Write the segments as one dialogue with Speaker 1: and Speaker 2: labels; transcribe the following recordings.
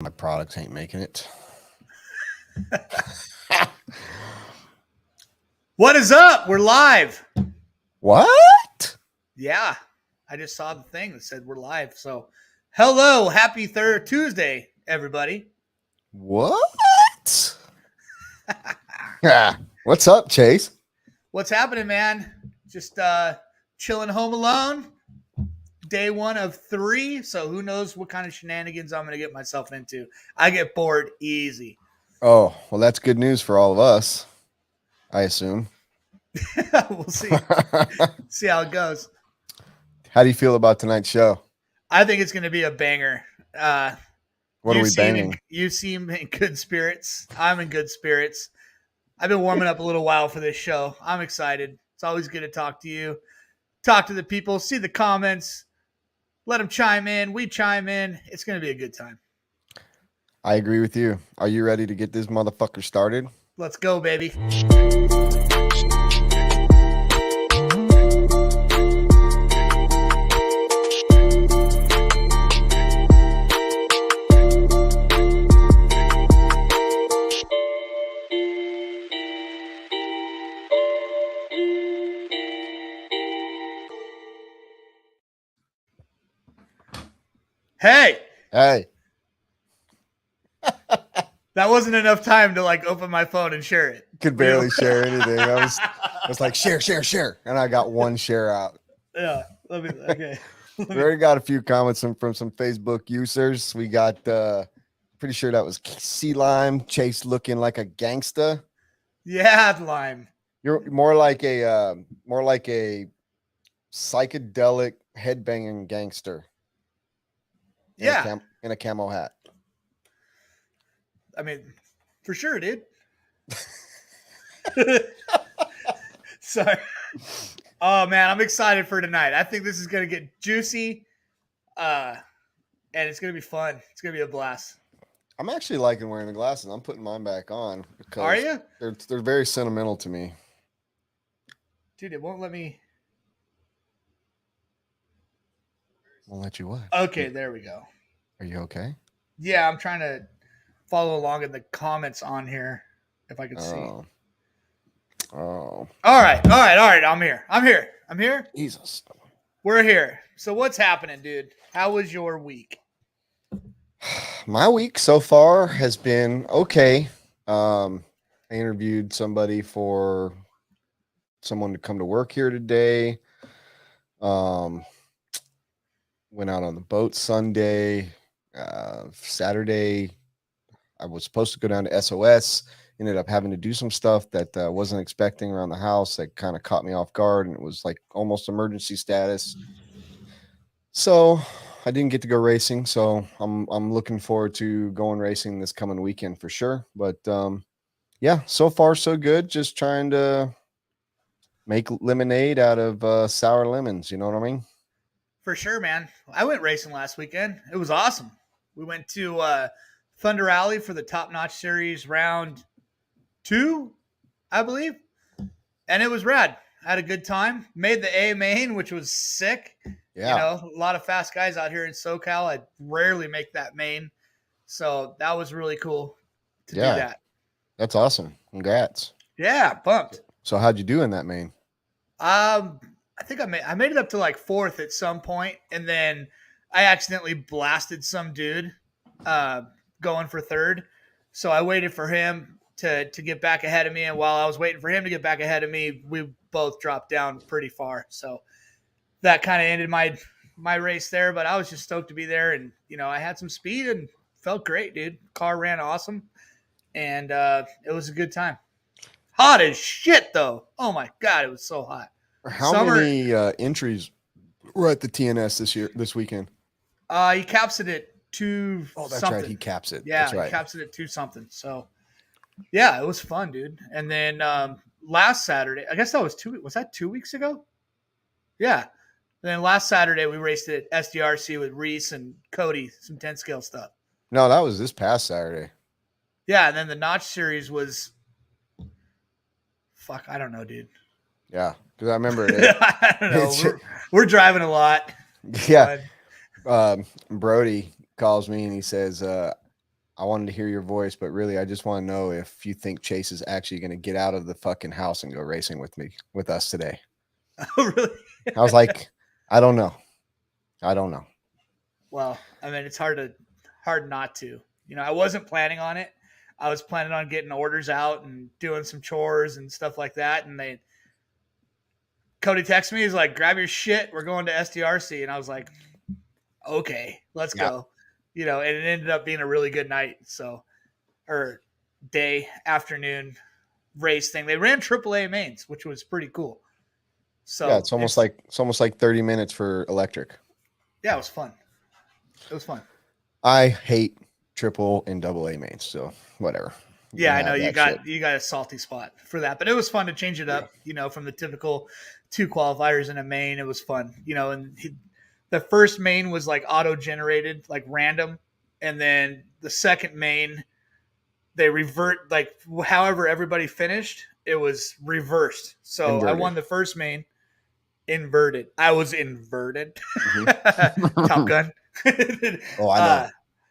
Speaker 1: My products ain't making it.
Speaker 2: What is up? We're live.
Speaker 1: What?
Speaker 2: Yeah, I just saw the thing that said we're live. So, hello, happy third Tuesday, everybody.
Speaker 1: What? What's up, Chase?
Speaker 2: What's happening, man? Just chilling home alone. Day 1 of 3. So who knows what kind of shenanigans I'm going to get myself into. I get bored easy.
Speaker 1: Oh, well, that's good news for all of us, I assume.
Speaker 2: We'll see. See how it goes.
Speaker 1: How do you feel about tonight's show?
Speaker 2: I think it's going to be a banger.
Speaker 1: What are we banging?
Speaker 2: You seem in good spirits. I'm in good spirits. I've been warming up a little while for this show. I'm excited. It's always good to talk to you, talk to the people, see the comments, let them chime in. We chime in. It's going to be a good time.
Speaker 1: I agree with you. Are you ready to get this motherfucker started?
Speaker 2: Let's go, baby. Hey. That wasn't enough time to open my phone and share it.
Speaker 1: Could barely share anything. I was like, share. And I got one share out.
Speaker 2: Yeah. Okay.
Speaker 1: We already got a few comments from some Facebook users. We got pretty sure that was Sea Lime, Chase looking like a gangsta.
Speaker 2: Yeah, Lime.
Speaker 1: You're more like a psychedelic headbanging gangster.
Speaker 2: In
Speaker 1: a camo hat.
Speaker 2: I mean, for sure, dude. Sorry. Oh man, I'm excited for tonight. I think this is gonna get juicy, and it's gonna be fun. It's gonna be a blast.
Speaker 1: I'm actually liking wearing the glasses. I'm putting mine back on because
Speaker 2: are you?
Speaker 1: They're very sentimental to me.
Speaker 2: Dude, it won't let me.
Speaker 1: Won't let you what?
Speaker 2: Okay, there we go.
Speaker 1: Are you okay?
Speaker 2: Yeah, I'm trying to follow along in the comments on here if I can see.
Speaker 1: Oh.
Speaker 2: All right. I'm here.
Speaker 1: Jesus.
Speaker 2: We're here. So what's happening, dude? How was your week?
Speaker 1: My week so far has been okay. I interviewed somebody for someone to come to work here today. Went out on the boat Sunday. Saturday, I was supposed to go down to SOS. Ended up having to do some stuff that wasn't expecting around the house that kind of caught me off guard, and it was like almost emergency status. So I didn't get to go racing. So I'm looking forward to going racing this coming weekend for sure. But yeah, so far so good. Just trying to make lemonade out of sour lemons. You know what I mean?
Speaker 2: For sure, man. I went racing last weekend. It was awesome. We went to Thunder Alley for the Top Notch Series round 2, I believe. And it was rad. I had a good time. Made the A main, which was sick.
Speaker 1: Yeah.
Speaker 2: A lot of fast guys out here in SoCal. I rarely make that main. So that was really cool to do that.
Speaker 1: That's awesome. Congrats.
Speaker 2: Yeah, pumped.
Speaker 1: So how'd you do in that main?
Speaker 2: I think I made it up to 4th at some point, and then I accidentally blasted some dude going for 3rd. So I waited for him to get back ahead of me, and while I was waiting for him to get back ahead of me, we both dropped down pretty far. So that kind of ended my race there, but I was just stoked to be there, and I had some speed and felt great, dude. Car ran awesome, and it was a good time. Hot as shit, though. Oh my god, it was so hot.
Speaker 1: How many entries were at the TNS this weekend?
Speaker 2: He caps it at 2.
Speaker 1: Oh, that's
Speaker 2: something.
Speaker 1: Right. He caps it.
Speaker 2: Yeah,
Speaker 1: that's right.
Speaker 2: He caps it at 2 something. So, yeah, it was fun, dude. And then last Saturday, I guess that was 2. Was that 2 weeks ago? Yeah. And then last Saturday we raced at SDRC with Reese and Cody, some 10 scale stuff.
Speaker 1: No, that was this past Saturday.
Speaker 2: Yeah, and then the Notch Series was. Fuck, I don't know, dude.
Speaker 1: Yeah, because I remember it.
Speaker 2: I don't know. We're driving a lot.
Speaker 1: Yeah. Brody calls me and he says, I wanted to hear your voice, but really, I just want to know if you think Chase is actually going to get out of the fucking house and go racing with us today.
Speaker 2: Oh, really?
Speaker 1: I was like, I don't know. I don't know.
Speaker 2: Well, I mean, it's hard not to. I wasn't planning on it. I was planning on getting orders out and doing some chores and stuff like that. And Cody texted me. He's like, "Grab your shit. We're going to SDRC." And I was like, "Okay, let's
Speaker 1: Yeah.
Speaker 2: go." And it ended up being a really good night. So, or day, afternoon race thing. They ran AAA mains, which was pretty cool.
Speaker 1: Yeah,
Speaker 2: So
Speaker 1: it's almost like 30 minutes for electric.
Speaker 2: yeah, it was fun. It was fun.
Speaker 1: I hate triple and double A mains, so whatever. You
Speaker 2: Yeah,
Speaker 1: can
Speaker 2: I know
Speaker 1: have
Speaker 2: you
Speaker 1: that shit.
Speaker 2: got a salty spot for that, but it was fun to change it up. From the typical two qualifiers in a main. It was fun. The first main was like auto generated, like random, and then the second main they revert like however everybody finished. It was reversed. So I
Speaker 1: Inverted.
Speaker 2: won the first main. Inverted. I was inverted. Top
Speaker 1: Mhm.
Speaker 2: Gun.
Speaker 1: Oh, I know.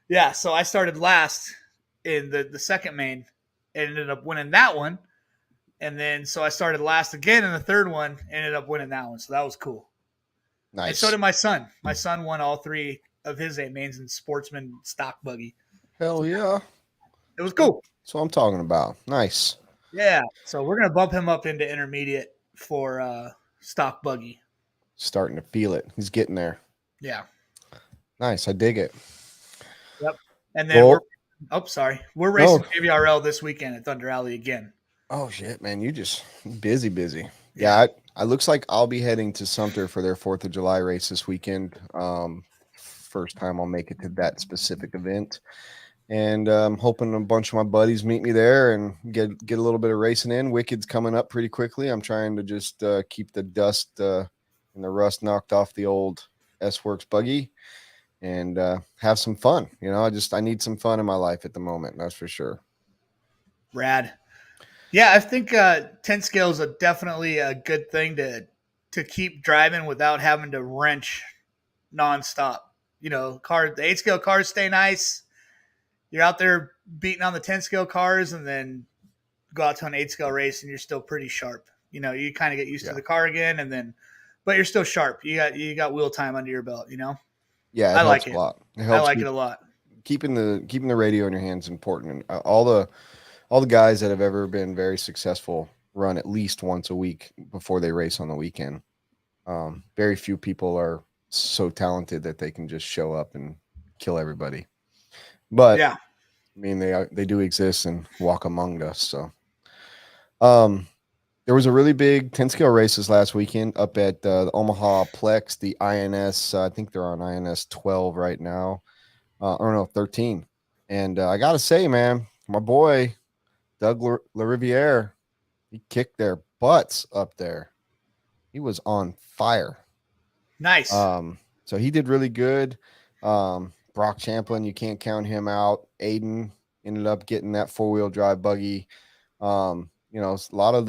Speaker 2: Yeah, so I started last in the second main and ended up winning that one. And then so I started last again in the third one, ended up winning that one. So that was cool. And so
Speaker 1: Nice.
Speaker 2: did my son. My son won all three of his A mains in sportsman stock buggy.
Speaker 1: Hell yeah.
Speaker 2: It was cool.
Speaker 1: That's what I'm talking about. Nice.
Speaker 2: Yeah. So we're gonna bump him up into intermediate for stock buggy.
Speaker 1: Starting to feel it. He's getting there.
Speaker 2: Yeah.
Speaker 1: Nice. I dig it.
Speaker 2: Yep. And then
Speaker 1: Well,
Speaker 2: we're
Speaker 1: no.
Speaker 2: racing JVRL this weekend at Thunder Alley again.
Speaker 1: Oh shit, man. You just busy.
Speaker 2: Yeah.
Speaker 1: Yeah, I looks like I'll be heading to Sumter for their 4th of July race this weekend. First time I'll make it to that specific event. And I'm hoping a bunch of my buddies meet me there and get a little bit of racing in. Wicked's coming up pretty quickly. I'm trying to just keep the dust and the rust knocked off the old S Works buggy and have some fun. I need some fun in my life at the moment. That's for sure.
Speaker 2: Rad. Yeah, I think 10 scale is definitely a good thing to keep driving without having to wrench nonstop. The 8 scale cars stay nice. You're out there beating on the 10 scale cars and then go out to an 8 scale race and you're still pretty sharp. You kind of get used to the car again but you're still sharp. You got wheel time under your belt,
Speaker 1: Yeah, it
Speaker 2: I
Speaker 1: helps
Speaker 2: like
Speaker 1: a
Speaker 2: it.
Speaker 1: lot. It
Speaker 2: I
Speaker 1: helps
Speaker 2: like it a lot.
Speaker 1: keeping the radio in your hands is important. And all the guys that have ever been very successful run at least once a week before they race on the weekend. Very few people are so talented that they can just show up and kill everybody. But
Speaker 2: Yeah.
Speaker 1: I mean, they do exist and walk among us. So, there was a really big 10 scale races last weekend up at the Omaha Plex, the INS. I think they're on INS 12 right now, or no, 13. And I gotta say, man, my boy Doug LaRiviere, he kicked their butts up there. He was on fire.
Speaker 2: Nice.
Speaker 1: So he did really good. Brock Champlin, you can't count him out. Aiden ended up getting that 4-wheel drive buggy. A lot of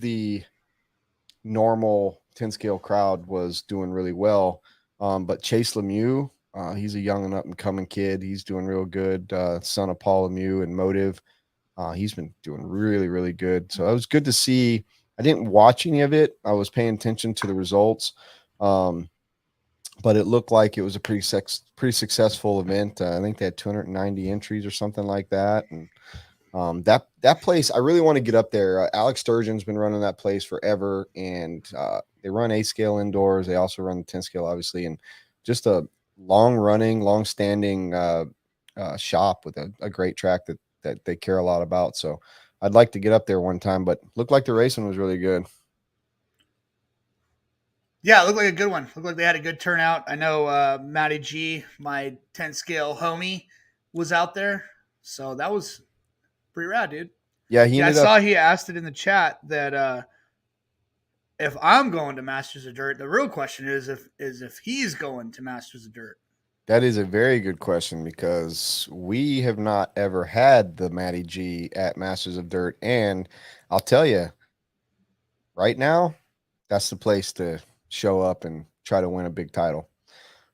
Speaker 1: the normal 10 scale crowd was doing really well. But Chase Lemieux, he's a young and up and coming kid. He's doing real good. Son of Paul Lemieux and Motive. He's been doing really, really good. So it was good to see. I didn't watch any of it. I was paying attention to the results. But it looked like it was a pretty successful event. I think they had 290 entries or something like that. And that place, I really want to get up there. Alex Sturgeon's been running that place forever, and they run 8 scale indoors. They also run the 10 scale, obviously, and just a long standing shop with a great track that they care a lot about. So I'd like to get up there one time, but looked like the racing was really good.
Speaker 2: Yeah, it looked like a good one. Looked like they had a good turnout. I know Matty G, my 10 scale homie, was out there. So that was pretty rad, dude.
Speaker 1: Yeah, he
Speaker 2: Yeah, I
Speaker 1: ended up.
Speaker 2: saw he asked it in the chat that if I'm going to Masters of Dirt, the real question is if he's going to Masters of Dirt.
Speaker 1: That is a very good question because we have not ever had the Matty G at Masters of Dirt. And I'll tell you, right now, that's the place to show up and try to win a big title.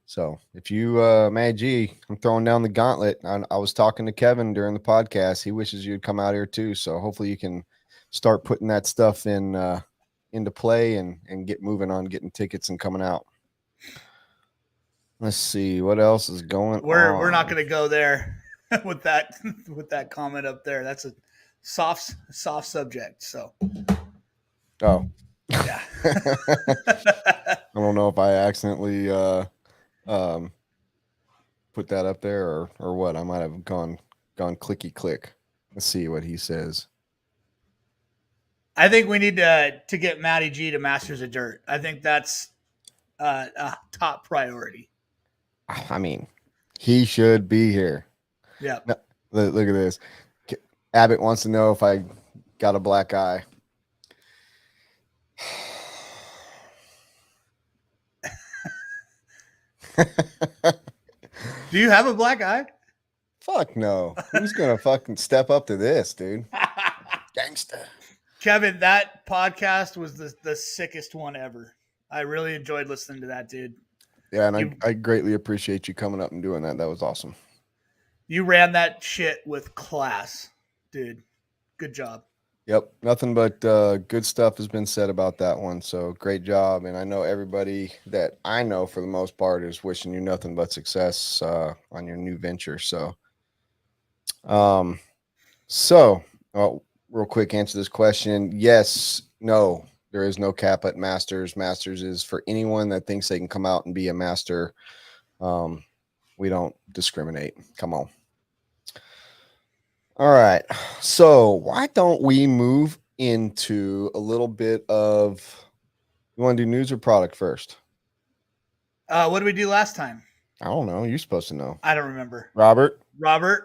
Speaker 1: So if you, Mad G, I'm throwing down the gauntlet. I was talking to Kevin during the podcast. He wishes you'd come out here too. So hopefully you can start putting that stuff into play and get moving on getting tickets and coming out. Let's see what else is going on.
Speaker 2: We're not going to go there with that comment up there. That's a soft subject. So,
Speaker 1: Oh,
Speaker 2: yeah.
Speaker 1: I don't know if I accidentally um, put that up there or what. I might have gone clicky click. Let's see what he says.
Speaker 2: I think we need to get Matty G to Masters of Dirt. I think that's a top priority.
Speaker 1: I mean, he should be here.
Speaker 2: Yeah.
Speaker 1: No, look at this. Abbott wants to know if I got a black eye.
Speaker 2: Do you have a black eye?
Speaker 1: Fuck no. Who's gonna fucking step up to this, dude? Gangsta.
Speaker 2: Kevin, that podcast was the sickest one ever. I really enjoyed listening to that, dude.
Speaker 1: Yeah, and I greatly appreciate you coming up and doing that. That was awesome.
Speaker 2: You ran that shit with class, dude. Good job.
Speaker 1: Yep, nothing but good stuff has been said about that one. So great job, and I know everybody that I know for the most part is wishing you nothing but success on your new venture. So, real quick, answer this question: yes, no, there is no cap at Masters. Masters is for anyone that thinks they can come out and be a master. We don't discriminate. Come on. All right. So why don't we move into a little bit of, you want to do news or product first?
Speaker 2: What did we do last time?
Speaker 1: I don't know. You're supposed to know.
Speaker 2: I don't remember.
Speaker 1: Robert?
Speaker 2: I'm going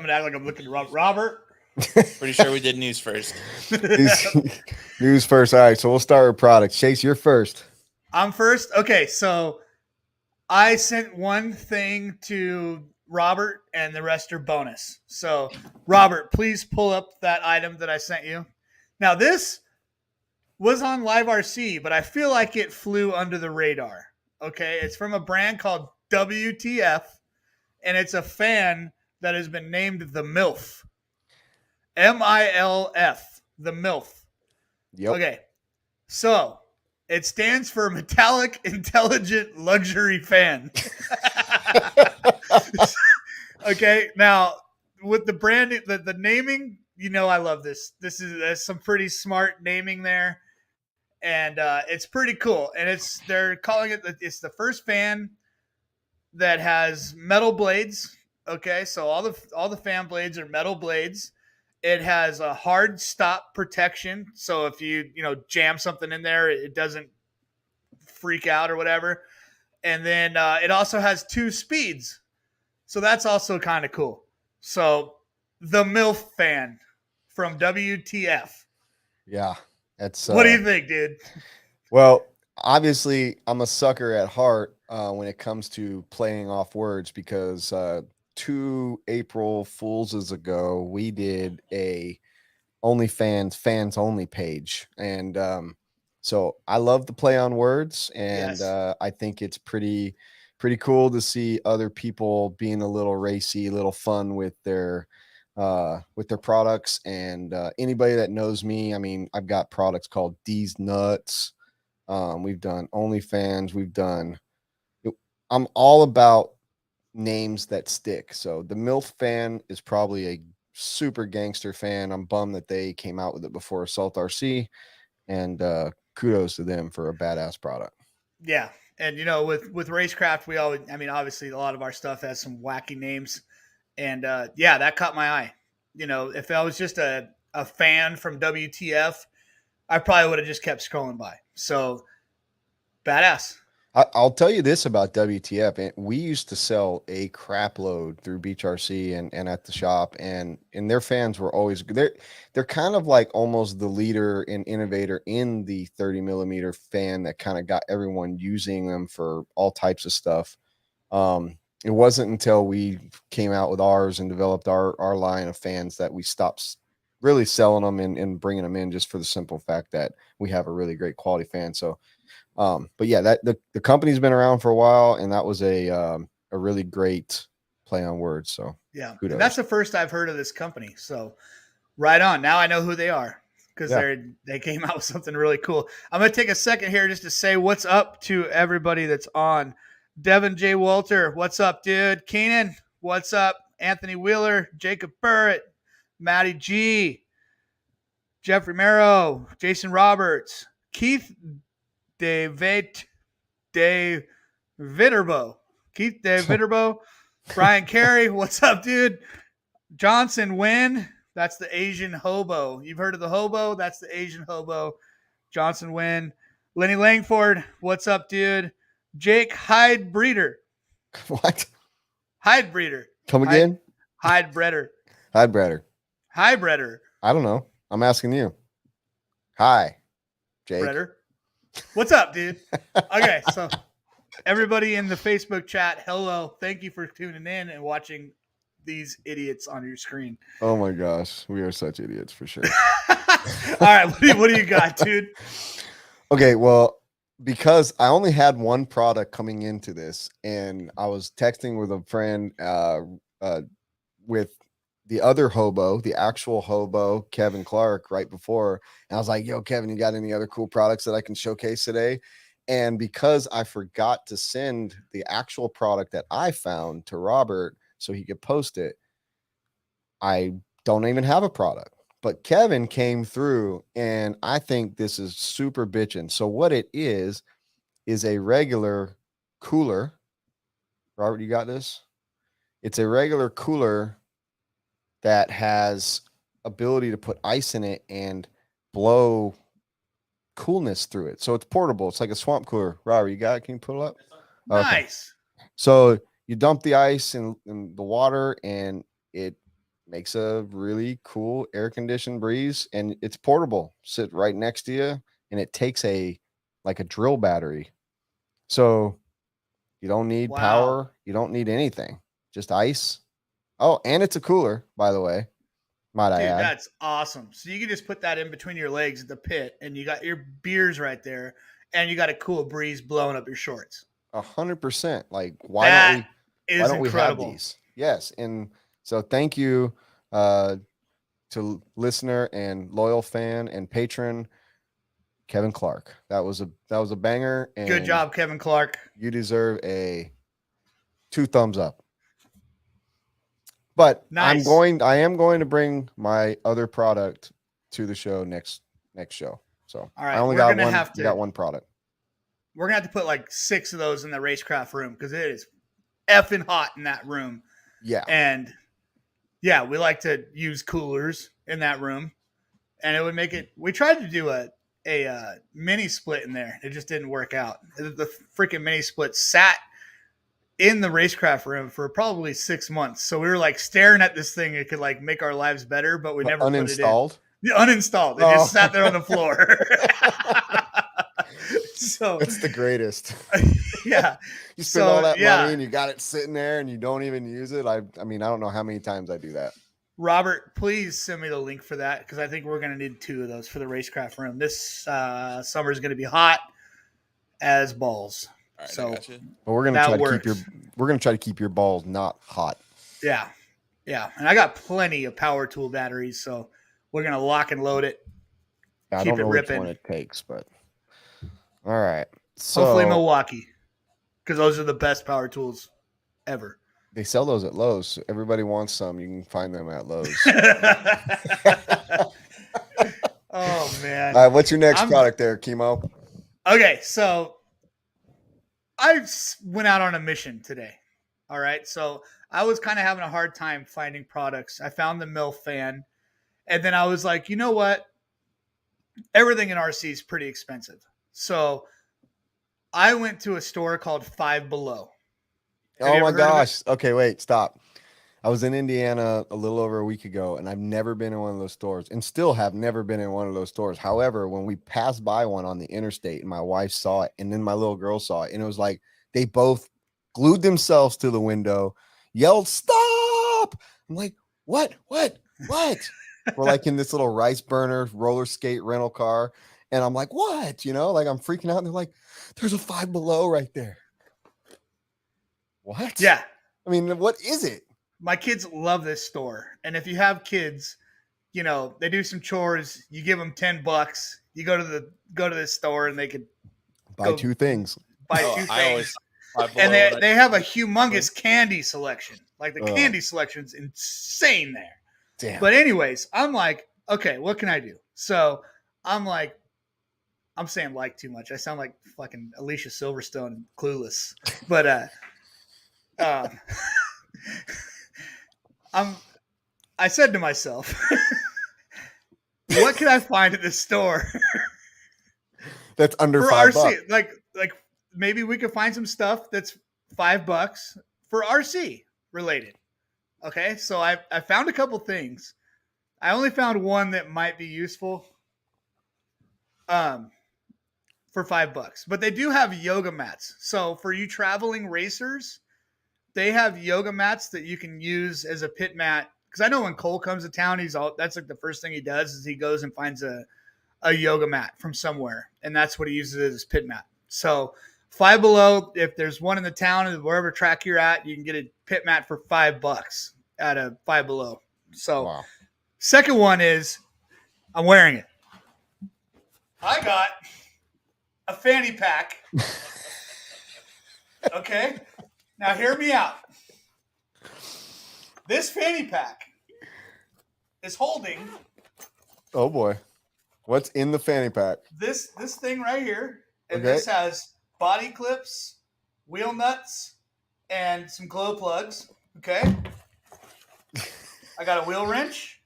Speaker 2: to act like I'm looking at Robert?
Speaker 3: Pretty sure we did news first.
Speaker 1: News first. All right. So we'll start with products. Chase, you're first.
Speaker 2: I'm first? Okay. So I sent one thing to Robert and the rest are bonus. So Robert, please pull up that item that I sent you. Now this was on Live RC, but I feel like it flew under the radar. Okay. It's from a brand called WTF, and it's a fan that has been named the MILF. MILF, the MILF.
Speaker 1: Yep.
Speaker 2: Okay. So it stands for Metallic Intelligent Luxury Fan. Okay, now with the brand, the naming, I love this. There's some pretty smart naming there, and it's pretty cool. And they're calling it's the first fan that has metal blades. Okay, so all the fan blades are metal blades. It has a hard stop protection, so if you jam something in there, it doesn't freak out or whatever. And then it also has 2 speeds. So that's also kind of cool. So the MILF fan from WTF.
Speaker 1: Yeah. That's
Speaker 2: what do you think, dude?
Speaker 1: Well, obviously I'm a sucker at heart when it comes to playing off words, because 2 April Fools ago, we did a OnlyFans fans only page. And so I love the play on words, and yes. I think it's pretty cool to see other people being a little racy, a little fun with their products. And anybody that knows me, I mean, I've got products called D's Nuts. We've done OnlyFans. I'm all about names that stick. So the MILF fan is probably a super gangster fan. I'm bummed that they came out with it before Assault RC, and kudos to them for a badass product.
Speaker 2: Yeah. And, with Racecraft, obviously a lot of our stuff has some wacky names. And, that caught my eye. If I was just a fan from WTF, I probably would have just kept scrolling by. So, badass.
Speaker 1: I'll tell you this about WTF. We used to sell a crap load through Beach RC and at the shop, and their fans were always they're kind of like almost the leader and innovator in the 30 millimeter fan that kind of got everyone using them for all types of stuff. It wasn't until we came out with ours and developed our line of fans that we stopped really selling them and bringing them in, just for the simple fact that we have a really great quality fan. So But yeah, that the company's been around for a while, and that was a really great play on words. So
Speaker 2: Yeah.
Speaker 1: kudos.
Speaker 2: And that's the first I've heard of this company. So right on. Now I know who they are because
Speaker 1: Yeah.
Speaker 2: they came out with something really cool. I'm going to take a second here just to say what's up to everybody that's on. Devin J. Walter, what's up, dude? Keenan, what's up? Anthony Wheeler, Jacob Burrett, Matty G, Jeffrey Merrow, Jason Roberts, Keith David Viterbo, Keith Viterbo, Brian Carey, what's up, dude? Johnson Wynn, that's the Asian hobo. You've heard of the hobo? That's the Asian hobo. Johnson Wynn. Lenny Langford, what's up, dude? Jake Hyde Breeder.
Speaker 1: What?
Speaker 2: Hyde Breeder.
Speaker 1: Come again?
Speaker 2: Hyde Breeder.
Speaker 1: Hi, Breder.
Speaker 2: Hi, Breeder.
Speaker 1: I don't know. I'm asking you. Hi, Jake.
Speaker 2: Breeder. What's up, dude? Okay, so everybody in the Facebook chat, hello. Thank you for tuning in and watching these idiots on your screen.
Speaker 1: Oh my gosh, we are such idiots for sure.
Speaker 2: All right, what do you got, dude?
Speaker 1: Okay, well, because I only had one product coming into this, and I was texting with a friend with the other hobo, the actual hobo, Kevin Clark, right before, and I was like, "Yo, Kevin, you got any other cool products that I can showcase today?" And because I forgot to send the actual product that I found to Robert so he could post it, I don't even have a product. But Kevin came through, and I think this is super bitchin'. So what it is a regular cooler. Robert, you got this? It's a regular cooler that has ability to put ice in it and blow coolness through it. So it's portable. It's like a swamp cooler. Robert, you got it? Can you pull it up? Okay.
Speaker 2: Nice.
Speaker 1: So you dump the ice in the water, and it makes a really cool air conditioned breeze, and it's portable. Sit right next to you, and it takes like a drill battery. So you don't need
Speaker 2: Wow.
Speaker 1: power, you don't need anything, just ice. Oh, and it's a cooler, by the way. Might I
Speaker 2: Dude,
Speaker 1: add?
Speaker 2: that's awesome. So you can just put that in between your legs at the pit, and you got your beers right there, and you got a cool breeze blowing up your shorts.
Speaker 1: 100%. Like, why
Speaker 2: That
Speaker 1: don't we have
Speaker 2: incredible.
Speaker 1: these? Yes. And so thank you to listener and loyal fan and patron Kevin Clark. That was a banger. And
Speaker 2: Good job, Kevin Clark.
Speaker 1: you deserve a 2 thumbs up. But
Speaker 2: Nice.
Speaker 1: I am going to bring my other product to the show next show. So
Speaker 2: All right,
Speaker 1: I only
Speaker 2: we're
Speaker 1: got one product.
Speaker 2: We're gonna have to put like 6 of those in the racecraft room because it is effing hot in that room.
Speaker 1: Yeah.
Speaker 2: And yeah, we like to use coolers in that room, and it would make it. We tried to do a mini split in there. It just didn't work out. The freaking mini split sat in the racecraft room for probably 6 months. So we were like staring at this thing. It could like make our lives better, but we never
Speaker 1: uninstalled.
Speaker 2: Put it in. Uninstalled. It just sat there on the floor. So
Speaker 1: it's the greatest.
Speaker 2: Yeah.
Speaker 1: You spend all that money and you got it sitting there and you don't even use it. I mean, I don't know how many times I do that.
Speaker 2: Robert, please send me the link for that because I think we're going to need 2 of those for the racecraft room. This summer is going to be hot as balls.
Speaker 3: All right,
Speaker 2: so,
Speaker 1: but we're going to try to keep your balls not hot.
Speaker 2: Yeah. Yeah. And I got plenty of power tool batteries, so we're going to lock and load it.
Speaker 1: I don't know which one it takes, but all right. So
Speaker 2: hopefully Milwaukee, because those are the best power tools ever.
Speaker 1: They sell those at Lowe's. So everybody wants some. You can find them at Lowe's.
Speaker 2: Oh, man.
Speaker 1: All right, what's your next product there, Chemo?
Speaker 2: Okay, so I went out on a mission today. All right, so I was kind of having a hard time finding products. I found the MILF fan, and then I was like, you know what? Everything in RC is pretty expensive. So I went to a store called Five Below.
Speaker 1: Oh my gosh. Okay, wait, stop. I was in Indiana a little over a week ago, and I've never been in one of those stores and still have never been in one of those stores. However, when we passed by one on the interstate and my wife saw it and then my little girl saw it, and it was like they both glued themselves to the window, yelled, "Stop!" I'm like, what? We're like in this little rice burner roller skate rental car. And I'm like, what? Like I'm freaking out. And they're like, there's a Five Below right there. What?
Speaker 2: Yeah.
Speaker 1: I mean, what is it?
Speaker 2: My kids love this store. And if you have kids, they do some chores, you give them $10, you go to this store and they could
Speaker 1: Buy two things.
Speaker 2: buy
Speaker 3: Oh,
Speaker 2: two
Speaker 3: I
Speaker 2: things.
Speaker 3: always Five
Speaker 2: And
Speaker 3: Below,
Speaker 2: they have a humongous candy selection. Like the
Speaker 1: Oh.
Speaker 2: candy selection's insane there.
Speaker 1: Damn.
Speaker 2: But anyways, I'm like, okay, what can I do? So I'm like, I'm saying like too much. I sound like fucking Alicia Silverstone, Clueless. But I said to myself, what can I find at this store
Speaker 1: That's under
Speaker 2: for
Speaker 1: $5.
Speaker 2: RC? Like maybe we could find some stuff that's $5 for RC related. Okay, so I found a couple things. I only found one that might be useful. For $5, but they do have yoga mats. So for you traveling racers, they have yoga mats that you can use as a pit mat. Because I know when Cole comes to town, that's like the first thing he does is he goes and finds a yoga mat from somewhere, and that's what he uses as his pit mat. So Five Below, if there's one in the town, wherever track you're at, you can get a pit mat for $5 at a Five Below. So
Speaker 1: Wow.
Speaker 2: Second one is I'm wearing it. I got a fanny pack. Okay. Now hear me out. This fanny pack is holding
Speaker 1: Oh boy. What's in the fanny pack?
Speaker 2: this thing right here. And
Speaker 1: Okay.
Speaker 2: this has body clips, wheel nuts, and some glow plugs. Okay. I got a wheel wrench.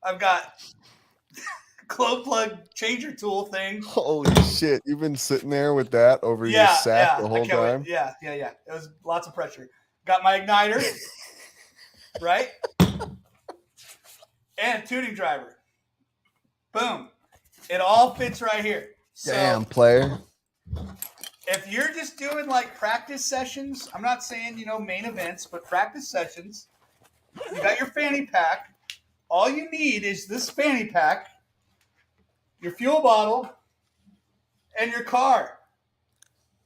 Speaker 2: I've got glow plug changer tool thing.
Speaker 1: Holy shit. You've been sitting there with that over your sack the whole time?
Speaker 2: Yeah. It was lots of pressure. Got my igniter, right? And a tuning driver. Boom. It all fits right here. So
Speaker 1: Damn, player.
Speaker 2: if you're just doing like practice sessions, I'm not saying, main events, but practice sessions, you got your fanny pack. All you need is this fanny pack, your fuel bottle, and your car.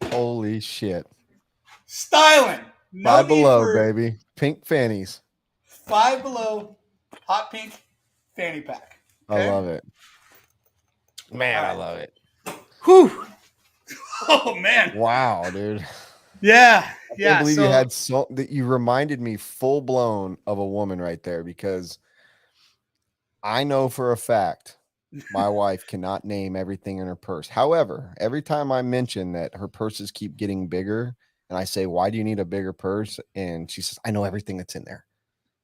Speaker 1: Holy shit.
Speaker 2: Styling. No
Speaker 1: Five
Speaker 2: need
Speaker 1: Below,
Speaker 2: for
Speaker 1: baby. Pink fannies.
Speaker 2: Five Below hot pink fanny pack. Okay?
Speaker 1: I love it.
Speaker 3: Man, I
Speaker 2: Alright.
Speaker 3: love it.
Speaker 2: Whew. Oh man.
Speaker 1: Wow, dude.
Speaker 2: Yeah.
Speaker 1: I
Speaker 2: Yeah.
Speaker 1: can't believe
Speaker 2: So
Speaker 1: you had that you reminded me full blown of a woman right there, because I know for a fact my wife cannot name everything in her purse. However, every time I mention that her purses keep getting bigger and I say, why do you need a bigger purse? And she says, I know everything that's in there.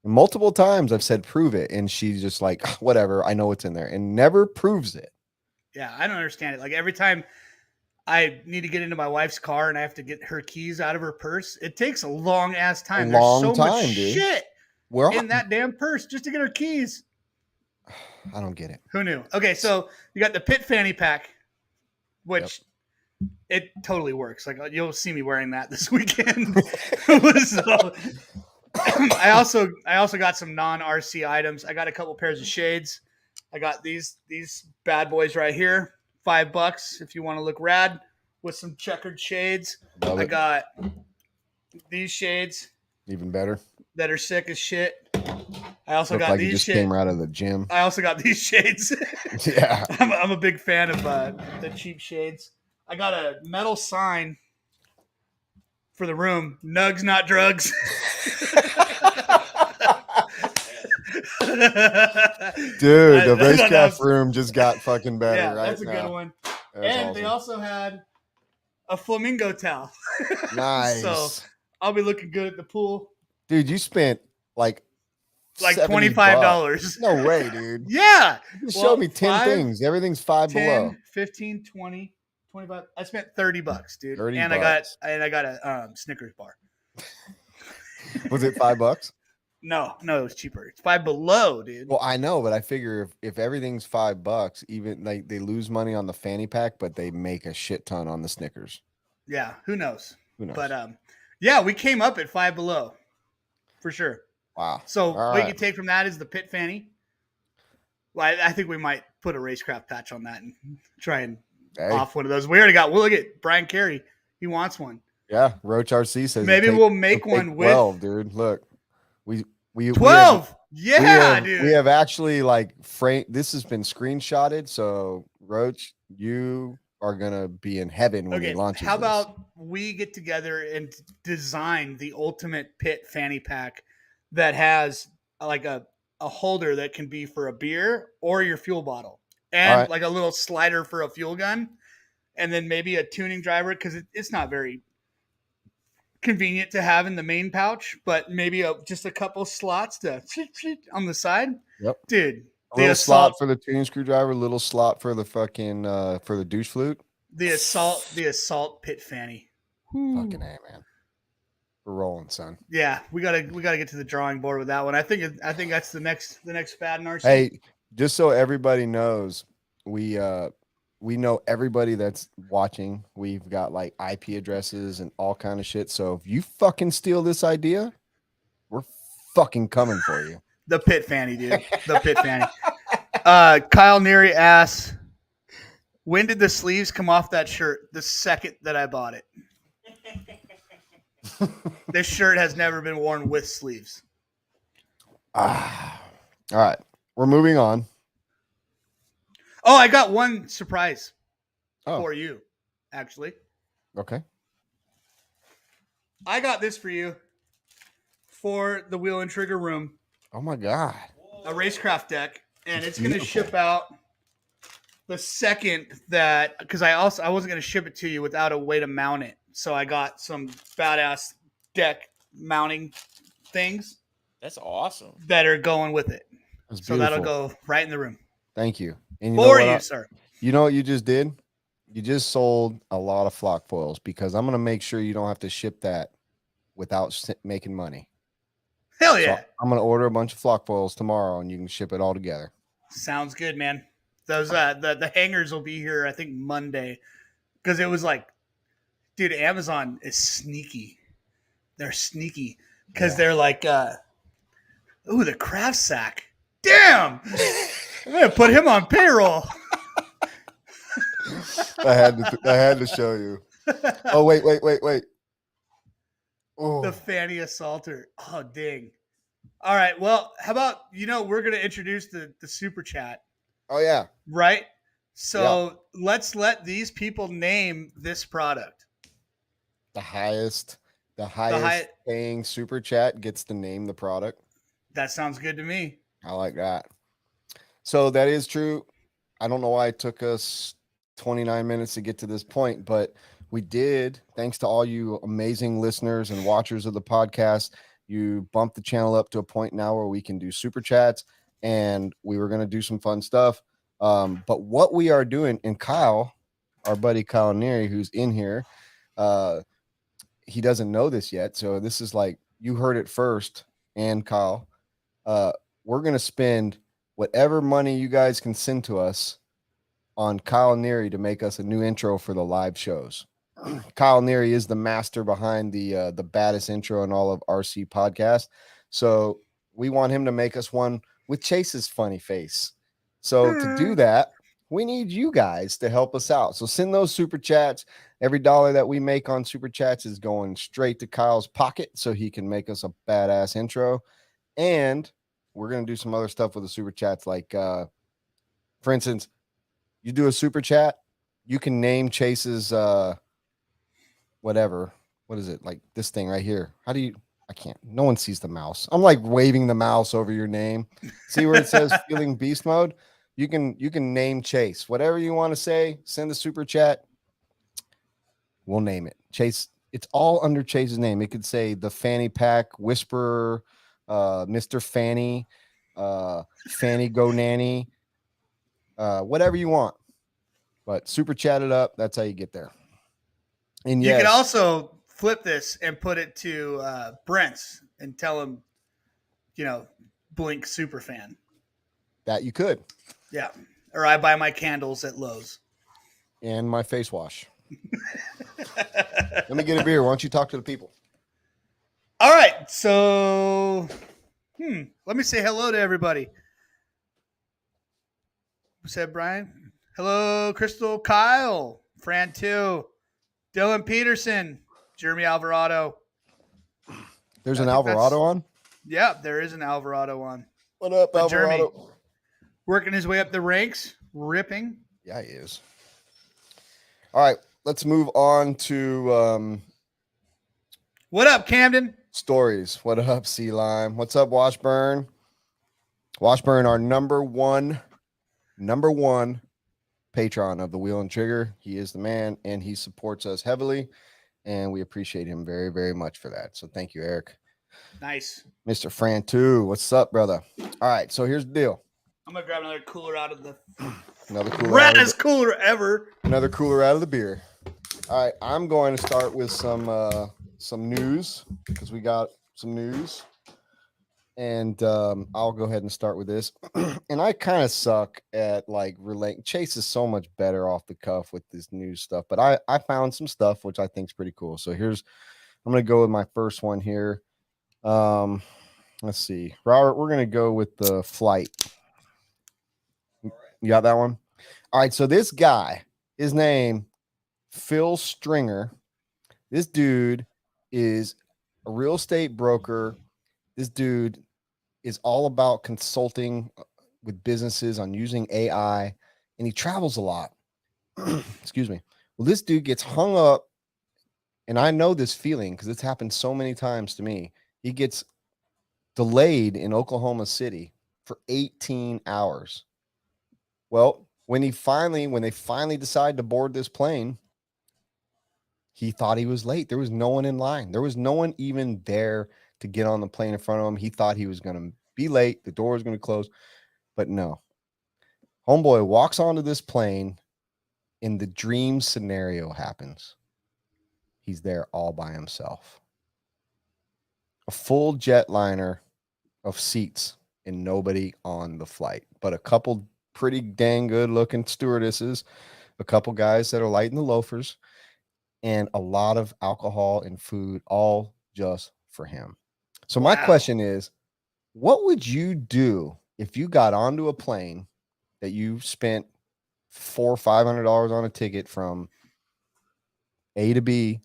Speaker 1: And multiple times I've said, prove it. And she's just like, whatever, I know what's in there, and never proves it.
Speaker 2: yeah, I don't understand it. Like every time I need to get into my wife's car and I have to get her keys out of her purse, it takes a long ass time.
Speaker 1: Long
Speaker 2: There's so
Speaker 1: time,
Speaker 2: much
Speaker 1: dude.
Speaker 2: shit
Speaker 1: Where
Speaker 2: in that damn purse just to get her keys.
Speaker 1: I don't get it.
Speaker 2: Who knew? Okay, so you got the pit fanny pack, which it totally works. Like you'll see me wearing that this weekend. So, I also got some non-RC items. I got a couple pairs of shades. I got these bad boys right here, $5 if you want to look rad with some checkered shades.
Speaker 1: Love
Speaker 2: I
Speaker 1: it.
Speaker 2: got these shades
Speaker 1: Even better.
Speaker 2: that are sick as shit. I also
Speaker 1: Look
Speaker 2: got
Speaker 1: like you
Speaker 2: these
Speaker 1: just
Speaker 2: shades.
Speaker 1: came right out of the gym.
Speaker 2: I also got these shades.
Speaker 1: Yeah.
Speaker 2: I'm a big fan of the cheap shades. I got a metal sign for the room. Nugs, not drugs.
Speaker 1: Dude, the
Speaker 2: I don't know.
Speaker 1: racecraft room just got fucking better
Speaker 2: Yeah,
Speaker 1: right
Speaker 2: that's a
Speaker 1: now.
Speaker 2: good one.
Speaker 1: That's
Speaker 2: And they
Speaker 1: awesome.
Speaker 2: also had a flamingo towel.
Speaker 1: Nice.
Speaker 2: So I'll be looking good at the pool.
Speaker 1: Dude, you spent like $70
Speaker 2: $25.
Speaker 1: No way, dude.
Speaker 2: Yeah.
Speaker 1: You just
Speaker 2: Well,
Speaker 1: showed me 10
Speaker 2: 5,
Speaker 1: things. Everything's Five
Speaker 2: 10,
Speaker 1: Below.
Speaker 2: 15, 20, 25. I spent $30, dude.
Speaker 1: $30.
Speaker 2: And I got a Snickers bar.
Speaker 1: Was it $5?
Speaker 2: No, it was cheaper. It's Five Below, dude.
Speaker 1: Well, I know, but I figure if everything's $5, even like they lose money on the fanny pack, but they make a shit ton on the Snickers.
Speaker 2: Yeah, who knows?
Speaker 1: Who knows?
Speaker 2: But yeah, we came up at Five Below for sure.
Speaker 1: Wow.
Speaker 2: So
Speaker 1: All
Speaker 2: what you
Speaker 1: right.
Speaker 2: can take from that is the pit fanny. Well, I think we might put a racecraft patch on that and try and
Speaker 1: Hey,
Speaker 2: off one of those. We already got. Well, look at Brian Carey. He wants one.
Speaker 1: yeah, Roach RC says
Speaker 2: Maybe we'll make
Speaker 1: it'll take
Speaker 2: one
Speaker 1: 12,
Speaker 2: with
Speaker 1: dude. Look, we have
Speaker 2: 12. Yeah, dude.
Speaker 1: we have actually like this has been screenshotted. So Roach, you are gonna be in heaven when he
Speaker 2: Okay,
Speaker 1: launches.
Speaker 2: how
Speaker 1: this.
Speaker 2: about we get together and design the ultimate pit fanny pack that has like a holder that can be for a beer or your fuel bottle, and
Speaker 1: right.
Speaker 2: like a little slider for a fuel gun, and then maybe a tuning driver because it's not very convenient to have in the main pouch, but maybe just a couple slots to on the side.
Speaker 1: Yep.
Speaker 2: Dude,
Speaker 1: A
Speaker 2: the
Speaker 1: little
Speaker 2: assault
Speaker 1: slot for the tuning screwdriver, little slot for the fucking for the douche flute.
Speaker 2: the assault pit fanny.
Speaker 1: Fucking A, man. We're rolling, son.
Speaker 2: Yeah, we gotta get to the drawing board with that one. I think that's the next fad in RC.
Speaker 1: Hey, just so everybody knows, we know everybody that's watching. We've got like IP addresses and all kind of shit. So if you fucking steal this idea, we're fucking coming for you.
Speaker 2: The pit fanny, dude. The pit fanny. Kyle Neary asks, when did the sleeves come off that shirt? The second that I bought it. This shirt has never been worn with sleeves.
Speaker 1: All right, we're moving on.
Speaker 2: Oh, I got one surprise
Speaker 1: Oh.
Speaker 2: for you, actually.
Speaker 1: Okay.
Speaker 2: I got this for you for the wheel and trigger room,
Speaker 1: Oh my god.
Speaker 2: a racecraft deck, and it's going to
Speaker 1: beautiful.
Speaker 2: ship out the second that, because I wasn't going to ship it to you without a way to mount it. So I got some badass deck mounting things
Speaker 3: That's awesome.
Speaker 2: that are going with it.
Speaker 1: That's
Speaker 2: So that'll go right in the room.
Speaker 1: Thank you. And
Speaker 2: For
Speaker 1: know
Speaker 2: you,
Speaker 1: what
Speaker 2: sir.
Speaker 1: you know what you just did? You just sold a lot of flock foils because I'm going to make sure you don't have to ship that without making money.
Speaker 2: Hell
Speaker 1: So
Speaker 2: yeah.
Speaker 1: I'm going to order a bunch of flock foils tomorrow and you can ship it all together.
Speaker 2: Sounds good, man. Those the hangers will be here, I think, Monday. Because it was like, dude, Amazon is sneaky. They're sneaky. Because they're like, ooh, the craft sack. Damn! I'm gonna put him on payroll.
Speaker 1: I had to show you. Oh, wait. Oh.
Speaker 2: The fanny assaulter. Oh, dang. All right. Well, how about, we're going to introduce the super chat,
Speaker 1: Oh yeah.
Speaker 2: right? So let's let these people name this product.
Speaker 1: The highest paying super chat gets to name the product.
Speaker 2: That sounds good to me.
Speaker 1: I like that. So that is true. I don't know why it took us 29 minutes to get to this point, but we did, thanks to all you amazing listeners and watchers of the podcast. You bumped the channel up to a point now where we can do super chats, and we were going to do some fun stuff. But what we are doing, and Kyle, our buddy Kyle Neary, who's in here, he doesn't know this yet. So this is like, you heard it first, and Kyle, we're going to spend whatever money you guys can send to us on Kyle Neary to make us a new intro for the live shows. Kyle Neary is the master behind the baddest intro in all of RC podcast. So we want him to make us one with Chase's funny face. So to do that, we need you guys to help us out. So send those super chats. Every dollar that we make on super chats is going straight to Kyle's pocket so he can make us a badass intro. And we're going to do some other stuff with the super chats. Like, for instance, you do a super chat, you can name Chase's, whatever. What is it? Like this thing right here. How do you, I can't, no one sees the mouse. I'm like waving the mouse over your name. See where it says feeling beast mode? You can name Chase, whatever you want to say, send a super chat. We'll name it Chase. It's all under Chase's name. It could say the Fanny Pack Whisperer, Mr. Fanny, Fanny Go Nanny, whatever you want, but super chat it up. That's how you get there. And
Speaker 2: you can also flip this and put it to Brent's and tell him, Blink super fan.
Speaker 1: That you could.
Speaker 2: Yeah. Or I buy my candles at Lowe's.
Speaker 1: And my face wash. Let me get a beer. Why don't you talk to the people?
Speaker 2: All right. So, let me say hello to everybody. said Brian. Hello, Crystal, Kyle, Fran 2, Dylan Peterson, Jeremy Alvarado.
Speaker 1: There's
Speaker 2: I
Speaker 1: an
Speaker 2: think
Speaker 1: Alvarado on.
Speaker 2: Yeah, there is an Alvarado on.
Speaker 1: What up,
Speaker 2: But
Speaker 1: Alvarado?
Speaker 2: Jeremy, working his way up the ranks, ripping.
Speaker 1: Yeah, he is. All right, let's move on to
Speaker 2: What up, Camden?
Speaker 1: stories. What up, Sea Lime? What's up, Washburn? Washburn, our number one patron of the Wheel and Trigger. He is the man, and he supports us heavily, and we appreciate him very, very much for that. So thank you, Eric.
Speaker 2: Nice.
Speaker 1: Mr. Fran too. What's up, brother? All right, so here's the deal.
Speaker 2: I'm gonna grab another cooler out of the
Speaker 1: Another cooler out of
Speaker 2: raddest cooler ever.
Speaker 1: Another cooler out of the beer. All right, I'm going to start with some news because we got some news, and I'll go ahead and start with this. And I kind of suck at like relating. Chase is so much better off the cuff with this news stuff, but I found some stuff which I think is pretty cool. So I'm going to go with my first one here. Let's see, Robert. We're going to go with the flight. You got that one? All right. So this guy, his name, Phil Stringer. This dude is a real estate broker. This dude is all about consulting with businesses on using AI, and he travels a lot. Excuse me. Well, this dude gets hung up, and I know this feeling because it's happened so many times to me. He gets delayed in Oklahoma City for 18 hours. Well, when they finally decided to board this plane, he thought he was late. There was no one in line. There was no one even there to get on the plane in front of him. He thought he was going to be late. The door was going to close, but no. Homeboy walks onto this plane, and the dream scenario happens. He's there all by himself. A full jetliner of seats and nobody on the flight, but a couple pretty dang good looking stewardesses, a couple guys that are lighting the loafers, and a lot of alcohol and food, all just for him. So my question is, what would you do if you got onto a plane that you spent $400 or $500 on a ticket from A to B,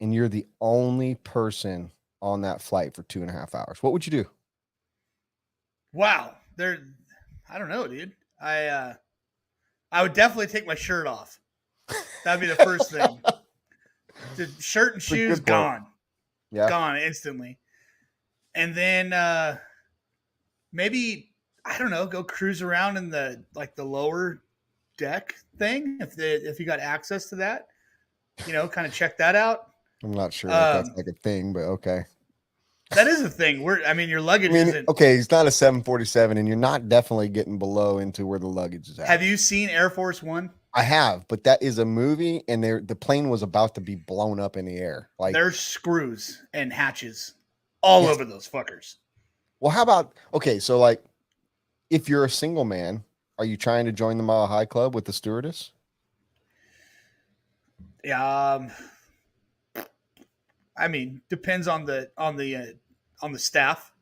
Speaker 1: and you're the only person on that flight for 2.5 hours? What would you do?
Speaker 2: Wow. I don't know, dude. I would definitely take my shirt off. That'd be the first thing. The shirt and shoes gone.
Speaker 1: Yeah.
Speaker 2: Gone instantly. And then maybe, I don't know, go cruise around in the lower deck thing if you got access to that. Kind of check that out.
Speaker 1: I'm not sure if that's like a thing, but okay.
Speaker 2: That is a thing. Your luggage isn't.
Speaker 1: Okay, it's not a 747, and you're not definitely getting below into where the luggage is at.
Speaker 2: Have you seen Air Force One?
Speaker 1: I have, but that is a movie, and the plane was about to be blown up in the air. Like,
Speaker 2: there's screws and hatches all over those fuckers.
Speaker 1: Well, how about, okay, so like, if you're a single man, are you trying to join the Mile High Club with the stewardess?
Speaker 2: Yeah. I mean, depends on the staff.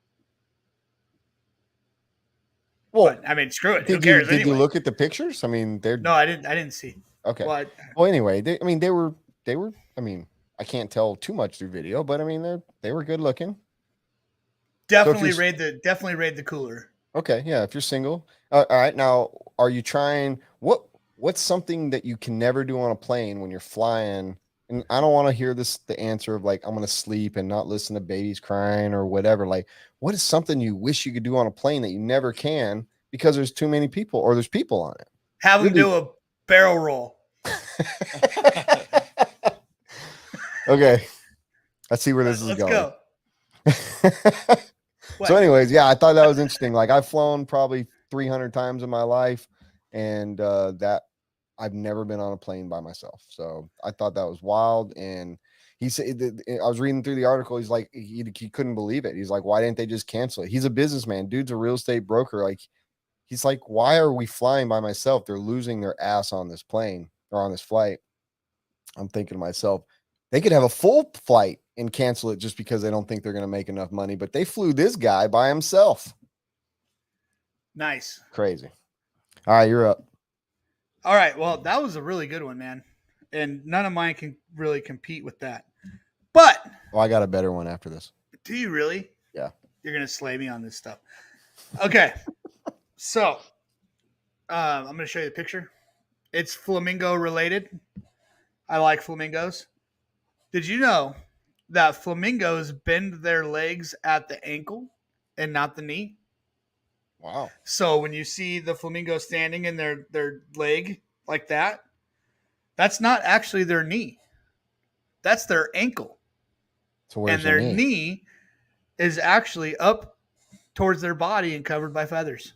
Speaker 1: Well,
Speaker 2: but, I mean, screw it. Who cares?
Speaker 1: Did you look at the pictures? I mean,
Speaker 2: no, I didn't see.
Speaker 1: Okay. Well, anyway, they were. I mean, I can't tell too much through video, but I mean, they were good looking.
Speaker 2: Definitely raid the cooler.
Speaker 1: Okay, yeah. If you're single, all right. Now, are you trying? What's something that you can never do on a plane when you're flying? And I don't want to hear the answer of like, I'm going to sleep and not listen to babies crying or whatever. Like, what is something you wish you could do on a plane that you never can because there's too many people or there's people on it?
Speaker 2: Have them do a barrel roll.
Speaker 1: Okay. Let's see where this is going.
Speaker 2: Go.
Speaker 1: So anyways, yeah, I thought that was interesting. Like, I've flown probably 300 times in my life, and that I've never been on a plane by myself. So I thought that was wild. And he said, I was reading through the article. He's like, he couldn't believe it. He's like, why didn't they just cancel it? He's a businessman. Dude's a real estate broker. Like, he's like, why are we flying by myself? They're losing their ass on this plane or on this flight. I'm thinking to myself, they could have a full flight and cancel it just because they don't think they're going to make enough money. But they flew this guy by himself.
Speaker 2: Nice.
Speaker 1: Crazy. All right, you're up.
Speaker 2: All right. Well, that was a really good one, man. And none of mine can really compete with that. But
Speaker 1: Oh, I got a better one after this.
Speaker 2: do you really?
Speaker 1: Yeah.
Speaker 2: You're going to slay me on this stuff. Okay. So I'm going to show you the picture. It's flamingo related. I like flamingos. Did you know that flamingos bend their legs at the ankle and not the knee?
Speaker 1: Wow.
Speaker 2: So when you see the flamingo standing in their leg like that, that's not actually their knee. That's their ankle.
Speaker 1: So where's
Speaker 2: And their
Speaker 1: your knee?
Speaker 2: knee is actually up towards their body and covered by feathers.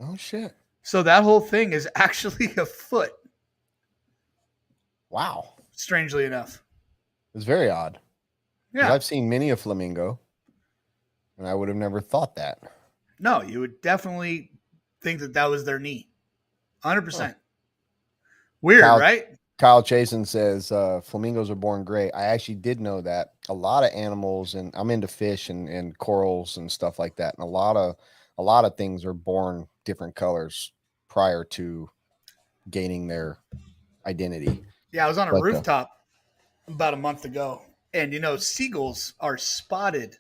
Speaker 1: Oh shit.
Speaker 2: So that whole thing is actually a foot,
Speaker 1: Wow.
Speaker 2: strangely enough.
Speaker 1: It's very odd. 'Cause
Speaker 2: Yeah.
Speaker 1: I've seen many a flamingo, and I would have never thought that.
Speaker 2: No, you would definitely think that was their knee. 100%. Weird,
Speaker 1: Kyle-
Speaker 2: right?
Speaker 1: Kyle Chasen says flamingos are born gray. I actually did know that. A lot of animals, and I'm into fish and corals and stuff like that. And a lot of things are born different colors prior to gaining their identity.
Speaker 2: Yeah, I was on a
Speaker 1: But,
Speaker 2: rooftop about a month ago, and seagulls are spotted.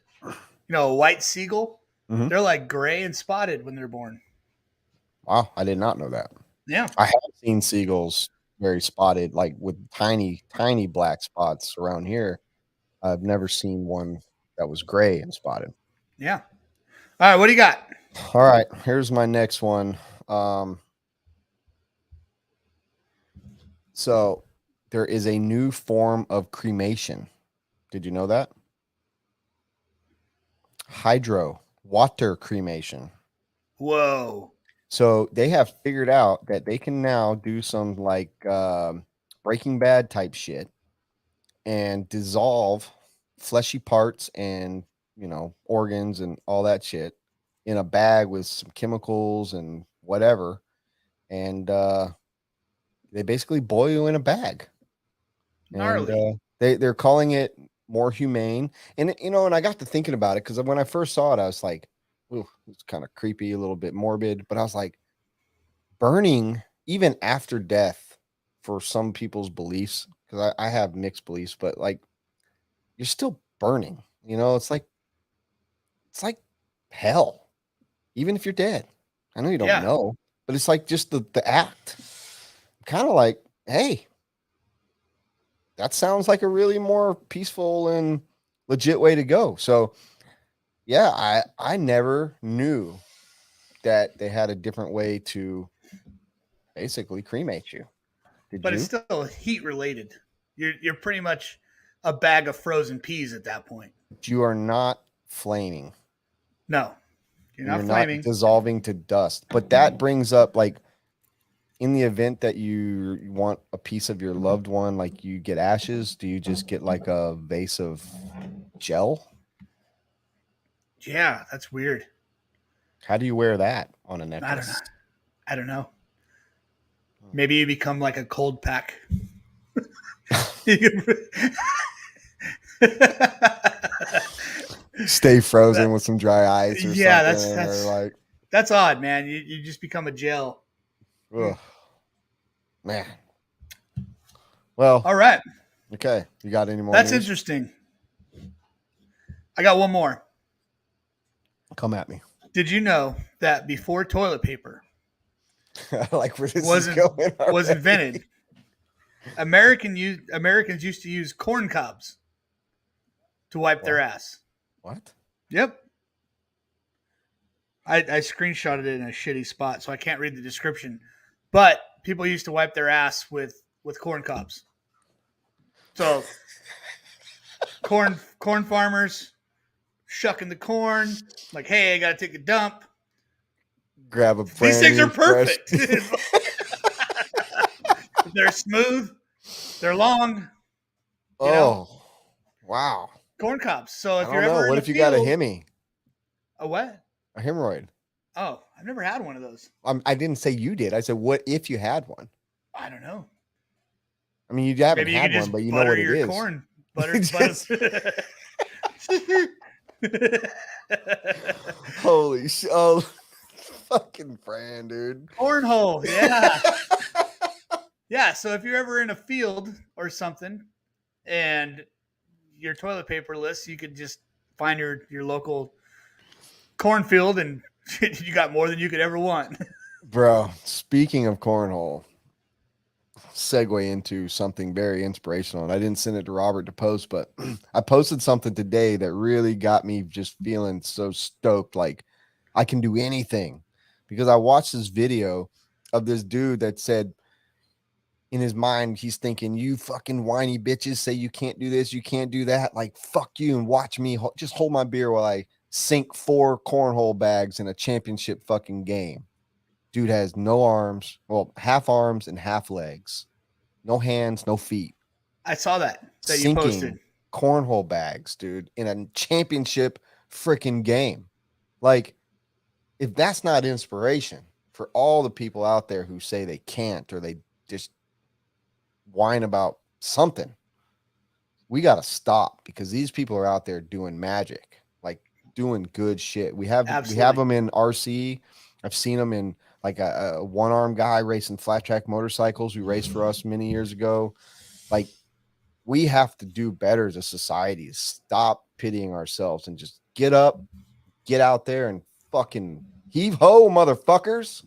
Speaker 2: A white seagull,
Speaker 1: Mhm.
Speaker 2: they're like gray and spotted when they're born.
Speaker 1: Wow, I did not know that.
Speaker 2: Yeah.
Speaker 1: I have seen seagulls very spotted, like with tiny, tiny black spots around here. I've never seen one that was gray and spotted.
Speaker 2: Yeah. All right, what do you got?
Speaker 1: All right, here's my next one. So there is a new form of cremation. Did you know that? Hydro water cremation.
Speaker 2: Whoa.
Speaker 1: So they have figured out that they can now do some like Breaking Bad type shit and dissolve fleshy parts and organs and all that shit in a bag with some chemicals and whatever, and they basically boil you in a bag.
Speaker 2: Gnarly.
Speaker 1: And they're calling it more humane. And and I got to thinking about it because when I first saw it, I was like, "Ooh, it's kind of creepy, a little bit morbid." But I was like, burning even after death for some people's beliefs, because I have mixed beliefs, but like you're still burning. It's like hell, even if you're dead. I know you don't
Speaker 2: Yeah.
Speaker 1: know, but it's like just the act. Kind of like, hey, that sounds like a really more peaceful and legit way to go. So yeah, I never knew that they had a different way to basically cremate you. Did
Speaker 2: But
Speaker 1: you?
Speaker 2: it's still heat related. You're pretty much a bag of frozen peas at that point.
Speaker 1: You are not flaming.
Speaker 2: No. You're
Speaker 1: You're
Speaker 2: not flaming.
Speaker 1: not dissolving to dust. But that brings up, like, in the event that you want a piece of your loved one, like you get ashes, do you just get like a vase of gel?
Speaker 2: Yeah, that's weird.
Speaker 1: How do you wear that on a
Speaker 2: I don't
Speaker 1: necklace?
Speaker 2: know. I don't know. Maybe you become like a cold pack.
Speaker 1: Stay frozen with some dry ice or
Speaker 2: Yeah,
Speaker 1: something.
Speaker 2: that's
Speaker 1: or like,
Speaker 2: that's odd, man. You just become a gel.
Speaker 1: ugh. Man. Well,
Speaker 2: All right.
Speaker 1: okay. You got any more?
Speaker 2: That's
Speaker 1: news?
Speaker 2: interesting. I got one more.
Speaker 1: Come at me.
Speaker 2: Did you know that before toilet paper
Speaker 1: I like where this
Speaker 2: was
Speaker 1: is going.
Speaker 2: invented, Americans used to use corn cobs to wipe their ass.
Speaker 1: What?
Speaker 2: Yep. I screenshotted it in a shitty spot, so I can't read the description. But people used to wipe their ass with corn cobs. So corn farmers shucking the corn, like, hey, I gotta take a dump.
Speaker 1: Grab a
Speaker 2: These things are
Speaker 1: fresh-
Speaker 2: perfect. They're smooth, they're long.
Speaker 1: Oh, wow.
Speaker 2: Corn cobs. So
Speaker 1: I
Speaker 2: if
Speaker 1: don't
Speaker 2: you're
Speaker 1: know.
Speaker 2: ever in
Speaker 1: What
Speaker 2: a
Speaker 1: if you got a
Speaker 2: field-
Speaker 1: hemi?
Speaker 2: A what?
Speaker 1: A hemorrhoid?
Speaker 2: Oh, I've never had one of those.
Speaker 1: I didn't say you did. I said, what if you had one?
Speaker 2: I don't know.
Speaker 1: I mean, you haven't
Speaker 2: Maybe you
Speaker 1: had
Speaker 2: could
Speaker 1: one,
Speaker 2: just
Speaker 1: but you know
Speaker 2: butter
Speaker 1: what it
Speaker 2: your
Speaker 1: is.
Speaker 2: corn. Butter.
Speaker 1: Just-
Speaker 2: butter.
Speaker 1: Holy shit. Oh, fucking Fran, dude.
Speaker 2: Cornhole. Yeah. Yeah, so if you're ever in a field or something and your toilet paper list, you could just find your local cornfield and you got more than you could ever want.
Speaker 1: Bro, speaking of cornhole, segue into something very inspirational. And I didn't send it to Robert to post, but I posted something today that really got me just feeling so stoked. Like I can do anything because I watched this video of this dude that said in his mind, he's thinking, you fucking whiny bitches say you can't do this, you can't do that. Like, fuck you and watch me just hold my beer while I sink 4 cornhole bags in a championship fucking game. Dude has no arms, well, half arms and half legs. No hands, no feet.
Speaker 2: I saw that you
Speaker 1: Sinking
Speaker 2: posted.
Speaker 1: cornhole bags, dude, in a championship freaking game. Like, if that's not inspiration for all the people out there who say they can't or they just whine about something, we got to stop because these people are out there doing magic, like doing good shit. We have them in RC. I've seen them in like a one-arm guy racing flat track motorcycles who raced for us many years ago. Like, we have to do better as a society. Stop pitying ourselves and just get up, get out there and fucking heave ho, motherfuckers.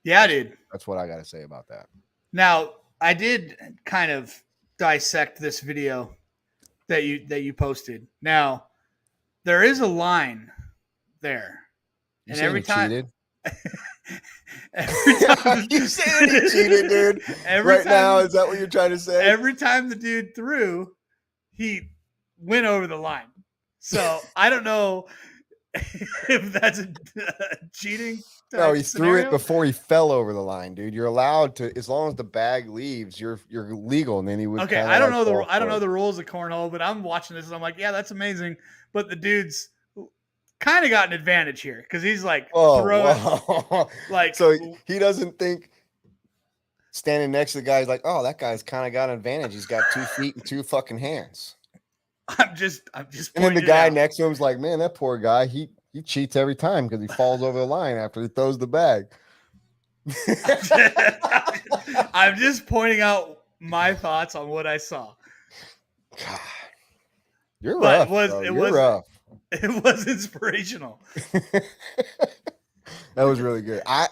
Speaker 2: Yeah, dude.
Speaker 1: That's what I got to say about that.
Speaker 2: Now, I did kind of dissect this video that you posted. Now, there is a line there.
Speaker 1: You
Speaker 2: and
Speaker 1: saying
Speaker 2: every
Speaker 1: he
Speaker 2: time
Speaker 1: cheated?
Speaker 2: every time
Speaker 1: You saying he cheated, dude? Right now, is that what you're trying to say?
Speaker 2: Every time the dude threw, he went over the line. So I don't know if that's a cheating.
Speaker 1: No, he
Speaker 2: scenario.
Speaker 1: threw it before he fell over the line, dude. You're allowed to, as long as the bag leaves, you're legal. And then he would.
Speaker 2: Okay, I don't know the rules of cornhole, but I'm watching this and I'm like, yeah, that's amazing. But the dude's kind of got an advantage here because he's like throwing like,
Speaker 1: so he doesn't think standing next to the guy is like, oh, that guy's kind of got an advantage. He's got 2 feet and 2 fucking hands.
Speaker 2: I'm just.
Speaker 1: And then the guy next to him's like, man, that poor guy, he cheats every time because he falls over the line after he throws the bag.
Speaker 2: I'm just pointing out my thoughts on what I saw.
Speaker 1: God, you're rough. Rough.
Speaker 2: It was inspirational.
Speaker 1: That was really good. I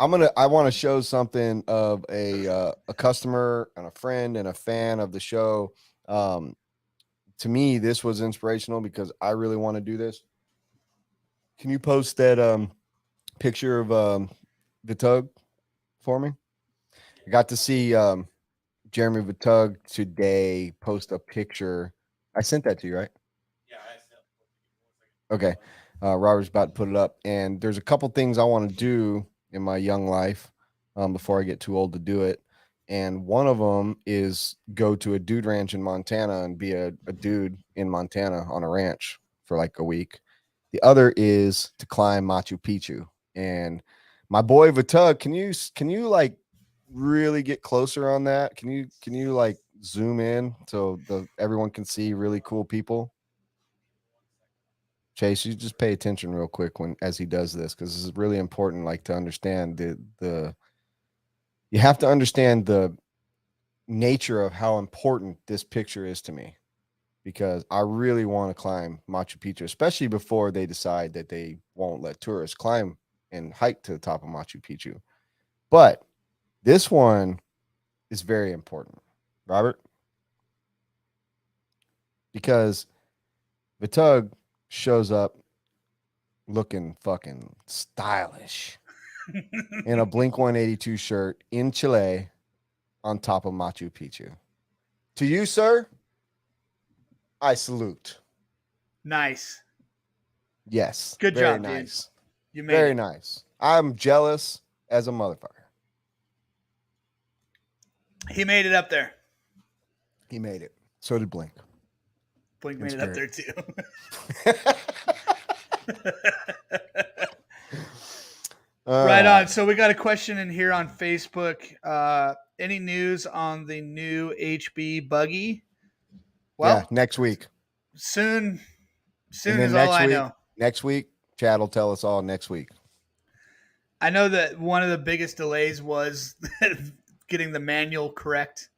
Speaker 1: want to show something of a customer and a friend and a fan of the show. To me, this was inspirational because I really want to do this. Can you post that picture of Vitug for me? I got to see Jeremy Vitug today post a picture. I sent that to you, right?
Speaker 3: Yeah, I sent it.
Speaker 1: Okay. Robert's about to put it up. And there's a couple things I want to do in my young life before I get too old to do it. And one of them is go to a dude ranch in Montana and be a dude in Montana on a ranch for like a week. The other is to climb Machu Picchu. And my boy Vitug, can you like really get closer on that? Can you like zoom in so everyone can see really cool people? Chase, you just pay attention real quick as he does this, because this is really important, like to understand you have to understand the nature of how important this picture is to me, because I really want to climb Machu Picchu, especially before they decide that they won't let tourists climb and hike to the top of Machu Picchu. But this one is very important, Robert, because Vitug shows up looking fucking stylish in a Blink 182 shirt in Chile on top of Machu Picchu. To you, sir, I salute.
Speaker 2: Nice.
Speaker 1: Yes.
Speaker 2: Good
Speaker 1: very
Speaker 2: job,
Speaker 1: nice.
Speaker 2: Dude. You made
Speaker 1: very
Speaker 2: it.
Speaker 1: Nice. I'm jealous as a motherfucker.
Speaker 2: He made it up there.
Speaker 1: He made it. So did Blink.
Speaker 2: Blink made it up there too. Right on. So we got a question in here on Facebook. Any news on the new HB buggy? Well,
Speaker 1: yeah, next week.
Speaker 2: Soon is all I know.
Speaker 1: Next week, Chad will tell us all next week.
Speaker 2: I know that one of the biggest delays was getting the manual correct.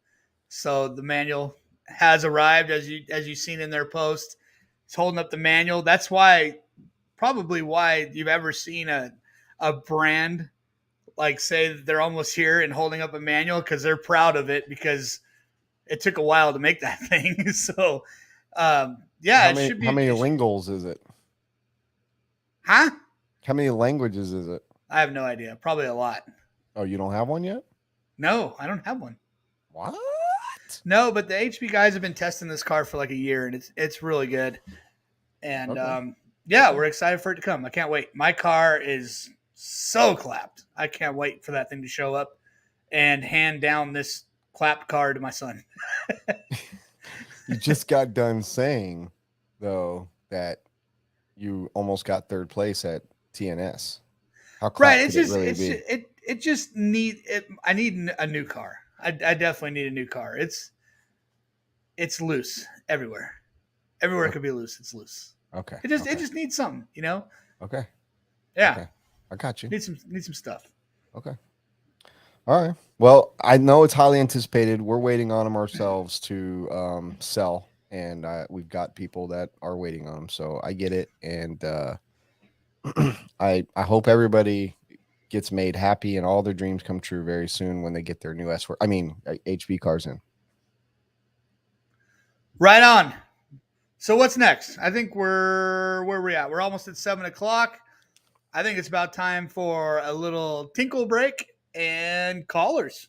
Speaker 2: So the manual has arrived, as you've seen in their post. It's holding up the manual. That's probably why you've ever seen a brand like say they're almost here and holding up a manual, because they're proud of it, because it took a while to make that thing. So yeah, it should be.
Speaker 1: How many linguals is it?
Speaker 2: Huh?
Speaker 1: How many languages is it?
Speaker 2: I have no idea. Probably a lot.
Speaker 1: Oh, you don't have one yet?
Speaker 2: No, I don't have one.
Speaker 1: What?
Speaker 2: No, but the HP guys have been testing this car for like a year, and it's really good. And
Speaker 1: Okay.
Speaker 2: yeah, we're excited for it to come. I can't wait. My car is so clapped. I can't wait for that thing to show up and hand down this clapped car to my son.
Speaker 1: You just got done saying, though, that you almost got third place at TNS. How
Speaker 2: Right.
Speaker 1: crap
Speaker 2: It's
Speaker 1: could it
Speaker 2: just
Speaker 1: really
Speaker 2: it's
Speaker 1: be?
Speaker 2: just, it just need it. I need a new car. I definitely need a new car. It's loose everywhere. Everywhere it could be loose. It's loose.
Speaker 1: Okay.
Speaker 2: It just needs something, you know?
Speaker 1: Okay.
Speaker 2: Yeah.
Speaker 1: Okay. I got you.
Speaker 2: Need some stuff.
Speaker 1: Okay. All right. Well, I know it's highly anticipated. We're waiting on them ourselves to sell, and we've got people that are waiting on them. So I get it, and I hope everybody gets made happy and all their dreams come true very soon when they get their new HB cars in.
Speaker 2: Right on. So what's next? I think where are we at? We're almost at 7:00. I think it's about time for a little tinkle break and callers.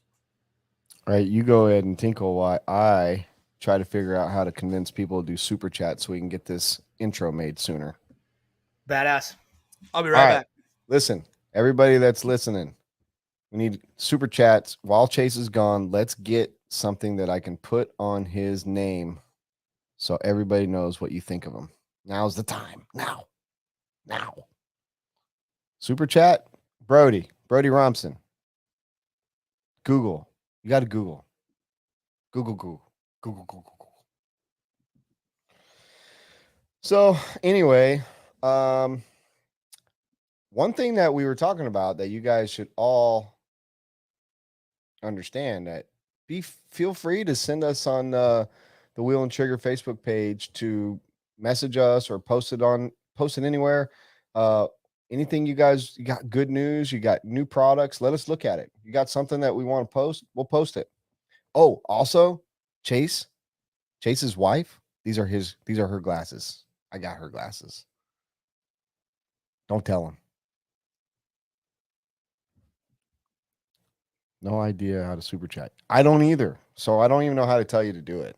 Speaker 1: All right, you go ahead and tinkle while I try to figure out how to convince people to do super chat so we can get this intro made sooner.
Speaker 2: Badass. I'll be
Speaker 1: All
Speaker 2: right
Speaker 1: right.
Speaker 2: back.
Speaker 1: Listen, everybody that's listening, we need super chats while Chase is gone. Let's get something that I can put on his name so everybody knows what you think of him. Now's the time. Now. Super chat, Brody Romson. Google. You got to Google. Google. So anyway, one thing that we were talking about that you guys should all understand, that feel free to send us on the Wheel and Trigger Facebook page to message us or post it anywhere. Anything you got good news, you got new products, let us look at it. You got something that we want to post, we'll post it. Oh, also Chase's wife, these are her glasses. I got her glasses. Don't tell him. No idea how to super chat. I don't either. So I don't even know how to tell you to do it.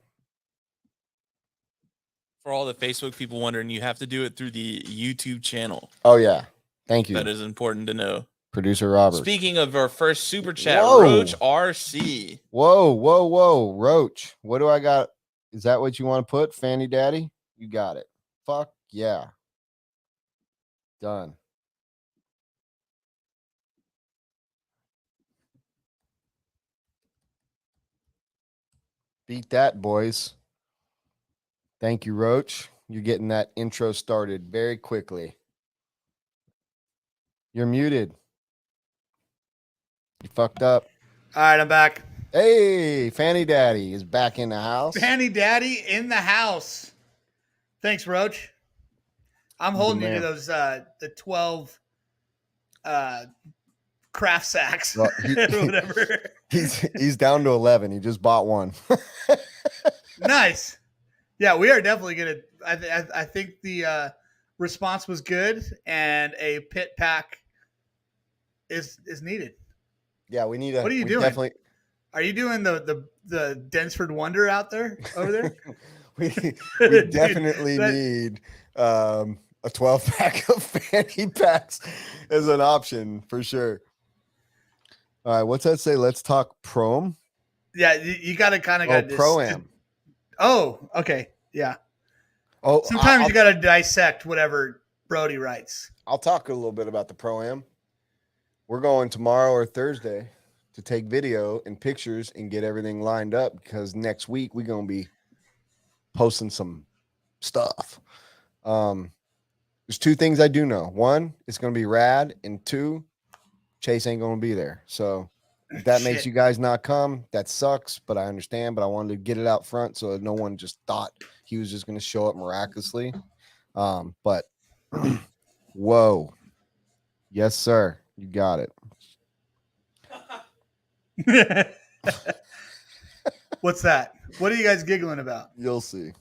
Speaker 4: For all the Facebook people wondering, you have to do it through the YouTube channel.
Speaker 1: Oh yeah. Thank you.
Speaker 4: That is important to know.
Speaker 1: Producer Robert.
Speaker 4: Speaking of our first super chat,
Speaker 1: Whoa.
Speaker 4: Roach RC.
Speaker 1: Whoa. Roach. What do I got? Is that what you want to put? Fanny Daddy? You got it. Fuck yeah. Done. Beat that, boys. Thank you, Roach. You're getting that intro started very quickly. You're muted. You fucked up.
Speaker 2: All right, I'm back.
Speaker 1: Hey, Fanny Daddy is back in the house.
Speaker 2: Fanny Daddy in the house. Thanks, Roach. I'm holding you to those the 12 craft sacks
Speaker 1: Well,
Speaker 2: whatever.
Speaker 1: He's down to 11. He just bought one.
Speaker 2: Nice. Yeah, we are definitely gonna. I think the response was good, and a pit pack is needed.
Speaker 1: Yeah, we need a.
Speaker 2: What are you doing?
Speaker 1: Definitely,
Speaker 2: Are you doing the Densford Wonder out there over there?
Speaker 1: we
Speaker 2: Dude,
Speaker 1: definitely need a 12 pack of fanny packs as an option for sure. All right, what's that say? Let's talk prom.
Speaker 2: Yeah, you got to kind of got
Speaker 1: pro-am.
Speaker 2: Oh, okay, yeah.
Speaker 1: Oh,
Speaker 2: sometimes you got to dissect whatever Brody writes.
Speaker 1: I'll talk a little bit about the pro-am. We're going tomorrow or Thursday to take video and pictures and get everything lined up, because next week we're going to be posting some stuff. There's two things I do know. One, it's going to be rad, and two, Chase ain't going to be there. So If that makes
Speaker 2: Shit.
Speaker 1: you guys not come, that sucks, but I understand. But I wanted to get it out front so that no one just thought he was just going to show up miraculously. But whoa. Yes, sir. You got it.
Speaker 2: What's that? What are you guys giggling about?
Speaker 1: You'll see.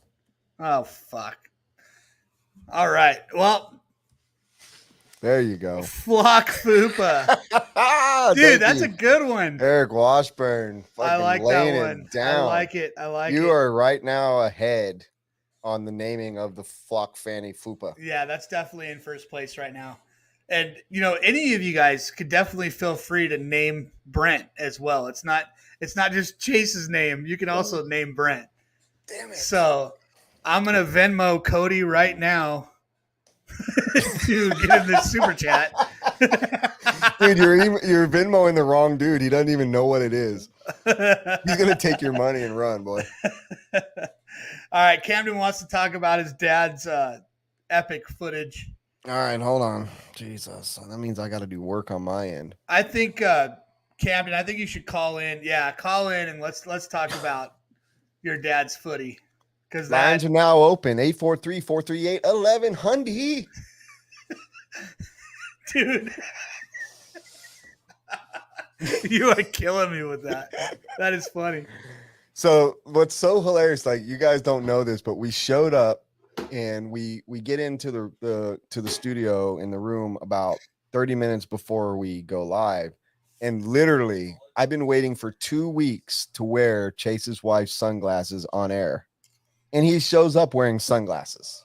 Speaker 2: Oh, fuck. All right. Well,
Speaker 1: There you go.
Speaker 2: Flock Fupa. Dude, that's a good one.
Speaker 1: Eric Washburn.
Speaker 2: I like that
Speaker 1: laying
Speaker 2: one.
Speaker 1: it down.
Speaker 2: I like it. I like
Speaker 1: You
Speaker 2: it.
Speaker 1: are right now ahead on the naming of the Flock Fanny Fupa.
Speaker 2: Yeah, that's definitely in first place right now. And any of you guys could definitely feel free to name Brent as well. It's not just Chase's name. You can also name Brent.
Speaker 1: Damn it.
Speaker 2: So I'm gonna Venmo Cody right now to get him this super chat.
Speaker 1: Dude, you're Venmoing the wrong dude. He doesn't even know what it is. He's gonna take your money and run, boy.
Speaker 2: All right, Camden wants to talk about his dad's epic footage.
Speaker 1: All right, hold on. Jesus, that means I got to do work on my end.
Speaker 2: I think Camden, I think you should call in. Yeah, call in and let's talk about your dad's footy. Because
Speaker 1: Lines are now open. 843-438-1100.
Speaker 2: Dude, you are killing me with that. That is funny.
Speaker 1: So what's so hilarious, like you guys don't know this, but we showed up and we get into the studio in the room about 30 minutes before we go live. And literally, I've been waiting for 2 weeks to wear Chase's wife's sunglasses on air. And he shows up wearing sunglasses.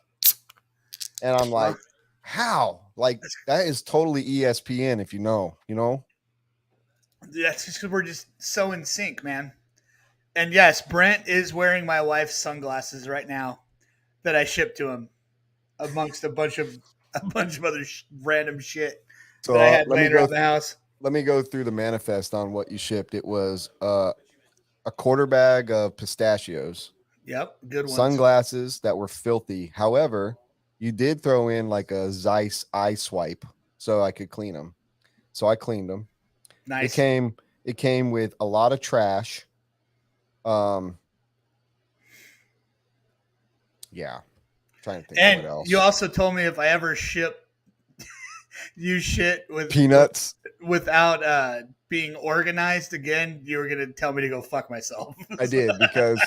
Speaker 1: And I'm like, how? Like, that is totally ESPN if you know.
Speaker 2: That's just because we're just so in sync, man. And yes, Brent is wearing my wife's sunglasses right now that I shipped to him, amongst a bunch of other random shit
Speaker 1: So
Speaker 2: that I had laying around the house.
Speaker 1: Let me go through the manifest on what you shipped. It was a quarter bag of pistachios.
Speaker 2: Yep, good ones.
Speaker 1: Sunglasses that were filthy. However, you did throw in like a Zeiss eye swipe so I could clean them. So I cleaned them.
Speaker 2: Nice.
Speaker 1: It came with a lot of trash. Yeah. Trying to think
Speaker 2: And
Speaker 1: what else.
Speaker 2: you also told me if I ever ship you shit with
Speaker 1: Peanuts.
Speaker 2: without being organized again, you were gonna tell me to go fuck myself.
Speaker 1: I did because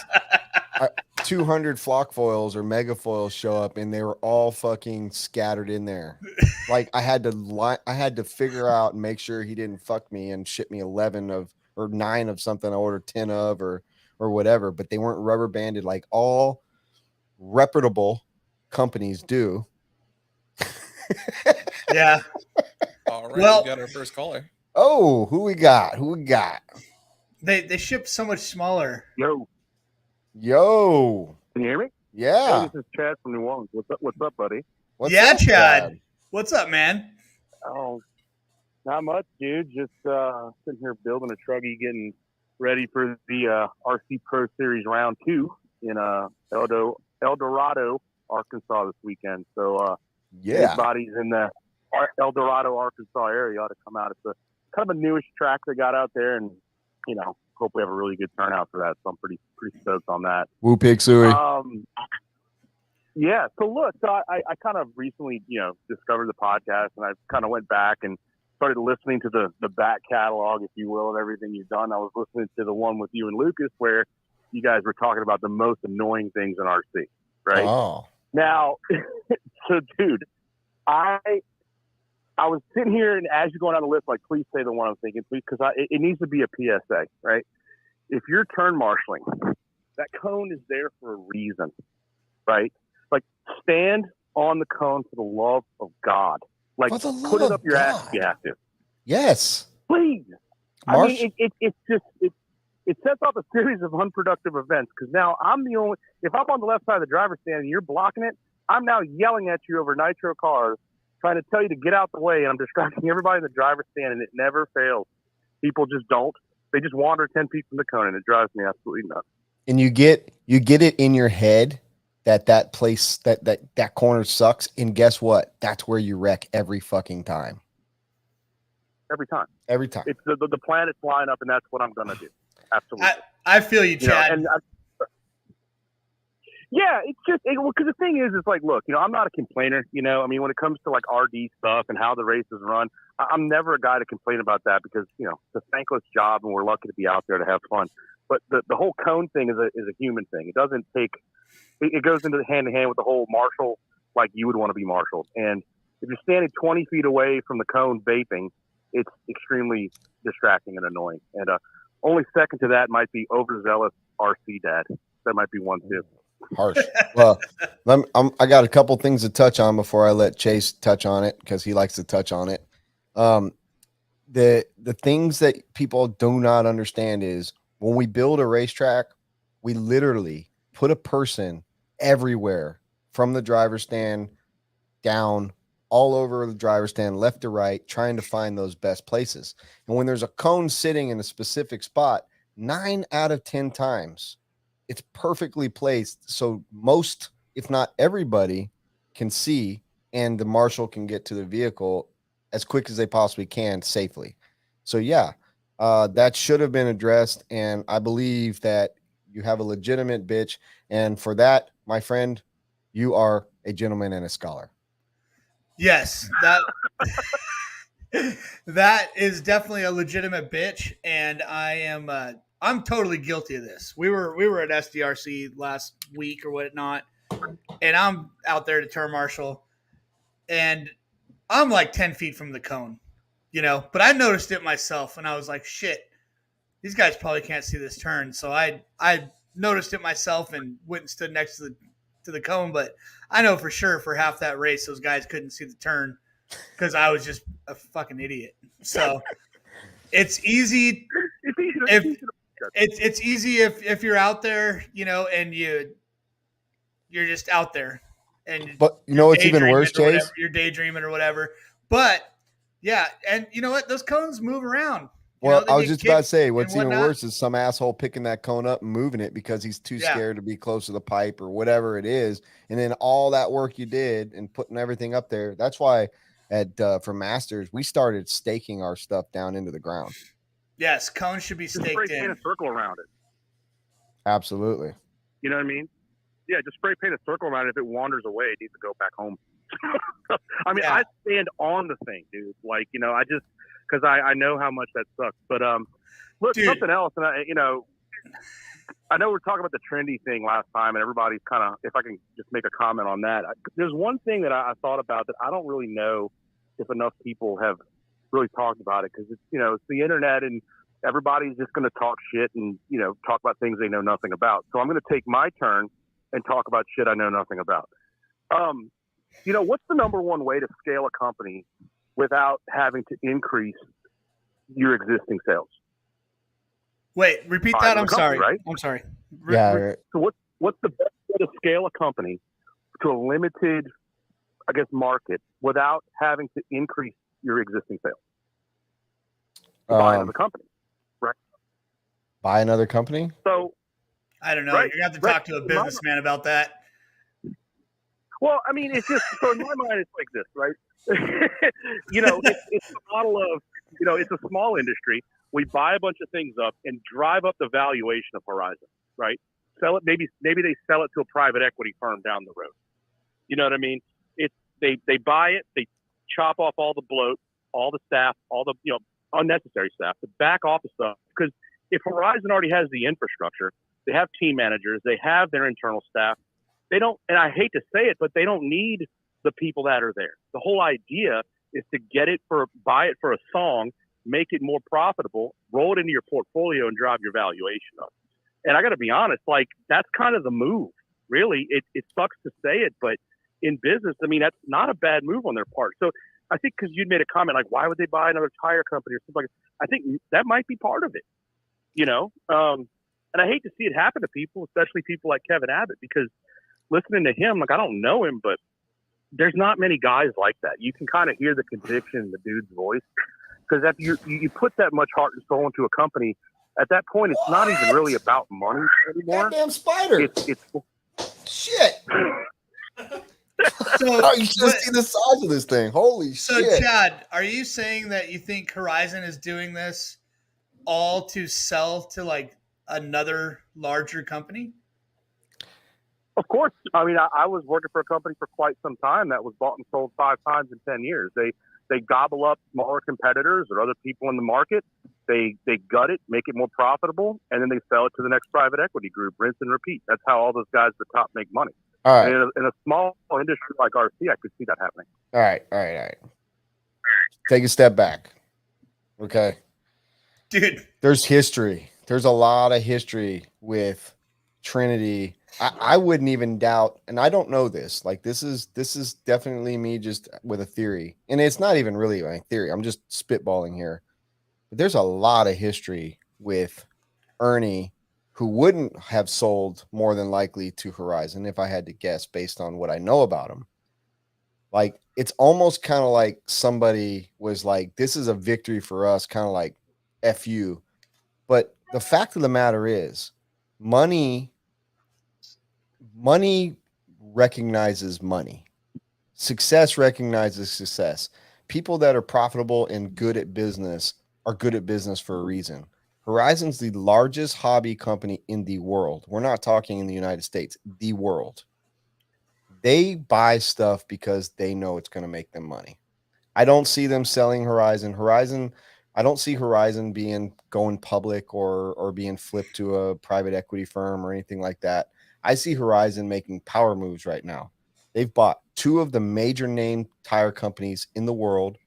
Speaker 1: 200 flock foils or mega foils show up and they were all fucking scattered in there. Like I had to figure out and make sure he didn't fuck me and ship me 11 of or 9 of something I ordered 10 of or whatever, but they weren't rubber banded like all reputable companies do.
Speaker 2: Yeah.
Speaker 4: All right,
Speaker 2: Well-
Speaker 4: we got our first caller.
Speaker 1: Oh, who we got?
Speaker 2: They ship so much smaller.
Speaker 1: Yo.
Speaker 5: Can you hear me?
Speaker 1: Yeah.
Speaker 5: Hey, this is Chad from New Orleans. What's up, buddy?
Speaker 1: What's
Speaker 2: Yeah,
Speaker 1: up,
Speaker 2: Chad. What's up, man?
Speaker 5: Oh, not much, dude. Just sitting here building a truggy, getting ready for the RC Pro Series Round 2 in El Dorado, Arkansas this weekend. So
Speaker 1: Yeah.
Speaker 5: anybody's in the El Dorado, Arkansas area ought to come out. It's a kind of a newish track they got out there, and hope we have a really good turnout for that. So I'm pretty stoked on that.
Speaker 1: Woo pig suey.
Speaker 5: Yeah. So look, I kind of recently, discovered the podcast, and I kind of went back and started listening to the back catalog, if you will, of everything you've done. I was listening to the one with you and Lucas where you guys were talking about the most annoying things in RC, right?
Speaker 1: Oh.
Speaker 5: Now, so dude, I was sitting here, and as you're going down the list, like, please say the one I'm thinking, please, because it needs to be a PSA, right? If you're turn marshaling, that cone is there for a reason, right? Like, stand on the cone for the love of God. Like,
Speaker 1: For the
Speaker 5: put
Speaker 1: love
Speaker 5: it up
Speaker 1: of
Speaker 5: your ass
Speaker 1: God.
Speaker 5: if you have to.
Speaker 1: Yes.
Speaker 5: Please.
Speaker 1: Marsh-
Speaker 5: I mean, it sets off a series of unproductive events, because now I'm the only, if I'm on the left side of the driver's stand and you're blocking it, I'm now yelling at you over nitro cars, trying to tell you to get out the way, and I'm distracting everybody in the driver's stand, and it never fails. People just don't. They just wander 10 feet from the cone, and it drives me absolutely nuts.
Speaker 1: And you get it in your head that place that corner sucks, and guess what? That's where you wreck every fucking time.
Speaker 5: every time.
Speaker 1: Every time.
Speaker 5: It's the planets line up, and that's what I'm gonna do. Absolutely.
Speaker 2: I feel you, Chad.
Speaker 5: Yeah, it's just because the thing is, it's like, look, I'm not a complainer. I mean, when it comes to like RD stuff and how the races run, I'm never a guy to complain about that because it's a thankless job and we're lucky to be out there to have fun. But the whole cone thing is a human thing. It doesn't take. It goes into hand in hand with the whole marshal, like you would want to be marshaled. And if you're standing 20 feet away from the cone vaping, it's extremely distracting and annoying. And only second to that might be overzealous RC dad. That might be one too.
Speaker 1: Harsh. Well, I got a couple things to touch on before I let Chase touch on it because he likes to touch on it. The things that people do not understand is when we build a racetrack, we literally put a person everywhere from the driver's stand down all over the driver's stand, left to right, trying to find those best places. And when there's a cone sitting in a specific spot, 9 out of 10 times, it's perfectly placed. So most, if not everybody, can see, and the marshal can get to the vehicle as quick as they possibly can safely. So yeah, that should have been addressed. And I believe that you have a legitimate bitch. And for that, my friend, you are a gentleman and a scholar.
Speaker 2: Yes, that is definitely a legitimate bitch, and I'm totally guilty of this. We were at SDRC last week or whatnot, and I'm out there to turn marshal, and I'm like 10 feet from the cone, but I noticed it myself, and I was like, shit, these guys probably can't see this turn. So I noticed it myself and went and stood next to the cone, but I know for sure for half that race, those guys couldn't see the turn because I was just a fucking idiot. So it's easy it's easy if you're out there, and you're just out there, and
Speaker 1: but what's even worse, Chase?
Speaker 2: You're daydreaming or whatever. But yeah, and you know what? Those cones move around.
Speaker 1: Well, I was just about to say, what's even
Speaker 2: whatnot.
Speaker 1: worse is some asshole picking that cone up and moving it because he's too scared to be close to the pipe or whatever it is. And then all that work you did and putting everything up there. That's why for Masters, we started staking our stuff down into the ground.
Speaker 2: Yes, cones should be staked in.
Speaker 5: Paint a circle around it.
Speaker 1: Absolutely.
Speaker 5: You know what I mean? Yeah, just spray paint a circle around it. If it wanders away, it needs to go back home. I mean, I stand on the thing, dude. Like, I just... because I know how much that sucks. But look, dude, something else, and I know we're talking about the trendy thing last time, and everybody's kind of, if I can just make a comment on that. There's one thing that I thought about that I don't really know if enough people have really talked about it, because it's the internet, and everybody's just going to talk shit and talk about things they know nothing about. So I'm going to take my turn and talk about shit I know nothing about. What's the number one way to scale a company without having to increase your existing sales?
Speaker 2: Wait, repeat that. I'm sorry.
Speaker 5: Right?
Speaker 2: I'm sorry.
Speaker 1: Yeah.
Speaker 5: So what's the best way to scale a company to a limited, I guess, market without having to increase your existing sales? Buy another company, right?
Speaker 1: Buy another company?
Speaker 5: So
Speaker 2: I don't know. You're gonna have to talk to a businessman about that.
Speaker 5: Well, I mean, it's just, so in my mind, it's like this, right? It's a model of, it's a small industry. We buy a bunch of things up and drive up the valuation of Horizon, right? Sell it. Maybe they sell it to a private equity firm down the road. You know what I mean? They buy it, they chop off all the bloat, all the staff, all the unnecessary staff, the back office stuff. Because if Horizon already has the infrastructure, they have team managers, they have their internal staff. They don't, and I hate to say it, but they don't need the people that are there. The whole idea is to buy it for a song, make it more profitable, roll it into your portfolio, and drive your valuation up. And I got to be honest, like, that's kind of the move. Really, it sucks to say it, but in business, I mean, that's not a bad move on their part. So I think because you'd made a comment like, why would they buy another tire company or something like that? I think that might be part of it. And I hate to see it happen to people, especially people like Kevin Abbott, because listening to him, like, I don't know him, but there's not many guys like that. You can kind of hear the conviction in the dude's voice, because if you put that much heart and soul into a company, at that point, it's not even really about money anymore.
Speaker 1: Goddamn spider!
Speaker 5: It's
Speaker 1: shit.
Speaker 2: So,
Speaker 1: Oh, you should
Speaker 2: what-
Speaker 1: see the size of this thing. Holy
Speaker 2: so
Speaker 1: shit.
Speaker 2: Chad, are you saying that you think Horizon is doing this all to sell to like another larger company?
Speaker 5: Of course. I mean, I was working for a company for quite some time that was bought and sold 5 times in 10 years. They gobble up smaller competitors or other people in the market. They gut it, make it more profitable, and then they sell it to the next private equity group, rinse and repeat. That's how all those guys at the top make money.
Speaker 1: All right.
Speaker 5: And in a small industry like RC, I could see that happening.
Speaker 1: All right. Take a step back. Okay.
Speaker 2: Dude,
Speaker 1: There's history. There's a lot of history with Trinity. I wouldn't even doubt, and I don't know this. Like this is definitely me just with a theory. And it's not even really my theory. I'm just spitballing here. But there's a lot of history with Ernie who wouldn't have sold more than likely to Horizon if I had to guess based on what I know about him. Like it's almost kind of like somebody was like, this is a victory for us, kind of like F you. But the fact of the matter is, money recognizes money. Success recognizes success. People that are profitable and good at business are good at business for a reason. Horizon's the largest hobby company in the world. We're not talking in the United States, the world. They buy stuff because they know it's going to make them money. I don't see them selling Horizon. I don't see Horizon going public or being flipped to a private equity firm or anything like that. I see Horizon making power moves right now. They've bought 2 of the major name tire companies in the world.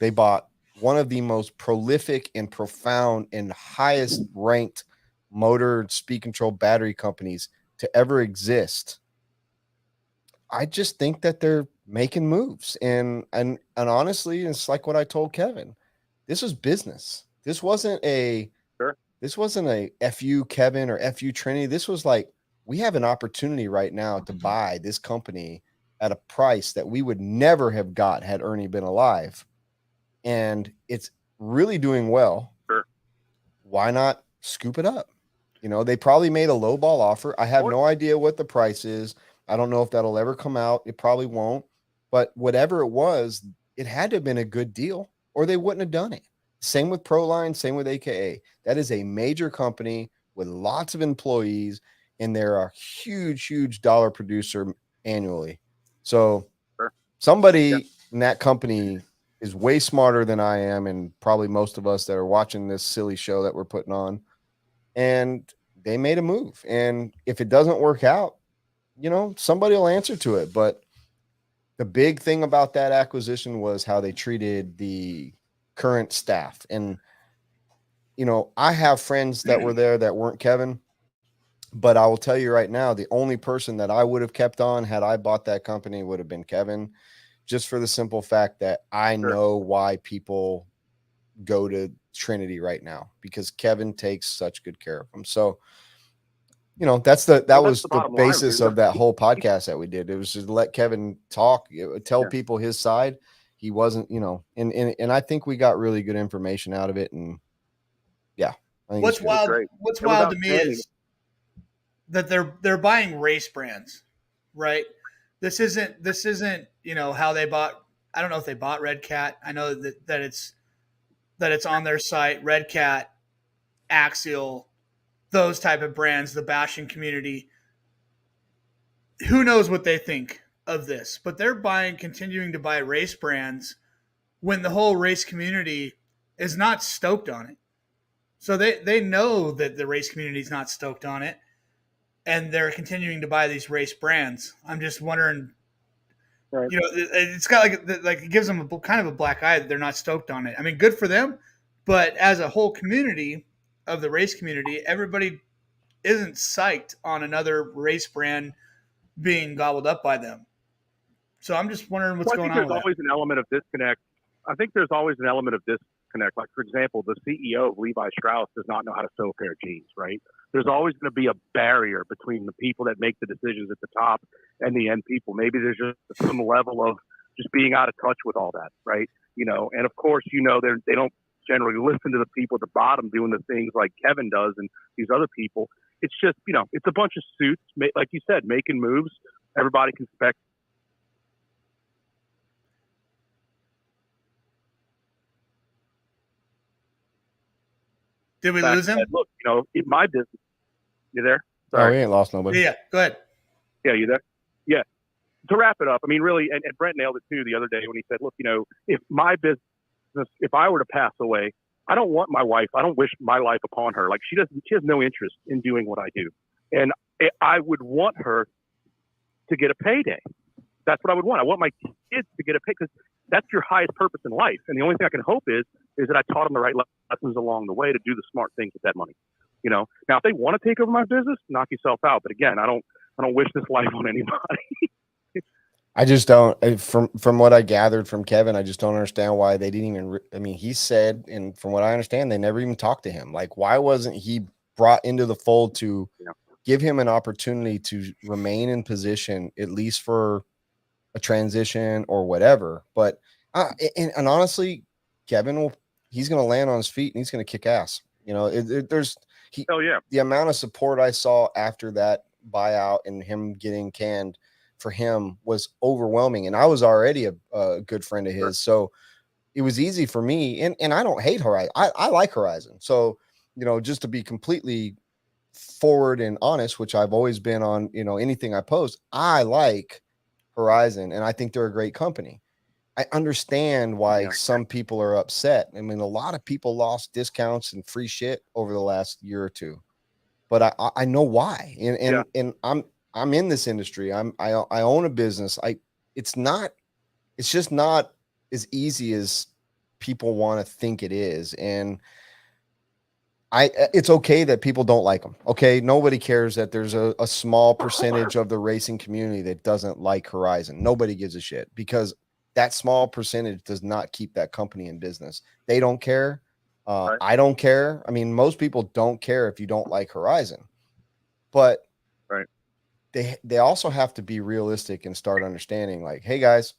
Speaker 1: They bought one of the most prolific and profound and highest ranked motor speed control battery companies to ever exist. I just think that they're making moves. And honestly, it's like what I told Kevin. This was business. This wasn't a FU Kevin or FU Trinity. This was like, we have an opportunity right now to buy this company at a price that we would never have got had Ernie been alive. And it's really doing well.
Speaker 5: Sure.
Speaker 1: Why not scoop it up? You know, they probably made a low ball offer. I have no idea what the price is. I don't know if that'll ever come out. It probably won't. But whatever it was, it had to have been a good deal or they wouldn't have done it. Same with Proline, same with AKA. That is a major company with lots of employees, and they're a huge, huge dollar producer annually. So somebody in that company is way smarter than I am, and probably most of us that are watching this silly show that we're putting on. And they made a move. And if it doesn't work out, you know, somebody will answer to it. But the big thing about that acquisition was how they treated the current staff. And, you know, I have friends that were there that weren't Kevin, but I will tell you right now, the only person that I would have kept on had I bought that company would have been Kevin, just for the simple fact that I know why people go to Trinity right now, because Kevin takes such good care of them. So, you know, that was the basis of that whole podcast that we did. It was just let Kevin talk, tell people his side. He wasn't, you know, and I think we got really good information out of it. And yeah, I think
Speaker 2: what's wild to me is that they're buying race brands, right? This isn't, you know, how they bought. I don't know if they bought Red Cat. I know that it's on their site, Red Cat, Axial, those type of brands, the bashing community. Who knows what they think of this? But they're continuing to buy race brands when the whole race community is not stoked on it. So they know that the race community is not stoked on it, and they're continuing to buy these race brands. I'm just wondering, you know, it's got like it gives them kind of a black eye that they're not stoked on it. I mean, good for them, but as a whole community of the race community, everybody isn't psyched on another race brand being gobbled up by them. So I'm just wondering what's going on.
Speaker 5: There's always an element of disconnect. I think there's always an element of disconnect. Like, for example, the CEO of Levi Strauss does not know how to sew a pair of jeans, right? There's always going to be a barrier between the people that make the decisions at the top and the end people. Maybe there's just some level of just being out of touch with all that, right? You know, and of course, you know, they don't generally listen to the people at the bottom doing the things like Kevin does and these other people. It's just, you know, it's a bunch of suits, like you said, making moves. Everybody can expect
Speaker 2: Did we
Speaker 5: fact
Speaker 2: lose him?
Speaker 5: that, look, in my business, you there?
Speaker 1: Oh,
Speaker 5: Sorry.
Speaker 1: we ain't lost nobody.
Speaker 2: Yeah, go ahead.
Speaker 5: Yeah, you there? Yeah. To wrap it up, I mean, really, and Brent nailed it too the other day when he said, look, if my business, if I were to pass away, I don't want my wife, I don't wish my life upon her. Like she has no interest in doing what I do. And I would want her to get a payday. That's what I would want. I want my kids to get a pay because that's your highest purpose in life. And the only thing I can hope is that I taught them the right lessons along the way to do the smart things with that money. Now if they want to take over my business, knock yourself out. But again, I don't wish this life on anybody.
Speaker 1: I just don't. From what I gathered from Kevin, I just don't understand why they didn't even. I mean, he said, and from what I understand, they never even talked to him. Like, why wasn't he brought into the fold to give him an opportunity to remain in position, at least for a transition or whatever? But and honestly, Kevin he's going to land on his feet and he's going to kick ass. There's
Speaker 5: Oh yeah,
Speaker 1: the amount of support I saw after that buyout and him getting canned for him was overwhelming. And I was already a good friend of his. So it was easy for me. And I don't hate Horizon. I like Horizon. So, just to be completely forward and honest, which I've always been on, anything I post, I like Horizon and I think they're a great company. I understand why some people are upset. I mean, a lot of people lost discounts and free shit over the last year or two, but I know why. And I'm in this industry. I own a business. It's just not as easy as people want to think it is. And it's okay that people don't like them. Okay. Nobody cares that there's a small percentage of the racing community that doesn't like Horizon. Nobody gives a shit because that small percentage does not keep that company in business. They don't care.
Speaker 5: Right.
Speaker 1: I don't care. I mean, most people don't care if you don't like Horizon, but
Speaker 5: right.
Speaker 1: They also have to be realistic and start understanding like, hey guys,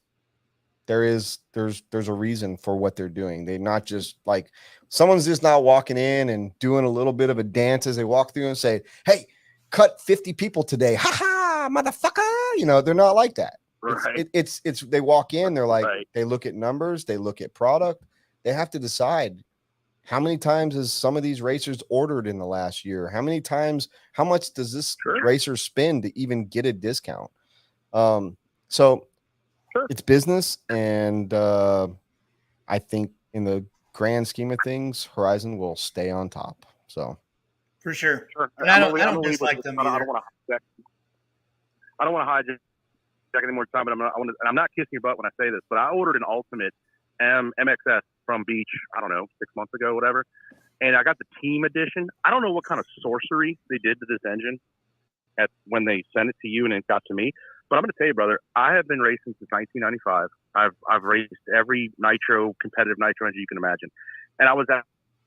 Speaker 1: there's a reason for what they're doing. They're not just like someone's just not walking in and doing a little bit of a dance as they walk through and say, hey, cut 50 people today. Ha ha, motherfucker. They're not like that.
Speaker 5: Right.
Speaker 1: It's they walk in, they're like,
Speaker 5: right.
Speaker 1: They look at numbers, they look at product. They have to decide how many times has some of these racers ordered in the last year? How much does this racer spend to even get a discount? So it's business. And I think in the grand scheme of things, Horizon will stay on top. So
Speaker 2: for sure.
Speaker 5: And
Speaker 2: I don't dislike them either.
Speaker 5: I don't want to hijack any more time, but I'm not kissing your butt when I say this, but I ordered an Ultimate MXS from Beach, I don't know, 6 months ago, whatever. And I got the team edition. I don't know what kind of sorcery they did to this engine when they sent it to you and it got to me. But I'm going to tell you, brother, I have been racing since 1995. I've raced every competitive nitro engine you can imagine. And I was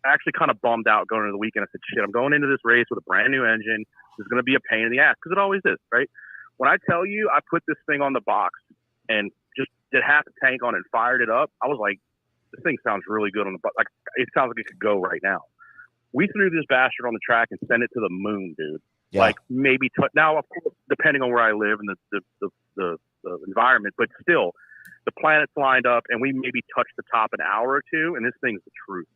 Speaker 5: actually kind of bummed out going into the weekend. I said, shit, I'm going into this race with a brand new engine. This is going to be a pain in the ass because it always is, right? When I tell you I put this thing on the box and just did half a tank on it and fired it up, I was like, this thing sounds really good on the box. Like, it sounds like it could go right now. We threw this bastard on the track and sent it to the moon, dude. Yeah. Like maybe now, of course, depending on where I live and the environment, but still, the planets lined up and we maybe touched the top an hour or two, and this thing's the truth.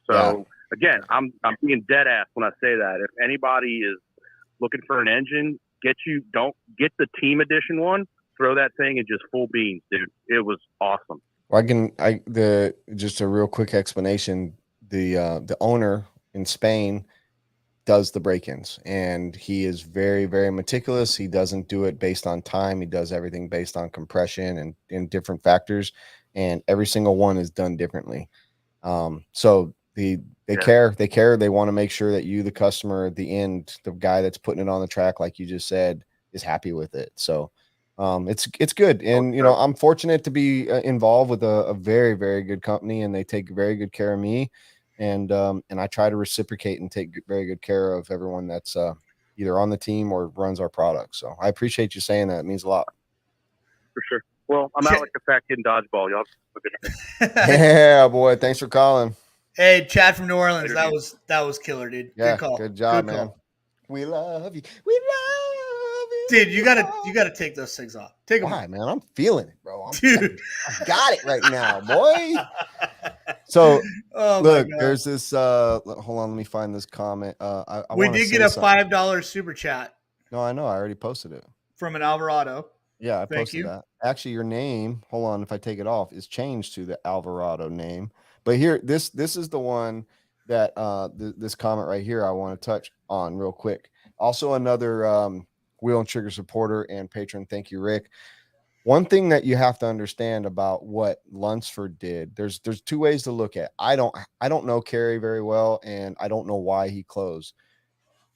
Speaker 5: So again, I'm being dead ass when I say that. If anybody is looking for an engine, don't get the team edition one. Throw that thing in just full beans, dude. It was awesome.
Speaker 1: Well, just a real quick explanation. The owner in Spain does the break-ins, and he is very, very meticulous. He doesn't do it based on time. He does everything based on compression and different factors, and every single one is done differently. So they care. They want to make sure that you, the customer, at the end, the guy that's putting it on the track, like you just said, is happy with it. So it's good. And, I'm fortunate to be involved with a very, very good company, and they take very good care of me. And I try to reciprocate and take very good care of everyone that's either on the team or runs our product. So I appreciate you saying that. It means a lot.
Speaker 5: For sure. Well, I'm out like a fat kid in dodgeball. Y'all have a good
Speaker 1: Yeah, boy. Thanks for calling.
Speaker 2: Hey, Chad from New Orleans. That was killer, dude.
Speaker 1: Yeah,
Speaker 2: good call.
Speaker 1: Good job,
Speaker 2: good
Speaker 1: man.
Speaker 2: Call.
Speaker 1: We love you. We love you.
Speaker 2: Dude, you gotta take those things off. Take them
Speaker 1: Why, man? I'm feeling it, bro.
Speaker 2: Dude.
Speaker 1: I got it right now, boy. So
Speaker 2: Oh
Speaker 1: look,
Speaker 2: my god.
Speaker 1: there's this. Hold on, let me find this comment. I
Speaker 2: We
Speaker 1: want to
Speaker 2: did
Speaker 1: say
Speaker 2: get a
Speaker 1: something.
Speaker 2: $5 super chat
Speaker 1: No, I know. I already posted it.
Speaker 2: from an Alvarado.
Speaker 1: Yeah, I
Speaker 2: Thank
Speaker 1: posted
Speaker 2: you.
Speaker 1: that. Actually, your name, hold on, if I take it off, is changed to the Alvarado name. But here, this is the one that this comment right here I want to touch on real quick. Also, another Wheel and Trigger supporter and patron. Thank you, Rick. One thing that you have to understand about what Lunsford did, there's two ways to look at it. I don't know Kerry very well, and I don't know why he closed.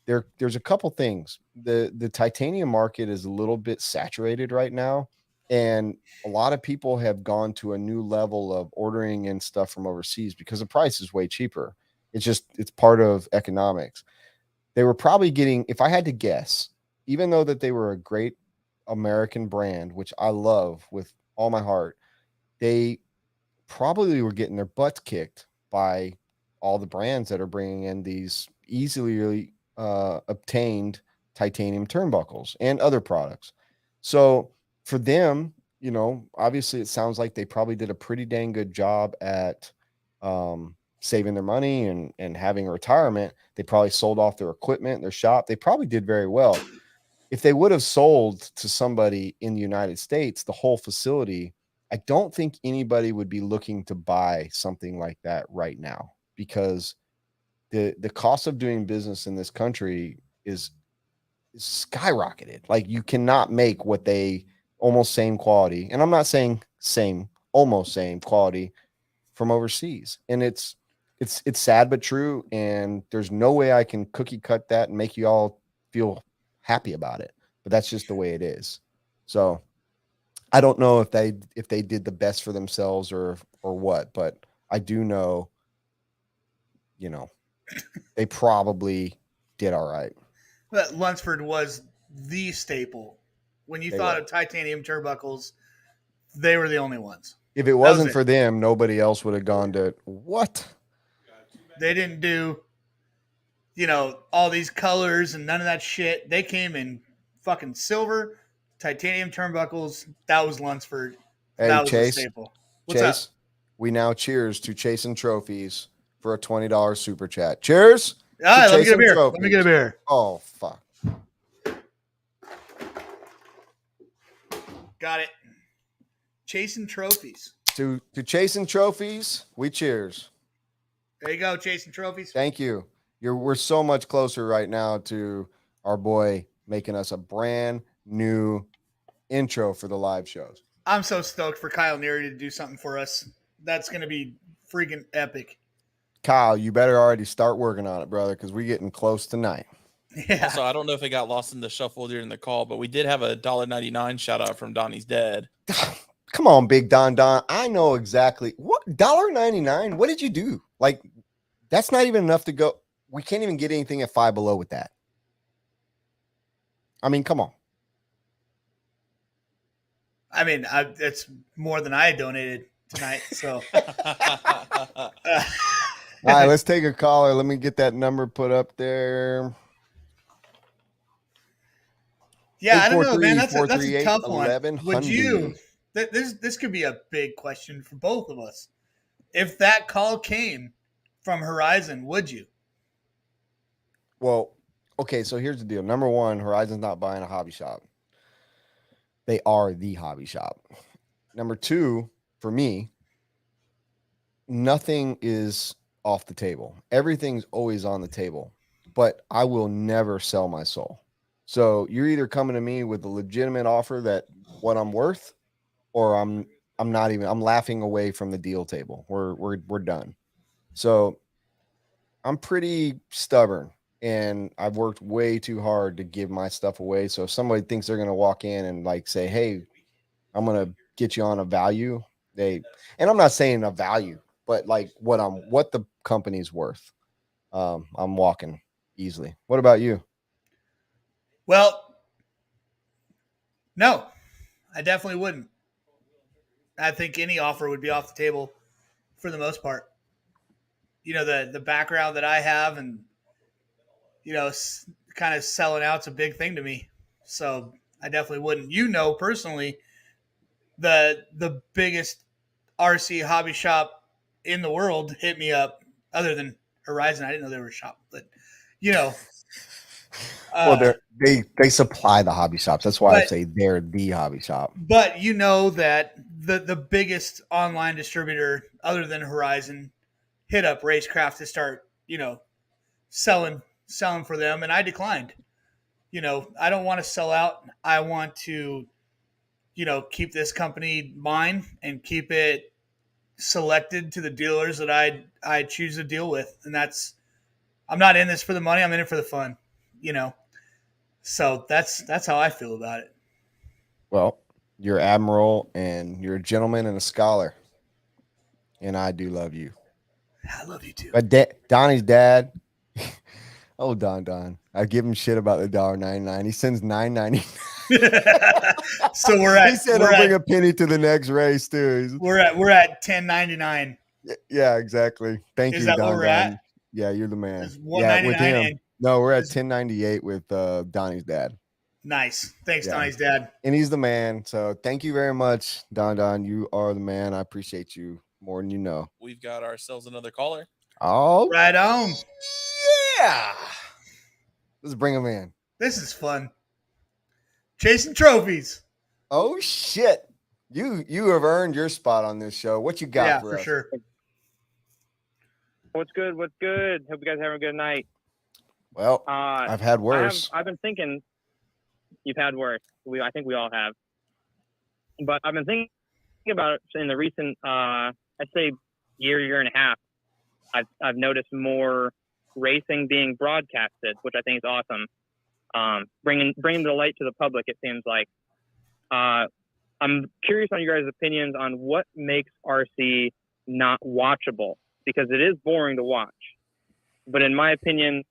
Speaker 1: There's a couple things. The titanium market is a little bit saturated right now, and a lot of people have gone to a new level of ordering and stuff from overseas because the price is way cheaper. It's part of economics. They were probably getting, if I had to guess, even though that they were a great American brand, which I love with all my heart, they probably were getting their butts kicked by all the brands that are bringing in these easily obtained titanium turnbuckles and other products. So for them, obviously it sounds like they probably did a pretty dang good job at saving their money and having a retirement. They probably sold off their equipment, their shop. They probably did very well. If they would have sold to somebody in the United States, the whole facility, I don't think anybody would be looking to buy something like that right now because the cost of doing business in this country is skyrocketed. Like you cannot make what they almost same quality, and I'm not saying same, almost same quality from overseas. And it's sad but true. And there's no way I can cookie cut that and make you all feel happy about it. But that's just the way it is. So I don't know if they did the best for themselves or what, but I do know, they probably did all right.
Speaker 2: But Lunsford was the staple. When you
Speaker 1: They
Speaker 2: thought
Speaker 1: were.
Speaker 2: of titanium turnbuckles, they were the only ones.
Speaker 1: If it
Speaker 2: was
Speaker 1: wasn't
Speaker 2: it.
Speaker 1: for them, nobody else would have gone to what?
Speaker 2: They didn't do, all these colors and none of that shit. They came in fucking silver, titanium turnbuckles. That was Lunsford.
Speaker 1: Hey,
Speaker 2: That was the
Speaker 1: Chase.
Speaker 2: staple. What's up?
Speaker 1: Chase, we now cheers to chasing trophies for a $20 super chat. Cheers.
Speaker 2: All right, let me get a
Speaker 1: chasing
Speaker 2: beer. Let me get a
Speaker 1: trophies.
Speaker 2: beer.
Speaker 1: Oh, fuck.
Speaker 2: Got it. Chasing trophies.
Speaker 1: To chasing trophies, we cheers.
Speaker 2: There you go, chasing trophies.
Speaker 1: Thank you. We're so much closer right now to our boy making us a brand new intro for the live shows.
Speaker 2: I'm so stoked for Kyle Neary to do something for us. That's going to be freaking epic.
Speaker 1: Kyle, you better already start working on it, brother, because we're getting close tonight.
Speaker 2: Yeah.
Speaker 4: Also, I don't know if it got lost in the shuffle during the call, but we did have a $1.99 shout out from Donnie's dad.
Speaker 1: Come on, Big Don. I know exactly what $1.99. What did you do? Like, that's not even enough to go. We can't even get anything at Five Below with that. I mean, come on.
Speaker 2: I mean, it's more than I donated tonight. So,
Speaker 1: All right, let's take a caller. Let me get that number put up there.
Speaker 2: Yeah, I don't know, man. That's a tough one.
Speaker 1: 1100.
Speaker 2: Would you? This could be a big question for both of us. If that call came from Horizon, would you?
Speaker 1: Well, okay, so here's the deal. Number one, Horizon's not buying a hobby shop. They are the hobby shop. Number two, for me, nothing is off the table. Everything's always on the table, but I will never sell my soul. So you're either coming to me with a legitimate offer that what I'm worth, or I'm laughing away from the deal table. We're done. So I'm pretty stubborn, and I've worked way too hard to give my stuff away. So if somebody thinks they're going to walk in and like say, "Hey, I'm going to get you on a value," and I'm not saying a value, but like what the company's worth, I'm walking easily. What about you?
Speaker 2: Well, no, I definitely wouldn't. I think any offer would be off the table for the most part. The background that I have, and kind of selling out's a big thing to me. So I definitely wouldn't. Personally, the biggest RC hobby shop in the world hit me up other than Horizon. I didn't know they were a shop, but you know,
Speaker 1: Well, they supply the hobby shops. That's why I
Speaker 2: but-
Speaker 1: say they're the hobby shop.
Speaker 2: but you know that the biggest online distributor other than Horizon hit up Racecraft to start, selling for them, and I declined. I don't want to sell out. I want to, keep this company mine and keep it selected to the dealers that I choose to deal with. And I'm not in this for the money. I'm in it for the fun, So that's how I feel about it.
Speaker 1: Well, you're admiral and you're a gentleman and a scholar, and I do love you.
Speaker 2: I love you too.
Speaker 1: But Donnie's dad, oh Don, I give him shit about the $1.99. He sends $9.99.
Speaker 2: So we're at.
Speaker 1: He said
Speaker 2: we're
Speaker 1: he'll bring
Speaker 2: at,
Speaker 1: a penny to the next race too.
Speaker 2: we're at $10.99.
Speaker 1: Yeah, exactly. Thank
Speaker 2: Is
Speaker 1: you,
Speaker 2: that
Speaker 1: Don.
Speaker 2: where we're at?
Speaker 1: Don. Yeah, you're the man.
Speaker 2: It's
Speaker 1: Yeah, with
Speaker 2: $1.99
Speaker 1: him.
Speaker 2: and
Speaker 1: No, we're at 10.98 with Donnie's dad.
Speaker 2: nice. Thanks,
Speaker 1: Yeah.
Speaker 2: Donnie's dad.
Speaker 1: And he's the man. So thank you very much, Don. You are the man. I appreciate you more than you know.
Speaker 4: We've got ourselves another caller.
Speaker 1: Oh,
Speaker 2: Right on.
Speaker 1: yeah. Let's bring him in.
Speaker 2: This is fun. Chasing trophies.
Speaker 1: Oh shit. You have earned your spot on this show. What you got
Speaker 2: Yeah,
Speaker 1: for
Speaker 2: for
Speaker 1: us?
Speaker 2: sure.
Speaker 6: What's good? What's good? Hope you guys are having a good night.
Speaker 1: Well, I've had worse.
Speaker 6: I've been thinking you've had worse. I think we all have. But I've been thinking about it in the recent, I'd say year and a half. I've noticed more racing being broadcasted, which I think is awesome. Bringing the light to the public, it seems like. I'm curious on your guys' opinions on what makes RC not watchable, because it is boring to watch. But in my opinion,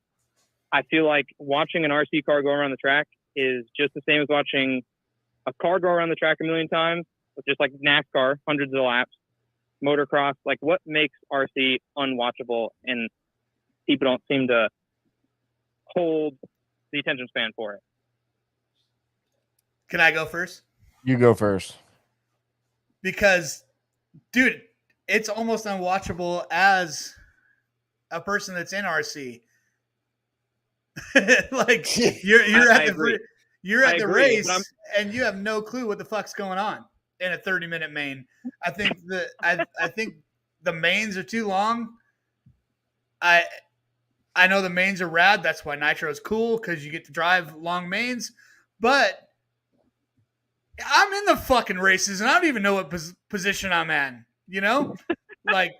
Speaker 6: I feel like watching an RC car go around the track is just the same as watching a car go around the track a million times, just like NASCAR, hundreds of laps, motocross. Like, what makes RC unwatchable and people don't seem to hold the attention span for it?
Speaker 2: Can I go first?
Speaker 1: You go first.
Speaker 2: Because, dude, it's almost unwatchable as a person that's in RC. Like you're
Speaker 6: I
Speaker 2: at
Speaker 6: agree.
Speaker 2: the race and you have no clue what the fuck's going on in a 30-minute main. I think I think the mains are too long. I know the mains are rad. That's why Nitro is cool, because you get to drive long mains. But I'm in the fucking races and I don't even know what position I'm in. Like,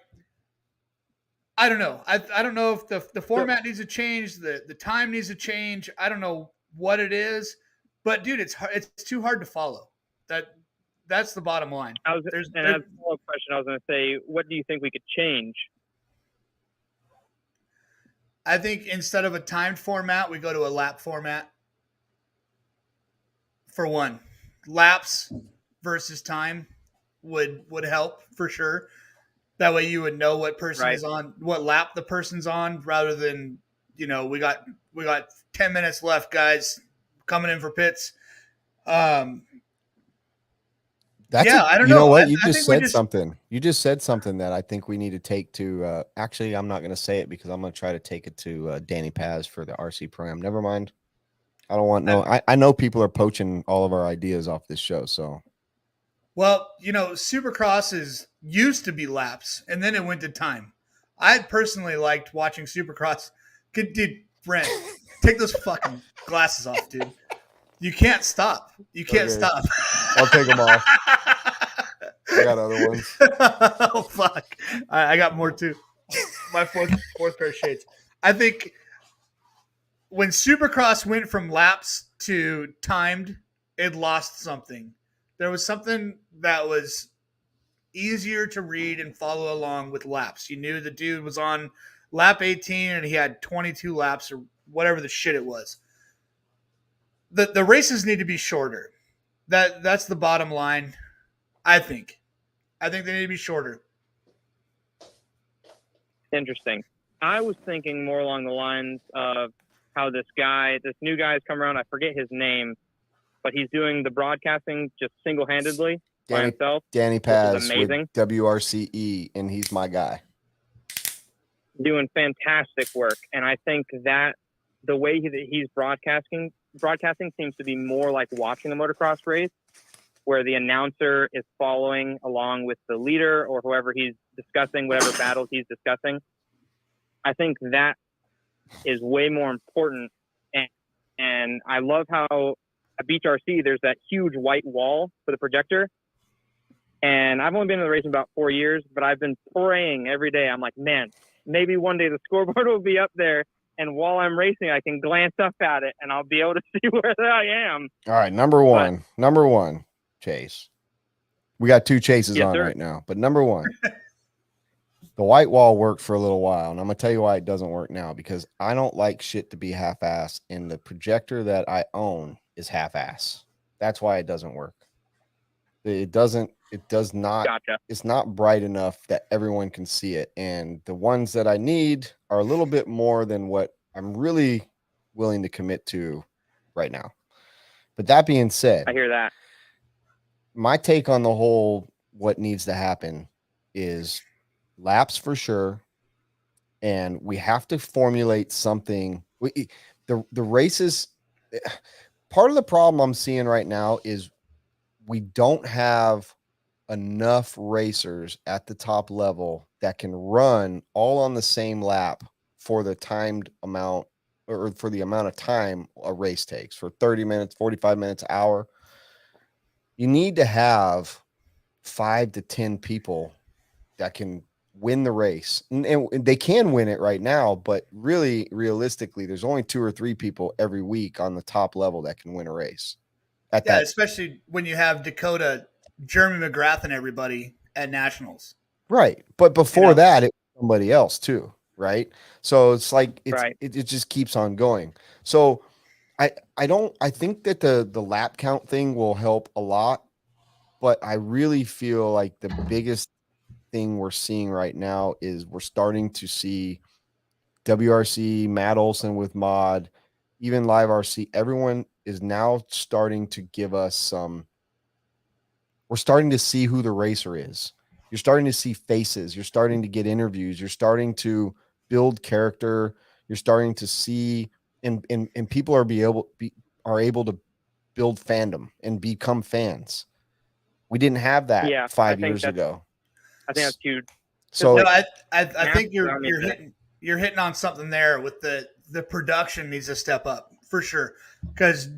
Speaker 2: I don't know. I don't know if the format needs to change, the time needs to change. I don't know what it is, but dude, it's too hard to follow. That's the bottom line.
Speaker 6: As a follow-up question, I was going to say, what do you think we could change?
Speaker 2: I think instead of a timed format, we go to a lap format. For one, laps versus time would help for sure. That way you would know what person is on, what lap the person's on, rather than, we got 10 minutes left, guys, coming in for pits.
Speaker 1: I don't know.
Speaker 2: You know what?
Speaker 1: You just said something. You just said something that I think we need to take to. Actually, I'm not going to say it because I'm going to try to take it to Danny Paz for the RC program. Never mind. I don't want no. I know people are poaching all of our ideas off this show. So,
Speaker 2: well, Supercross used to be laps, and then it went to time. I personally liked watching Supercross. Dude, Brent, take those fucking glasses off, dude. You can't stop. You can't stop.
Speaker 1: I'll take them off. I got other ones.
Speaker 2: Oh fuck! I got more too. My fourth pair of shades. I think when Supercross went from laps to timed, it lost something. There was something that was easier to read and follow along with laps. You knew the dude was on lap 18 and he had 22 laps or whatever the shit it was. The races need to be shorter. That's the bottom line, I think. I think they need to be shorter.
Speaker 6: Interesting. I was thinking more along the lines of how this new guy has come around. I forget his name, but he's doing the broadcasting just single-handedly. by himself,
Speaker 1: Danny
Speaker 6: is
Speaker 1: Paz with
Speaker 6: amazing.
Speaker 1: WRCE, and he's my guy.
Speaker 6: Doing fantastic work. And I think that the way that he's broadcasting seems to be more like watching a motocross race, where the announcer is following along with the leader or whoever he's discussing, whatever battles he's discussing. I think that is way more important. And I love how at Beach RC, there's that huge white wall for the projector. And I've only been in the racing about 4 years, but I've been praying every day. I'm like, man, maybe one day the scoreboard will be up there. And while I'm racing, I can glance up at it and I'll be able to see where I am.
Speaker 1: All right, number one, Chase. We got 2 chases
Speaker 6: Yes,
Speaker 1: on
Speaker 6: sir.
Speaker 1: right now, but number 1, the white wall worked for a little while, and I'm gonna tell you why it doesn't work now, because I don't like shit to be half-ass, and the projector that I own is half-ass. That's why it doesn't work. It does not.
Speaker 6: Gotcha.
Speaker 1: It's not bright enough that everyone can see it, and the ones that I need are a little bit more than what I'm really willing to commit to right now. But that being said,
Speaker 6: I hear that.
Speaker 1: my take on the whole what needs to happen is laps for sure, and we have to formulate something. The races, part of the problem I'm seeing right now is we don't have enough racers at the top level that can run all on the same lap for the timed amount, or for the amount of time a race takes, for 30 minutes, 45 minutes, hour. You need to have 5 to 10 people that can win the race, and they can win it right now, but really realistically there's only 2 or 3 people every week on the top level that can win a race at
Speaker 2: Yeah,
Speaker 1: that.
Speaker 2: especially when you have Dakota, Jeremy McGrath, and everybody at nationals.
Speaker 1: Right. But before
Speaker 2: know?
Speaker 1: that, it was somebody else too. Right. So it's like,
Speaker 6: Right.
Speaker 1: it just keeps on going. So I think that the lap count thing will help a lot, but I really feel like the biggest thing we're seeing right now is we're starting to see WRC, Matt Olson with Mod, even Live RC. Everyone is now starting to give us some. We're starting to see who the racer is. You're starting to see faces. You're starting to get interviews. You're starting to build character. You're starting to see, and people are able to build fandom and become fans. We didn't have that
Speaker 6: Yeah,
Speaker 1: 5 years ago.
Speaker 6: I think that's huge.
Speaker 1: So
Speaker 2: No, I think
Speaker 6: I mean,
Speaker 2: you're hitting on something there with the production needs to step up for sure. Because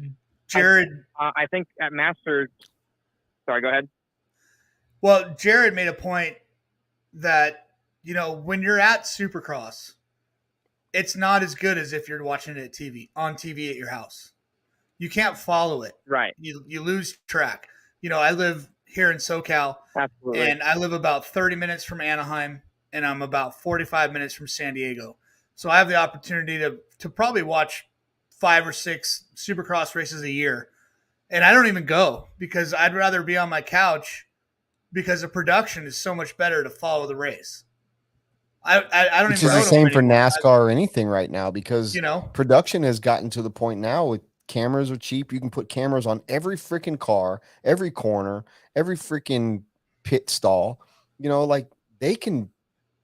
Speaker 2: Jared,
Speaker 6: I think at Masters. Sorry, go ahead.
Speaker 2: well, Jared made a point that when you're at Supercross, it's not as good as if you're watching it on TV at your house. You can't follow it.
Speaker 6: Right.
Speaker 2: You lose track. I live here in SoCal,
Speaker 6: Absolutely.
Speaker 2: and I live about 30 minutes from Anaheim, and I'm about 45 minutes from San Diego. So I have the opportunity to probably watch 5 or 6 Supercross races a year. And I don't even go because I'd rather be on my couch because the production is so much better to follow the race. I don't
Speaker 1: which
Speaker 2: even
Speaker 1: is
Speaker 2: go
Speaker 1: the
Speaker 2: to
Speaker 1: same
Speaker 2: them
Speaker 1: for
Speaker 2: anymore.
Speaker 1: NASCAR or anything right now, because
Speaker 2: You know?
Speaker 1: production has gotten to the point now with cameras are cheap. You can put cameras on every freaking car, every corner, every freaking pit stall. Like they can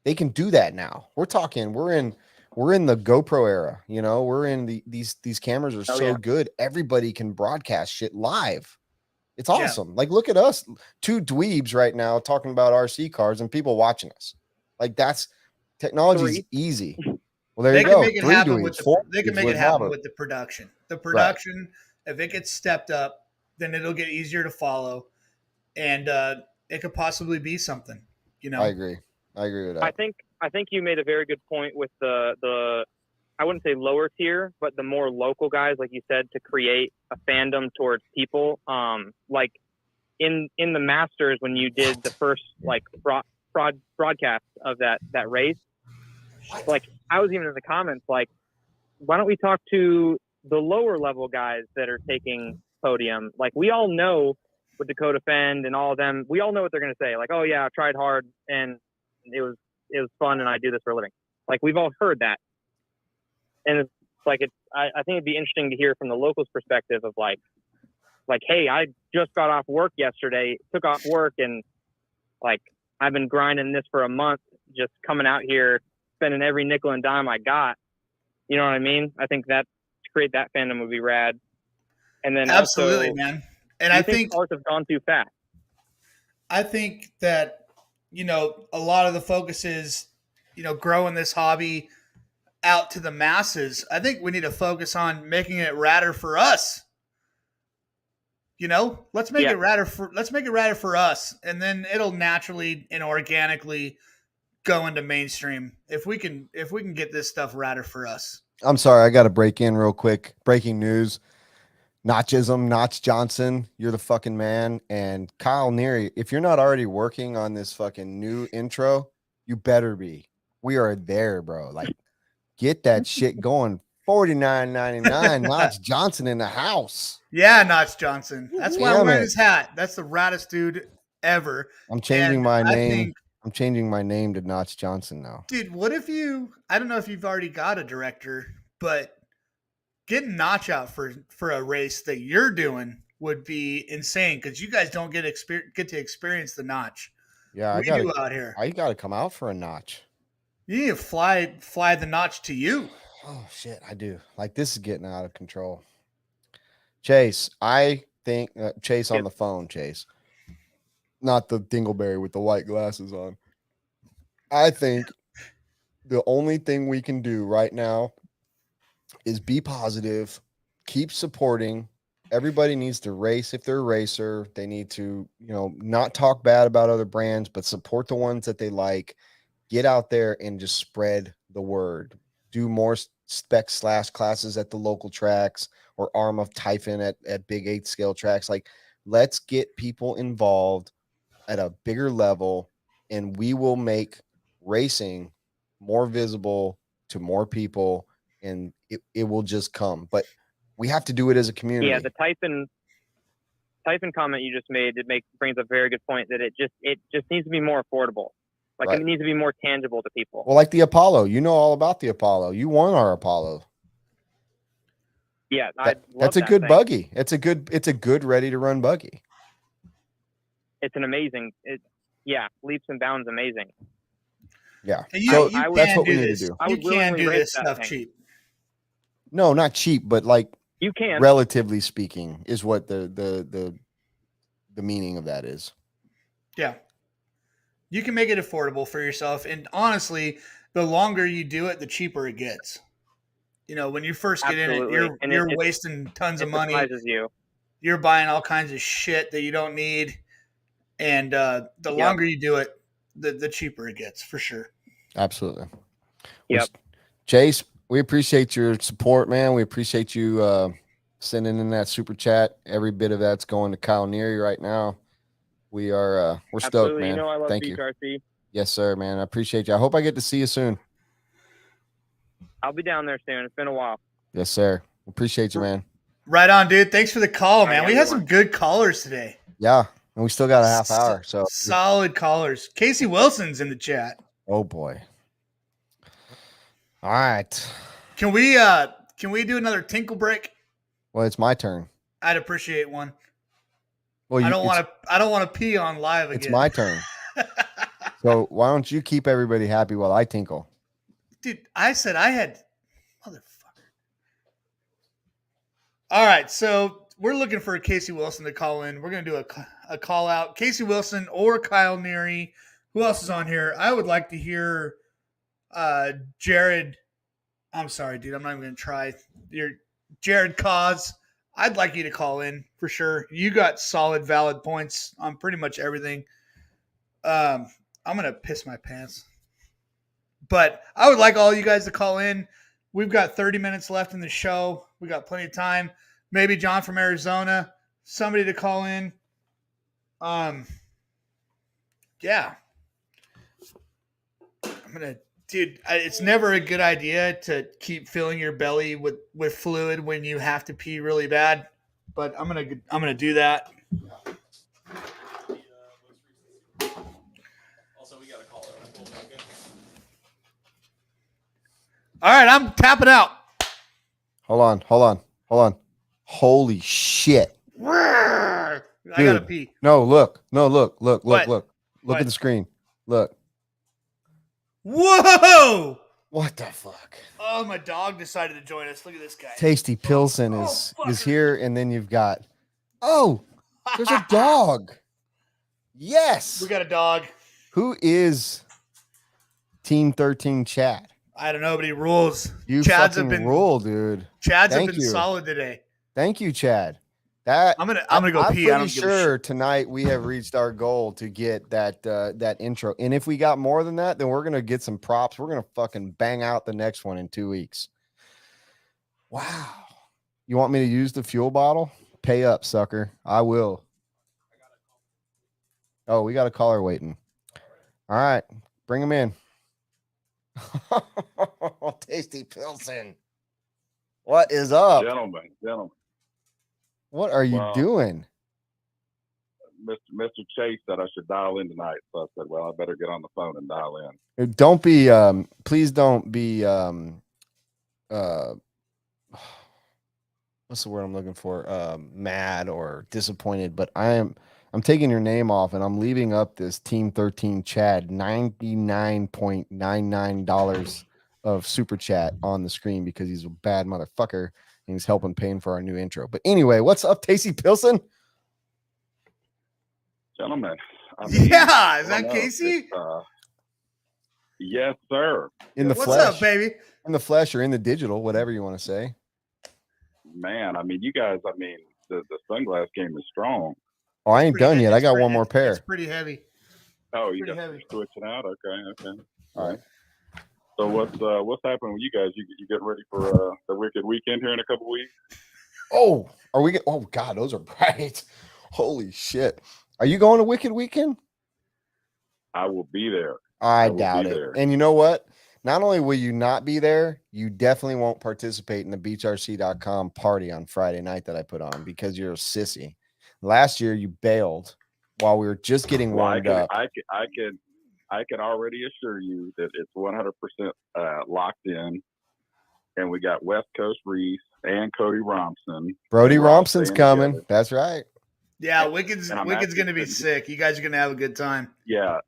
Speaker 1: do that now. We're in the GoPro era. We're in these cameras are so good. Everybody can broadcast shit live. It's awesome. Like, look at us, 2 dweebs right now talking about RC cars and people watching us. Like, that's technology is easy. Well, there
Speaker 2: They
Speaker 1: you
Speaker 2: can
Speaker 1: go.
Speaker 2: make it
Speaker 1: 3
Speaker 2: happen
Speaker 1: dweebs, 4
Speaker 2: they can
Speaker 1: dweebs
Speaker 2: make
Speaker 1: with
Speaker 2: it happen
Speaker 1: Robert.
Speaker 2: with the production. The production, if it gets stepped up, then it'll get easier to follow, and it could possibly be something.
Speaker 1: I agree with that.
Speaker 6: I think you made a very good point with the I wouldn't say lower tier, but the more local guys, like you said, to create a fandom towards people. Like in the Masters, when you did the first like broadcast of that race, like I was even in the comments like, why don't we talk to the lower level guys that are taking podium? Like, we all know with Dakota Fend and all of them, we all know what they're going to say. Like, oh yeah, I tried hard and it was fun and I do this for a living. Like, we've all heard that. And it's like, I think it'd be interesting to hear from the locals' perspective of like, like, hey, I just got off work yesterday, took off work, and like I've been grinding this for a month, just coming out here, spending every nickel and dime I got. You know what I mean? I think that to create that fandom would be rad. And then
Speaker 2: Absolutely,
Speaker 6: also,
Speaker 2: man. And
Speaker 6: do
Speaker 2: I
Speaker 6: you think
Speaker 2: think
Speaker 6: sports have gone too fast?
Speaker 2: I think that, you know, a lot of the focus is, you know, growing this hobby out to the masses. I think we need to focus on making it radder for us. You know, let's make
Speaker 6: Yeah.
Speaker 2: it radder for us, and then it'll naturally and organically go into mainstream if we can get this stuff radder for us.
Speaker 1: I'm sorry, I got to break in real quick. Breaking news. Notchism, Notch Johnson, you're the fucking man. And Kyle Neary, if you're not already working on this fucking new intro, you better be. We are there, bro. Like, get that shit going. $49.99. Notch Johnson in the house.
Speaker 2: Yeah, Notch Johnson. That's why I'm
Speaker 1: Damn
Speaker 2: wearing
Speaker 1: it.
Speaker 2: his hat. That's the raddest dude ever.
Speaker 1: I'm changing
Speaker 2: And
Speaker 1: my
Speaker 2: I
Speaker 1: name.
Speaker 2: think,
Speaker 1: I'm changing my name to Notch Johnson now.
Speaker 2: dude, what if I don't know if you've already got a director, but getting Notch out for a race that you're doing would be insane because you guys don't get to experience the Notch.
Speaker 1: Yeah,
Speaker 2: We do out here.
Speaker 1: I gotta come out for a notch.
Speaker 2: You need to fly the Notch to you.
Speaker 1: Oh shit, I do. Like, this is getting out of control. Chase, I think Chase on the phone, Chase. Not the dingleberry with the white glasses on. I think the only thing we can do right now is be positive, keep supporting. Everybody needs to race if they're a racer. They need to, not talk bad about other brands, but support the ones that they like. Get out there and just spread the word. Do more spec / classes at the local tracks or Arm of Typhon at big 8 scale tracks. Like, let's get people involved at a bigger level, and we will make racing more visible to more people, and it will just come. But we have to do it as a community.
Speaker 6: Yeah, the Typhon comment you just made, brings up a very good point that it just needs to be more affordable. Like, right. It needs to be more tangible to people.
Speaker 1: Well, like the Apollo, you know all about the Apollo. You won our Apollo.
Speaker 6: Yeah,
Speaker 1: that's a good buggy. It's a good ready to run buggy.
Speaker 6: It's an amazing. Leaps and bounds amazing.
Speaker 1: Yeah,
Speaker 2: so that's what we need to do.
Speaker 6: I would willingly
Speaker 2: do
Speaker 6: race
Speaker 2: this
Speaker 6: that
Speaker 2: stuff
Speaker 6: thing.
Speaker 2: cheap.
Speaker 1: No, not cheap, but like
Speaker 6: you can.
Speaker 1: Relatively speaking, is what the meaning of that is.
Speaker 2: Yeah. You can make it affordable for yourself. And honestly, the longer you do it, the cheaper it gets. You know, when you first get
Speaker 6: Absolutely.
Speaker 2: in it, you're wasting tons of money. You're buying all kinds of shit that you don't need. And the longer you do it, the cheaper it gets, for sure.
Speaker 1: Absolutely.
Speaker 6: Yep.
Speaker 1: Chase, we appreciate your support, man. We appreciate you sending in that super chat. Every bit of that's going to Kyle Neary right now. We're stoked, man.
Speaker 6: You know I love
Speaker 1: Thank you.
Speaker 6: RC.
Speaker 1: Yes, sir, man. I appreciate you. I hope I get to see you soon.
Speaker 6: I'll be down there soon. It's been a while.
Speaker 1: Yes, sir. Appreciate you, man.
Speaker 2: Right on, dude. Thanks for the call, man. We had some good callers today.
Speaker 1: Yeah, and we still got a half hour. So
Speaker 2: solid callers. Casey Wilson's in the chat.
Speaker 1: Oh boy. All right.
Speaker 2: Can we do another tinkle break?
Speaker 1: Well, it's my turn.
Speaker 2: I'd appreciate one.
Speaker 1: Well,
Speaker 2: I don't want to pee on live again.
Speaker 1: It's my turn. So why don't you keep everybody happy while I tinkle?
Speaker 2: Dude, I said I had motherfucker. All right, so we're looking for Casey Wilson to call in. We're gonna do a call out. Casey Wilson or Kyle Neary. Who else is on here? I would like to hear Jared. I'm sorry, dude. I'm not even gonna try. Jared Cause. I'd like you to call in for sure. You got solid, valid points on pretty much everything. I'm going to piss my pants. But I would like all you guys to call in. We've got 30 minutes left in the show. We got plenty of time. Maybe John from Arizona, somebody to call in. Yeah. Dude, it's never a good idea to keep filling your belly with fluid when you have to pee really bad, but I'm gonna do that.
Speaker 3: Also, we got a caller.
Speaker 2: All right, I'm tapping out.
Speaker 1: Hold on. Holy shit.
Speaker 2: I gotta
Speaker 1: Dude.
Speaker 2: pee.
Speaker 1: No, look.
Speaker 2: What?
Speaker 1: Look
Speaker 2: What?
Speaker 1: at the screen. Look.
Speaker 2: Whoa!
Speaker 1: What the fuck?
Speaker 2: Oh, my dog decided to join us. Look at this guy.
Speaker 1: Tasty Pilsen
Speaker 2: Oh,
Speaker 1: is
Speaker 2: fucker.
Speaker 1: here, and then you've got there's a dog. Yes.
Speaker 2: We got a dog.
Speaker 1: Who is Team 13 Chad?
Speaker 2: I don't know, but he rules.
Speaker 1: You
Speaker 2: Chads
Speaker 1: fucking
Speaker 2: have been
Speaker 1: rule, dude.
Speaker 2: Chads
Speaker 1: Thank
Speaker 2: have been
Speaker 1: you.
Speaker 2: solid today.
Speaker 1: Thank you, Chad. That
Speaker 2: I'm gonna go
Speaker 1: I'm
Speaker 2: pee. I
Speaker 1: pretty
Speaker 2: don't give a
Speaker 1: sure
Speaker 2: shit.
Speaker 1: tonight we have reached our goal to get that intro. And if we got more than that, then we're gonna get some props. We're gonna fucking bang out the next one in 2 weeks. Wow. You want me to use the fuel bottle? Pay up, sucker. I will. Oh, we got a caller waiting. All right, bring him in. Tasty Pilsen. What is up?
Speaker 7: Gentlemen.
Speaker 1: What are you
Speaker 7: Wow.
Speaker 1: doing?
Speaker 7: Mr. Chase said I should dial in tonight. So I said, well, I better get on the phone and dial in.
Speaker 1: Don't be please don't be what's the word I'm looking for? Mad or disappointed, but I'm taking your name off and I'm leaving up this Team 13 Chad $99.99 of super chat on the screen because he's a bad motherfucker and he's helping paying for our new intro. But anyway, what's up, Tasty Pilsen?
Speaker 7: Gentlemen.
Speaker 2: Yeah, is
Speaker 7: I
Speaker 2: that
Speaker 7: don't know.
Speaker 2: Casey?
Speaker 7: Yes, sir.
Speaker 1: In the
Speaker 2: What's
Speaker 1: flesh.
Speaker 2: up, baby?
Speaker 1: In the flesh or in the digital, whatever you want to say.
Speaker 7: Man, you guys, the sunglass game is strong.
Speaker 1: Oh, I ain't done yet. I got one more pair.
Speaker 2: It's pretty heavy.
Speaker 7: Oh, you
Speaker 2: Pretty
Speaker 7: got
Speaker 2: heavy.
Speaker 7: switching out? Okay.
Speaker 1: All right.
Speaker 7: So what's happening with you guys? You getting ready for the Wicked Weekend here in a couple weeks?
Speaker 1: Oh, are we? Oh God, those are bright. Holy shit! Are you going to Wicked Weekend?
Speaker 7: I will be there.
Speaker 1: I
Speaker 7: will
Speaker 1: doubt
Speaker 7: be
Speaker 1: it.
Speaker 7: there.
Speaker 1: And you know what? Not only will you not be there, you definitely won't participate in the beachrc.com party on Friday night that I put on because you're a sissy. Last year you bailed while we were just getting warmed up.
Speaker 7: I can already assure you that it's 100% locked in, and we got West Coast Reese and Cody Rompson.
Speaker 1: Brody
Speaker 7: and we're all
Speaker 1: Rompson's
Speaker 7: staying
Speaker 1: coming.
Speaker 7: together.
Speaker 1: That's right.
Speaker 2: Yeah, Wicked's
Speaker 7: and I'm
Speaker 2: gonna
Speaker 7: actually
Speaker 2: be sick. You guys are gonna have a good time.
Speaker 7: Yeah.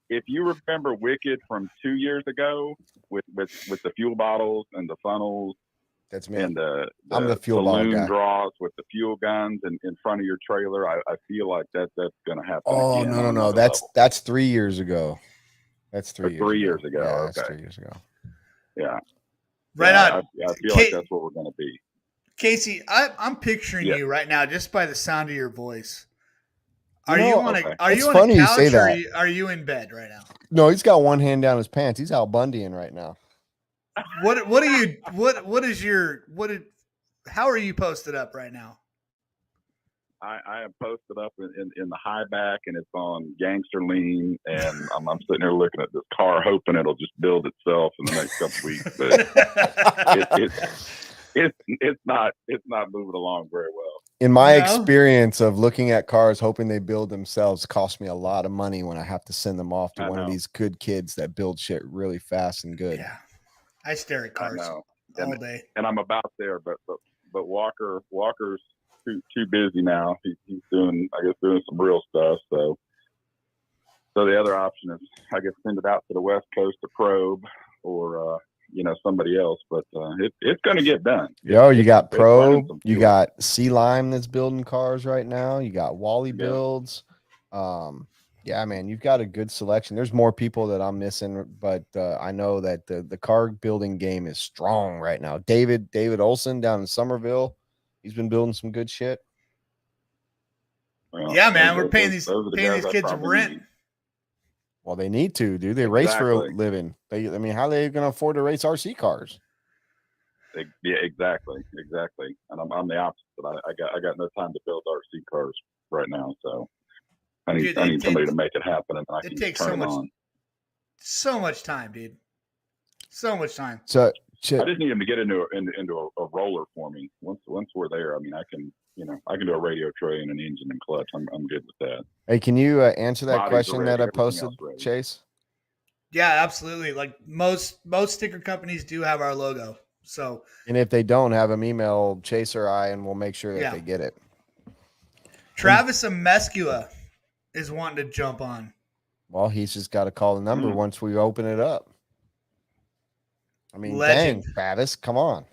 Speaker 7: If you remember Wicked from 2 years ago with the fuel bottles and the funnels
Speaker 1: That's me.
Speaker 7: and
Speaker 1: I'm the fuel bottle
Speaker 7: balloon
Speaker 1: guy.
Speaker 7: draws with the fuel guns in front of your trailer, I feel like that's going to happen.
Speaker 1: Oh
Speaker 7: again on
Speaker 1: no.
Speaker 7: another
Speaker 1: That's
Speaker 7: level.
Speaker 1: 3 years ago. That's 3
Speaker 7: Or
Speaker 1: years
Speaker 7: 3
Speaker 1: ago.
Speaker 7: years ago.
Speaker 1: Yeah,
Speaker 7: Okay.
Speaker 1: that's 3 years ago.
Speaker 7: Yeah.
Speaker 2: Right
Speaker 7: Yeah,
Speaker 2: on.
Speaker 7: I feel like that's what we're going to be.
Speaker 2: Casey, I'm picturing
Speaker 7: Yeah.
Speaker 2: you right now just by the sound of your voice.
Speaker 1: You
Speaker 2: Are
Speaker 1: know,
Speaker 2: you on a
Speaker 7: okay.
Speaker 2: are
Speaker 1: It's
Speaker 2: you on
Speaker 1: funny
Speaker 2: a
Speaker 1: you
Speaker 2: couch
Speaker 1: say
Speaker 2: or
Speaker 1: that.
Speaker 2: are you in bed right now?
Speaker 1: No, he's got one hand down his pants. He's Al Bundying right now.
Speaker 2: What are you how are you posted up right now?
Speaker 7: I am posted up in the high back, and it's on gangster lean, and I'm sitting there looking at this car, hoping it'll just build itself in the next couple weeks. But it's not moving along very well.
Speaker 1: In my
Speaker 2: No?
Speaker 1: experience of looking at cars, hoping they build themselves, costs me a lot of money when I have to send them off to
Speaker 7: I
Speaker 1: one of
Speaker 7: know.
Speaker 1: these good kids that build shit really fast and good.
Speaker 2: Yeah. I stare at cars
Speaker 7: I know.
Speaker 2: all day.
Speaker 7: And I'm about there, but Walker's too busy now. He's doing some real stuff. So the other option is I guess send it out to the West Coast to probe or somebody else. But it's going to get done.
Speaker 1: Yo, you got
Speaker 7: it's running
Speaker 1: Probe,
Speaker 7: some
Speaker 1: you
Speaker 7: fuel.
Speaker 1: got Sea Lime that's building cars right now. You got Wally
Speaker 7: Yeah.
Speaker 1: builds. Yeah, man, you've got a good selection. There's more people that I'm missing, but I know that the car building game is strong right now. David Olson down in Somerville, he's been building some good shit.
Speaker 7: Well,
Speaker 2: Yeah, man,
Speaker 7: those
Speaker 2: we're paying
Speaker 7: are
Speaker 2: these
Speaker 7: the guys I
Speaker 2: kids
Speaker 7: probably
Speaker 2: rent.
Speaker 7: need.
Speaker 1: Well, they need to, dude. They race for a
Speaker 7: Exactly.
Speaker 1: living. How are they going to afford to race RC cars?
Speaker 7: Yeah, exactly. And I'm the opposite. I got no time to build RC cars right now, so I need somebody to make it happen, and I
Speaker 2: it
Speaker 7: can
Speaker 2: takes
Speaker 7: turn
Speaker 2: so
Speaker 7: it
Speaker 2: much-
Speaker 7: on.
Speaker 2: So much time, dude. So much time.
Speaker 1: So,
Speaker 7: I just need him to get into a roller for me. Once we're there, I can do a radio tray and an engine and clutch. I'm good with that.
Speaker 1: hey, can you answer that
Speaker 7: Bodies are
Speaker 1: question
Speaker 7: ready,
Speaker 1: that I
Speaker 7: everything
Speaker 1: posted,
Speaker 7: else ready.
Speaker 1: Chase?
Speaker 2: Yeah, absolutely. Like most sticker companies do have our logo. So
Speaker 1: And if they don't, have them email Chase or I, and we'll make sure that
Speaker 2: Yeah.
Speaker 1: they get it.
Speaker 2: Travis Amescua is wanting to jump on.
Speaker 1: Well, he's just got to call the number once we open it up. I mean,
Speaker 2: Legend.
Speaker 1: dang, Travis, come on.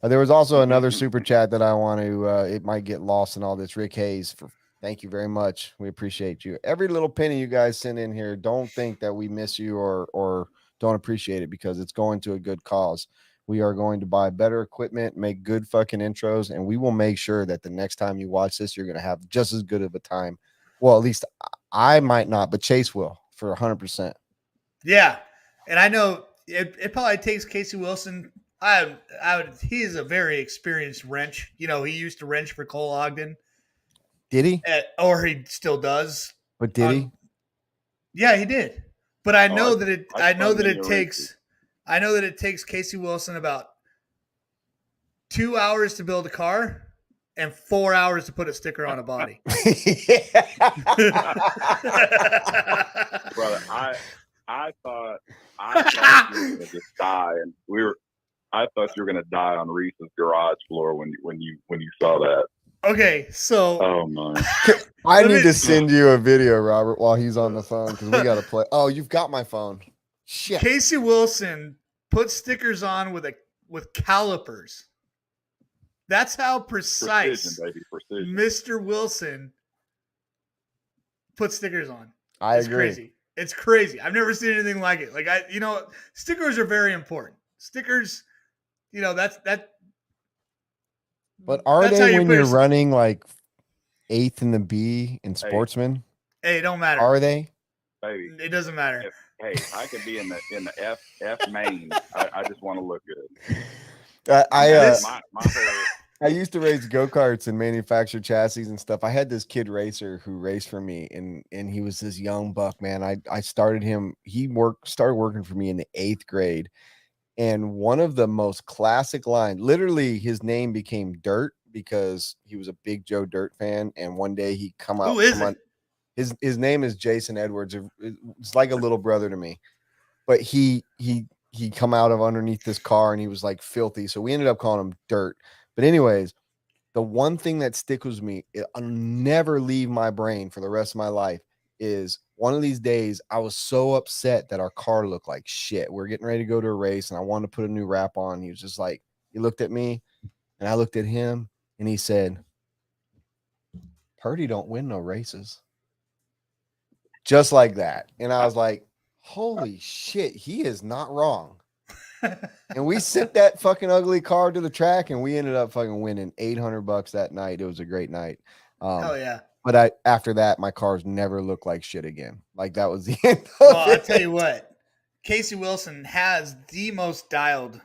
Speaker 1: There was also another super chat that I want to. It might get lost in all this. Rick Hayes, thank you very much. We appreciate you. Every little penny you guys send in here, don't think that we miss you or don't appreciate it, because it's going to a good cause. We are going to buy better equipment, make good fucking intros, and we will make sure that the next time you watch this, you're going to have just as good of a time. Well, at least I might not, but Chase will for 100%.
Speaker 2: Yeah, and I know it probably takes Casey Wilson. He is a very experienced wrench. You know, he used to wrench for Cole Ogden.
Speaker 1: Did he?
Speaker 2: Or he still does.
Speaker 1: But did he?
Speaker 2: Yeah, he did. But I know that it. I know that
Speaker 7: many
Speaker 2: it
Speaker 7: a
Speaker 2: takes. I know that it takes Casey Wilson about 2 hours to build a car and 4 hours to put a sticker on a body.
Speaker 7: Brother, I thought you were gonna just die, and I thought you were gonna die on Reese's garage floor when you saw that.
Speaker 2: Okay, so
Speaker 7: Oh my!
Speaker 1: I need to send you a video, Robert, while he's on the phone, because we got to play. Oh, you've got my phone. Shit.
Speaker 2: Casey Wilson put stickers on with calipers. That's how precise
Speaker 7: Precision, baby, precision.
Speaker 2: Mr. Wilson put stickers on.
Speaker 1: It's
Speaker 2: agree. Crazy. It's crazy. I've never seen anything like it. Like stickers are very important. Stickers, that.
Speaker 1: But are
Speaker 2: That's how
Speaker 1: they
Speaker 2: you
Speaker 1: when
Speaker 2: put
Speaker 1: you're
Speaker 2: your-
Speaker 1: running like 8th in the B in Sportsman?
Speaker 2: Hey, it don't matter.
Speaker 1: Are they?
Speaker 7: Baby,
Speaker 2: It doesn't matter.
Speaker 7: hey, I could be in the F main. I just want to look good.
Speaker 1: I used to race go-karts and manufacture chassis and stuff. I had this kid racer who raced for me, and he was this young buck, man. I started him. He started working for me in the 8th grade. And one of the most classic lines, literally his name became Dirt because he was a big Joe Dirt fan. And one day he come out.
Speaker 2: Who is it?
Speaker 1: His name is Jason Edwards. It's like a little brother to me. But he come out of underneath this car and he was like filthy. So we ended up calling him Dirt. But anyways, the one thing that sticks with me, I'll never leave my brain for the rest of my life, is one of these days I was so upset that our car looked like shit. We're getting ready to go to a race and I wanted to put a new wrap on. He was just like, he looked at me and I looked at him and he said, Purdy don't win no races. Just like that. And I was like, holy shit, he is not wrong. And we sent that fucking ugly car to the track and we ended up fucking winning $800 that night. It was a great night.
Speaker 2: Hell yeah.
Speaker 1: But after that, my cars never looked like shit again. Like that was the end of
Speaker 2: Well,
Speaker 1: it.
Speaker 2: I tell you what, Casey Wilson has the most dialed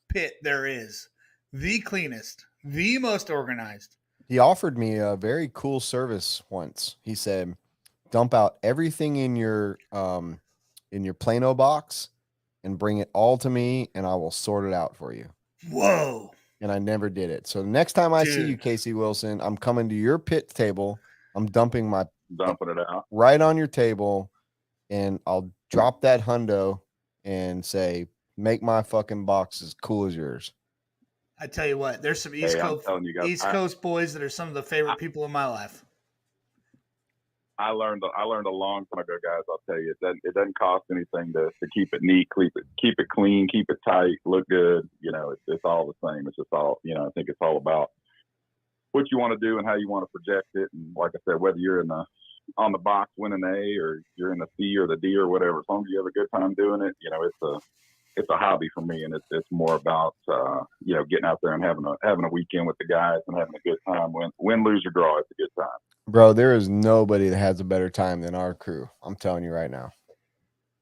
Speaker 2: pit there is, the cleanest, the most organized.
Speaker 1: He offered me a very cool service once. He said, dump out everything in your Plano box and bring it all to me and I will sort it out for you.
Speaker 2: Whoa.
Speaker 1: And I never did it. So the next time I see you, Casey Wilson, I'm coming to your pit table. I'm dumping
Speaker 7: it out
Speaker 1: right on your table and I'll drop that hundo and say, make my fucking box as cool as yours.
Speaker 2: I tell you what, there's some East Coast boys that are some of the favorite people in my life.
Speaker 7: I learned a long time ago, guys. I'll tell you, it doesn't cost anything to keep it neat, keep it clean, keep it tight, look good. It's all the same. It's just all, I think it's all about what you want to do and how you want to project it. And like I said, whether you're on the box winning A or you're in the C or the D or whatever, as long as you have a good time doing it, it's a hobby for me, and it's more about getting out there and having a weekend with the guys and having a good time. Win, lose or draw, it's a good time.
Speaker 1: Bro, there is nobody that has a better time than our crew. I'm telling you right now.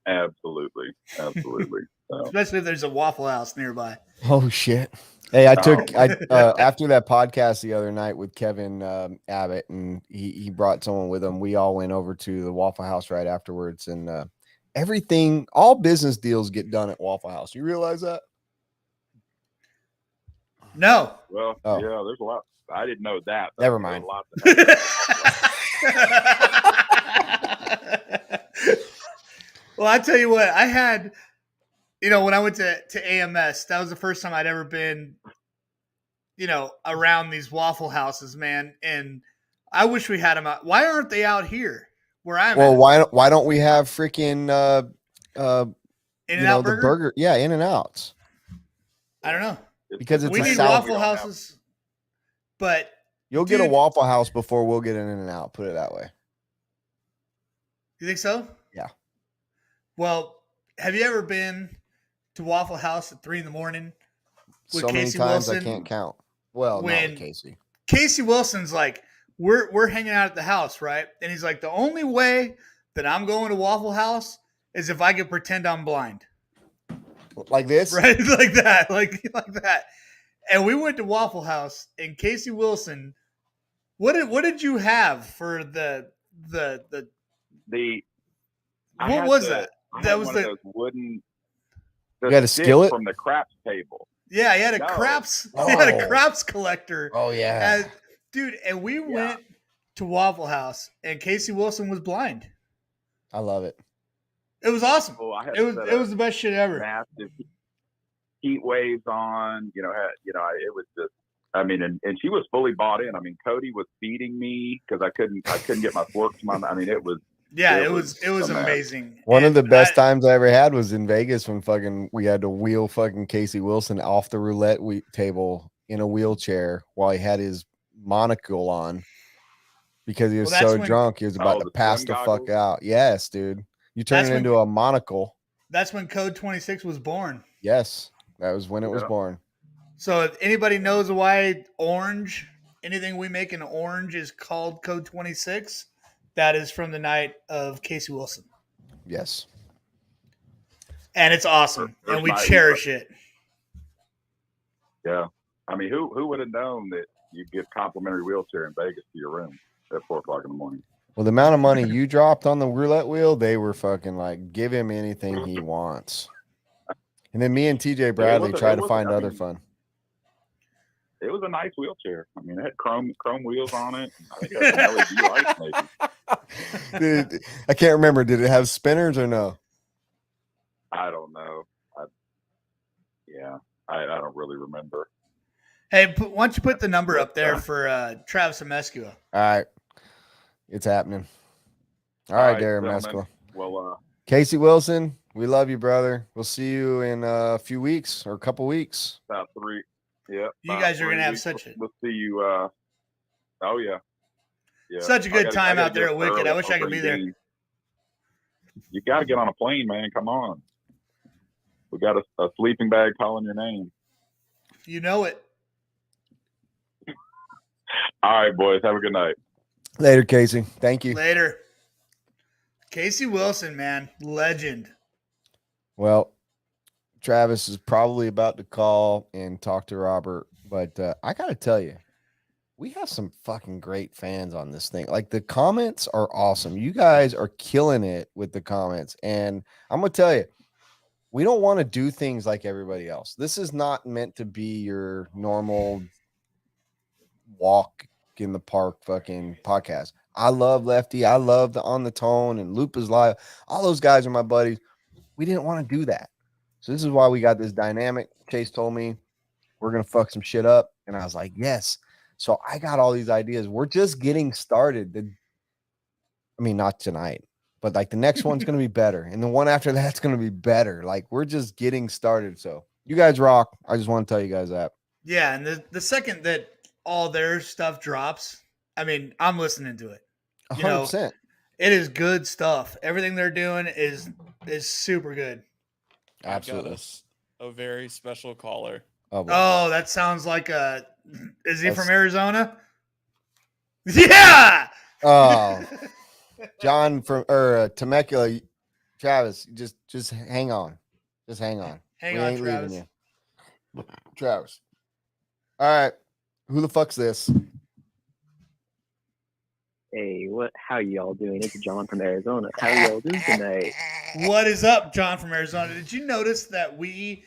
Speaker 7: Absolutely. So.
Speaker 2: Especially if there's a Waffle House nearby.
Speaker 1: Oh shit! Hey, after that podcast the other night with Kevin Abbott, and he brought someone with him. We all went over to the Waffle House right afterwards, and all business deals get done at Waffle House. You realize that?
Speaker 2: No.
Speaker 7: Well, yeah, there's a lot. I didn't know that.
Speaker 1: Never mind.
Speaker 2: Well, I tell you what, I had, when I went to AMS, that was the first time I'd ever been, around these Waffle Houses, man. And I wish we had them out. Why aren't they out here where I'm
Speaker 1: Well,
Speaker 2: at?
Speaker 1: why don't we have freaking
Speaker 2: In-N-Out
Speaker 1: the
Speaker 2: Burger?
Speaker 1: burger? Yeah, In-N-Outs.
Speaker 2: I don't know.
Speaker 1: Because it's
Speaker 2: We
Speaker 1: a
Speaker 2: need
Speaker 1: South.
Speaker 2: Waffle Houses, but
Speaker 1: You'll get a
Speaker 2: Dude.
Speaker 1: Waffle House before we'll get an In-N-Out. Put it that way.
Speaker 2: you think so?
Speaker 1: Yeah.
Speaker 2: Well, have you ever been to Waffle House at 3 a.m. with
Speaker 1: So many
Speaker 2: Casey
Speaker 1: times
Speaker 2: Wilson?
Speaker 1: I can't count. Well, not
Speaker 2: When-
Speaker 1: with Casey.
Speaker 2: Casey Wilson's like, we're hanging out at the house, right? And he's like, the only way that I'm going to Waffle House is if I can pretend I'm blind.
Speaker 1: Like this?
Speaker 2: Right? like that. And we went to Waffle House and Casey Wilson, what did you have for the
Speaker 7: I
Speaker 2: what
Speaker 7: had
Speaker 2: was
Speaker 7: the-
Speaker 2: that?
Speaker 7: I
Speaker 2: That
Speaker 7: had
Speaker 2: was
Speaker 7: one
Speaker 2: the
Speaker 7: of those wooden.
Speaker 1: You had a
Speaker 7: stick
Speaker 1: skillet?
Speaker 7: from the craps table.
Speaker 2: yeah, he had a
Speaker 7: No.
Speaker 2: craps he had a
Speaker 1: Oh.
Speaker 2: craps collector.
Speaker 1: Oh yeah.
Speaker 2: And, dude, and we went to Waffle House and Casey Wilson was blind.
Speaker 1: I love it.
Speaker 2: It was awesome.
Speaker 7: Oh, I had
Speaker 2: It was
Speaker 7: set
Speaker 2: it was the best shit ever.
Speaker 7: massive heat waves on. It was just. I mean, and she was fully bought in. I mean, Cody was feeding me because I couldn't get my fork to my. I mean, it was.
Speaker 2: Yeah,
Speaker 7: It
Speaker 2: it was
Speaker 7: was a mess.
Speaker 2: amazing.
Speaker 1: One of
Speaker 2: And
Speaker 1: the best
Speaker 2: I-
Speaker 1: times I ever had was in Vegas when we had to wheel fucking Casey Wilson off the roulette table in a wheelchair while he had his monocle on because he was
Speaker 2: Well, that's
Speaker 1: so
Speaker 2: when-
Speaker 1: drunk he was about
Speaker 7: Oh,
Speaker 1: to
Speaker 7: the
Speaker 1: pass
Speaker 7: swim
Speaker 1: the fuck
Speaker 7: goggles?
Speaker 1: out. Yes, dude. You turn
Speaker 2: That's
Speaker 1: it
Speaker 2: when-
Speaker 1: into a monocle.
Speaker 2: That's when Code 26 was born.
Speaker 1: Yes, that was when it was
Speaker 7: Yeah.
Speaker 1: born.
Speaker 2: So if anybody knows why anything we make in orange is called Code 26, that is from the night of Casey Wilson.
Speaker 1: Yes.
Speaker 2: And it's awesome.
Speaker 7: First
Speaker 2: And we
Speaker 7: night.
Speaker 2: cherish it.
Speaker 7: Yeah. I mean, who would have known that you'd get complimentary wheelchair in Vegas to your room at 4:00 in the morning?
Speaker 1: Well, the amount of money you dropped on the roulette wheel, they were fucking like, give him anything he wants. And then me and TJ Bradley
Speaker 7: wasn't-
Speaker 1: try
Speaker 7: it
Speaker 1: to
Speaker 7: wasn't-
Speaker 1: find
Speaker 7: I
Speaker 1: other
Speaker 7: mean-
Speaker 1: fun.
Speaker 7: It was a nice wheelchair. I mean, it had chrome wheels on it. I think it had some LED lights maybe.
Speaker 1: Dude, I can't remember. Did it have spinners or no?
Speaker 7: I don't know. I don't really remember.
Speaker 2: Hey, why don't you put the number up there for Travis Amescua?
Speaker 1: All right. It's happening. All right, Darren
Speaker 7: gentlemen.
Speaker 1: Mescla.
Speaker 7: Well,
Speaker 1: Casey Wilson, we love you, brother. We'll see you in a few weeks or a couple weeks.
Speaker 7: about 3. Yeah.
Speaker 2: You
Speaker 7: about
Speaker 2: guys are
Speaker 7: 3
Speaker 2: gonna have
Speaker 7: weeks.
Speaker 2: such a-
Speaker 7: We'll see you. Oh yeah. Yeah.
Speaker 2: Such a
Speaker 7: I
Speaker 2: good
Speaker 7: gotta-
Speaker 2: time
Speaker 7: I gotta
Speaker 2: out there
Speaker 7: get
Speaker 2: at Wicked.
Speaker 7: early
Speaker 2: I wish I
Speaker 7: for
Speaker 2: could be there.
Speaker 7: game. You got to get on a plane, man. Come on. We got a sleeping bag calling your name.
Speaker 2: You know it.
Speaker 7: All right, boys. Have a good night.
Speaker 1: Later, Casey. Thank you.
Speaker 2: Later. Casey Wilson, man. Legend.
Speaker 1: Well, Travis is probably about to call and talk to Robert, but I got to tell you, we have some fucking great fans on this thing. Like the comments are awesome. You guys are killing it with the comments. And I'm going to tell you, we don't want to do things like everybody else. This is not meant to be your normal walk in the park fucking podcast. I love Lefty. I love the On the Tone and Loop is Live. All those guys are my buddies. We didn't want to do that. So this is why we got this dynamic. Chase told me we're going to fuck some shit up. And I was like, yes. So I got all these ideas. We're just getting started. Not tonight, but like the next one's going to be better. And the one after that's going to be better. Like we're just getting started. So you guys rock. I just want to tell you guys that.
Speaker 2: Yeah, and the second that all their stuff drops, I'm listening to it. You know,
Speaker 1: 100%.
Speaker 2: It is good stuff. Everything they're doing is super good.
Speaker 4: I've got
Speaker 1: Absolutely.
Speaker 4: us a very special caller.
Speaker 1: Oh, boy.
Speaker 2: Oh, that sounds like is he
Speaker 1: That's-
Speaker 2: from Arizona? Yeah.
Speaker 1: Oh, John from Temecula, Travis, just hang on. Just hang on.
Speaker 2: Hang
Speaker 1: We
Speaker 2: on,
Speaker 1: ain't
Speaker 2: Travis.
Speaker 1: leaving you. Travis. All right. Who the fuck's this?
Speaker 8: Hey, how y'all doing? It's John from Arizona. How y'all doing tonight?
Speaker 2: What is up, John from Arizona? Did you notice that we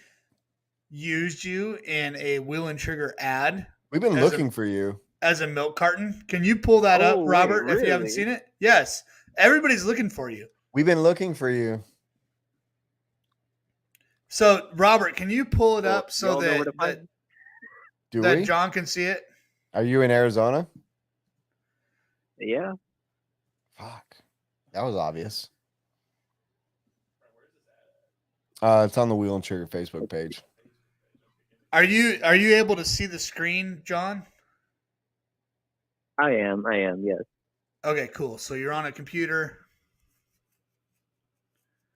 Speaker 2: used you in a Wheel and Sugar ad
Speaker 1: We've been
Speaker 2: As
Speaker 1: looking for you.
Speaker 2: as a milk carton? Can you pull that up,
Speaker 8: Oh, wait,
Speaker 2: Robert, if you haven't
Speaker 8: really?
Speaker 2: seen it? Yes. Everybody's looking for you.
Speaker 1: We've been looking for you.
Speaker 2: So, Robert, can you pull it
Speaker 8: Well,
Speaker 2: up so
Speaker 8: y'all know where to
Speaker 2: that,
Speaker 8: find
Speaker 1: Do
Speaker 2: that
Speaker 1: we?
Speaker 2: John can see it?
Speaker 1: Are you in Arizona?
Speaker 8: Yeah.
Speaker 1: Fuck. That was obvious. It's on the Wheel and Trigger Facebook page.
Speaker 2: Are you able to see the screen, John?
Speaker 8: I am. Yes.
Speaker 2: Okay, cool. So you're on a computer.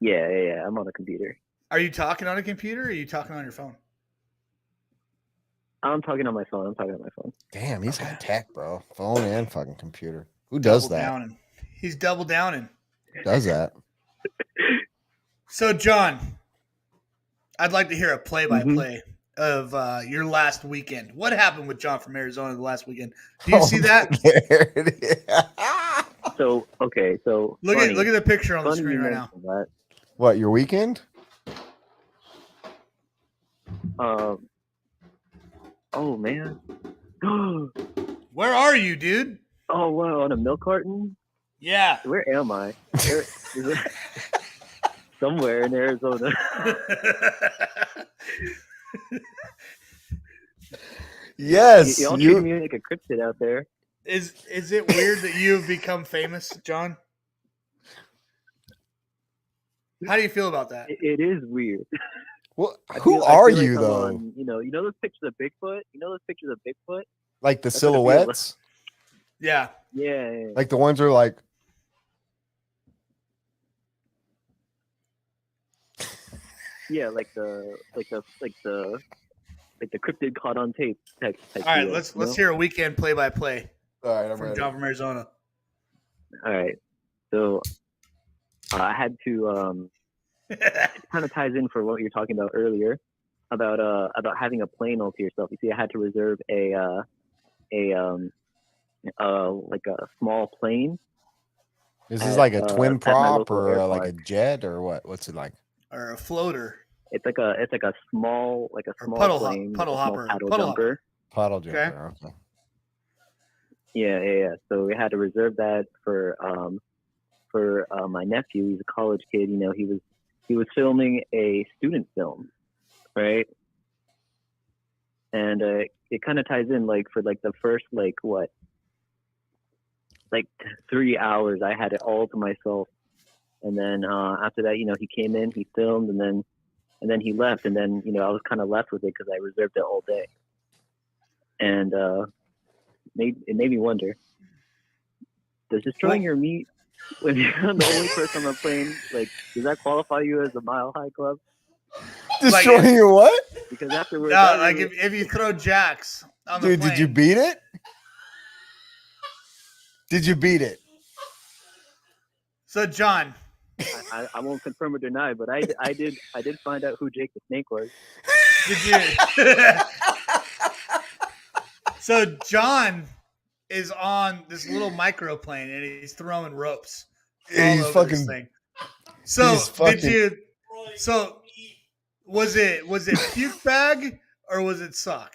Speaker 8: Yeah. I'm on a computer.
Speaker 2: Are you talking on a computer or are you talking on your phone?
Speaker 8: I'm talking on my phone.
Speaker 1: Damn, he's high tech, bro. Phone and fucking computer. Who does
Speaker 2: Double
Speaker 1: that?
Speaker 2: downing. He's double downing.
Speaker 1: Who does that?
Speaker 2: So, John, I'd like to hear a play-by-play of your last weekend. What happened with John from Arizona the last weekend? Do you see that?
Speaker 1: There it is.
Speaker 8: So okay. So
Speaker 2: Look
Speaker 8: funny,
Speaker 2: at the picture on the
Speaker 8: funny
Speaker 2: screen
Speaker 8: you
Speaker 2: right now.
Speaker 8: mentioned that.
Speaker 1: What, your weekend?
Speaker 8: Oh man.
Speaker 2: Where are you, dude?
Speaker 8: Oh wow, on a milk carton?
Speaker 2: Yeah.
Speaker 8: Where am I? Somewhere in Arizona.
Speaker 1: Yes.
Speaker 8: Y'all treating me like a cryptid out there.
Speaker 2: Is it weird that you've become famous, John? How do you feel about that?
Speaker 8: It is weird.
Speaker 1: Well,
Speaker 8: I
Speaker 1: who
Speaker 8: feel
Speaker 1: are
Speaker 8: like
Speaker 1: you
Speaker 8: I'm
Speaker 1: though?
Speaker 8: on, you know those pictures of Bigfoot?
Speaker 1: Like the
Speaker 8: That's what it feels
Speaker 1: silhouettes?
Speaker 2: Yeah.
Speaker 8: Yeah.
Speaker 1: Like the ones are like
Speaker 8: Yeah, like the cryptid caught on tape type
Speaker 2: All right,
Speaker 8: deal,
Speaker 2: let's hear a weekend play-by-play
Speaker 1: all right, I'm
Speaker 2: from
Speaker 1: ready.
Speaker 2: John from Arizona.
Speaker 8: All right. So I had to it kind of ties in for what you're talking about earlier about having a plane all to yourself. You see, I had to reserve like a small plane.
Speaker 1: Is this
Speaker 8: at,
Speaker 1: like a twin
Speaker 8: at my
Speaker 1: prop
Speaker 8: local
Speaker 1: or
Speaker 8: air
Speaker 1: like a
Speaker 8: park.
Speaker 1: jet or what? What's it like?
Speaker 2: Or a floater.
Speaker 8: It's like a small
Speaker 2: Or
Speaker 8: small
Speaker 2: puddle
Speaker 8: plane,
Speaker 2: puddle
Speaker 8: a small
Speaker 2: hopper.
Speaker 8: paddle
Speaker 2: Puddle
Speaker 8: jumper.
Speaker 1: Puddle
Speaker 2: Okay.
Speaker 1: jumper. Okay.
Speaker 8: Yeah. So we had to reserve that for my nephew. He's a college kid. You know, he was filming a student film, right? And it kind of ties in like for like the first like 3 hours I had it all to myself, and then after that, you know, he came in, he filmed, and then he left, and then, you know, I was kind of left with it because I reserved it all day, and it made me wonder: does destroying your meat when you're the only person on the plane, like, does that qualify you as a Mile High Club?
Speaker 1: Destroying your what?
Speaker 8: Because afterwards,
Speaker 2: No, like if you throw jacks on the
Speaker 1: Dude,
Speaker 2: plane.
Speaker 1: did you beat it? Did you beat it?
Speaker 2: So, John.
Speaker 8: I won't confirm or deny, but I did find out who Jake the Snake was.
Speaker 2: Did you? So John is on this little microplane and he's throwing ropes all
Speaker 1: He's
Speaker 2: over this
Speaker 1: fucking.
Speaker 2: thing. So
Speaker 1: he's fucking-
Speaker 2: did you? So was it puke bag or was it sock?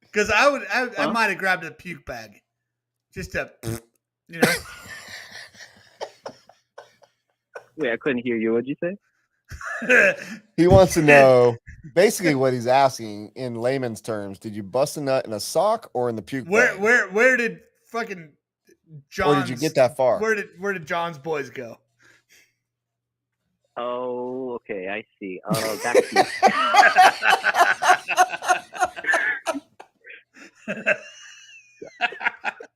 Speaker 2: Because I might have grabbed a puke bag, just to, you know.
Speaker 8: Wait, I couldn't hear you. What'd you say?
Speaker 1: He wants to know basically what he's asking in layman's terms. Did you bust a nut in a sock or in the puke bag?
Speaker 2: Where did fucking John's?
Speaker 1: Or did you get that far?
Speaker 2: Where did John's boys go?
Speaker 8: Oh, okay, I see. Backseat.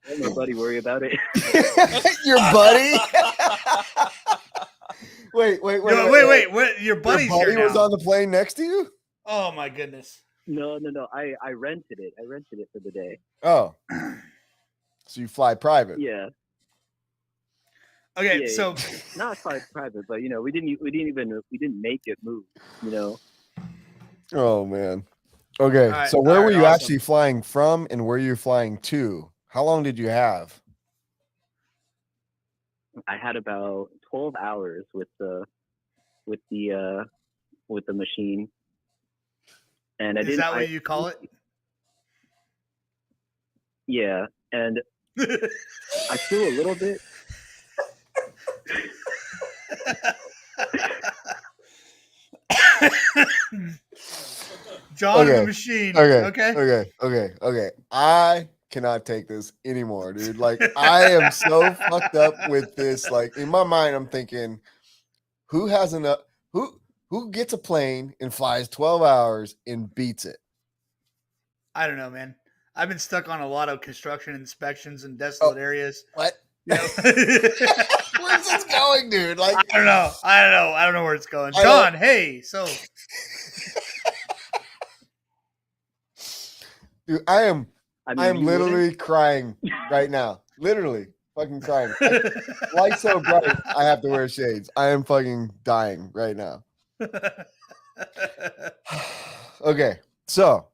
Speaker 8: Don't my buddy worry about it.
Speaker 1: Your buddy? Wait.
Speaker 2: Your buddy's
Speaker 1: Your buddy
Speaker 2: here
Speaker 1: was
Speaker 2: now.
Speaker 1: on the plane next to you?
Speaker 2: Oh my goodness.
Speaker 8: No. I rented it. I rented it for the day.
Speaker 1: Oh. So you fly private?
Speaker 8: Yeah.
Speaker 2: Okay,
Speaker 8: Yeah,
Speaker 2: so
Speaker 8: not fly private, but you know, we didn't make it move. You know.
Speaker 1: Oh man. Okay.
Speaker 2: All right,
Speaker 1: So where
Speaker 2: all
Speaker 1: were
Speaker 2: right,
Speaker 1: you
Speaker 2: awesome.
Speaker 1: actually flying from and where you flying to? How long did you have?
Speaker 8: I had about 12 hours with the machine, and
Speaker 2: is that what you call it?
Speaker 8: Yeah, and I flew a little bit.
Speaker 2: John and
Speaker 1: Okay.
Speaker 2: the machine.
Speaker 1: Okay. I cannot take this anymore, dude. Like, I am so fucked up with this. Like, in my mind, I'm thinking, who has enough? Who gets a plane and flies 12 hours and beats it?
Speaker 2: I don't know, man. I've been stuck on a lot of construction inspections in desolate areas.
Speaker 1: What?
Speaker 2: You know?
Speaker 1: Where's this going, dude? Like,
Speaker 2: I don't know. I don't know where it's going.
Speaker 1: I don't-
Speaker 2: John, hey, so
Speaker 1: dude, I am
Speaker 8: you
Speaker 1: literally crying right now. Literally fucking crying. Light's so bright, I have to wear shades. I am fucking dying right now. Okay, so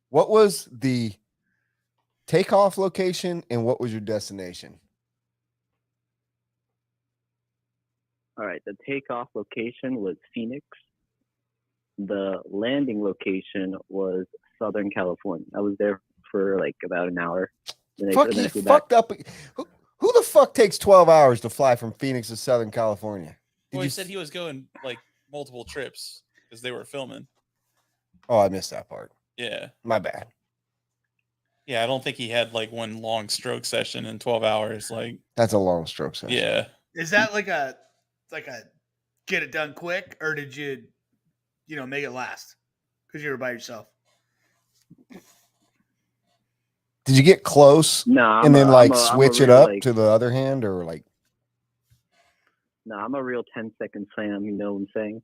Speaker 1: what was the takeoff location and what was your destination?
Speaker 8: All right. The takeoff location was Phoenix. The landing location was Southern California. I was there for like about an hour. Then
Speaker 1: Fuck,
Speaker 8: then
Speaker 1: you
Speaker 8: I flew
Speaker 1: fucked up. Who the fuck takes 12 hours to fly from Phoenix to Southern California?
Speaker 4: Well, he said he was going like multiple trips because they were filming.
Speaker 1: Oh, I missed that part.
Speaker 4: Yeah.
Speaker 1: My bad.
Speaker 4: Yeah, I don't think he had like one long stroke session in 12 hours. Like,
Speaker 1: That's a long stroke session.
Speaker 4: yeah.
Speaker 2: is that like a get it done quick, or did you make it last because you were by yourself?
Speaker 1: Did you get close
Speaker 8: No,
Speaker 1: and then like
Speaker 8: I'm
Speaker 1: switch it
Speaker 8: real,
Speaker 1: up
Speaker 8: like,
Speaker 1: to the other hand, or like?
Speaker 8: No, I'm a real 10-second slam. You know what I'm saying?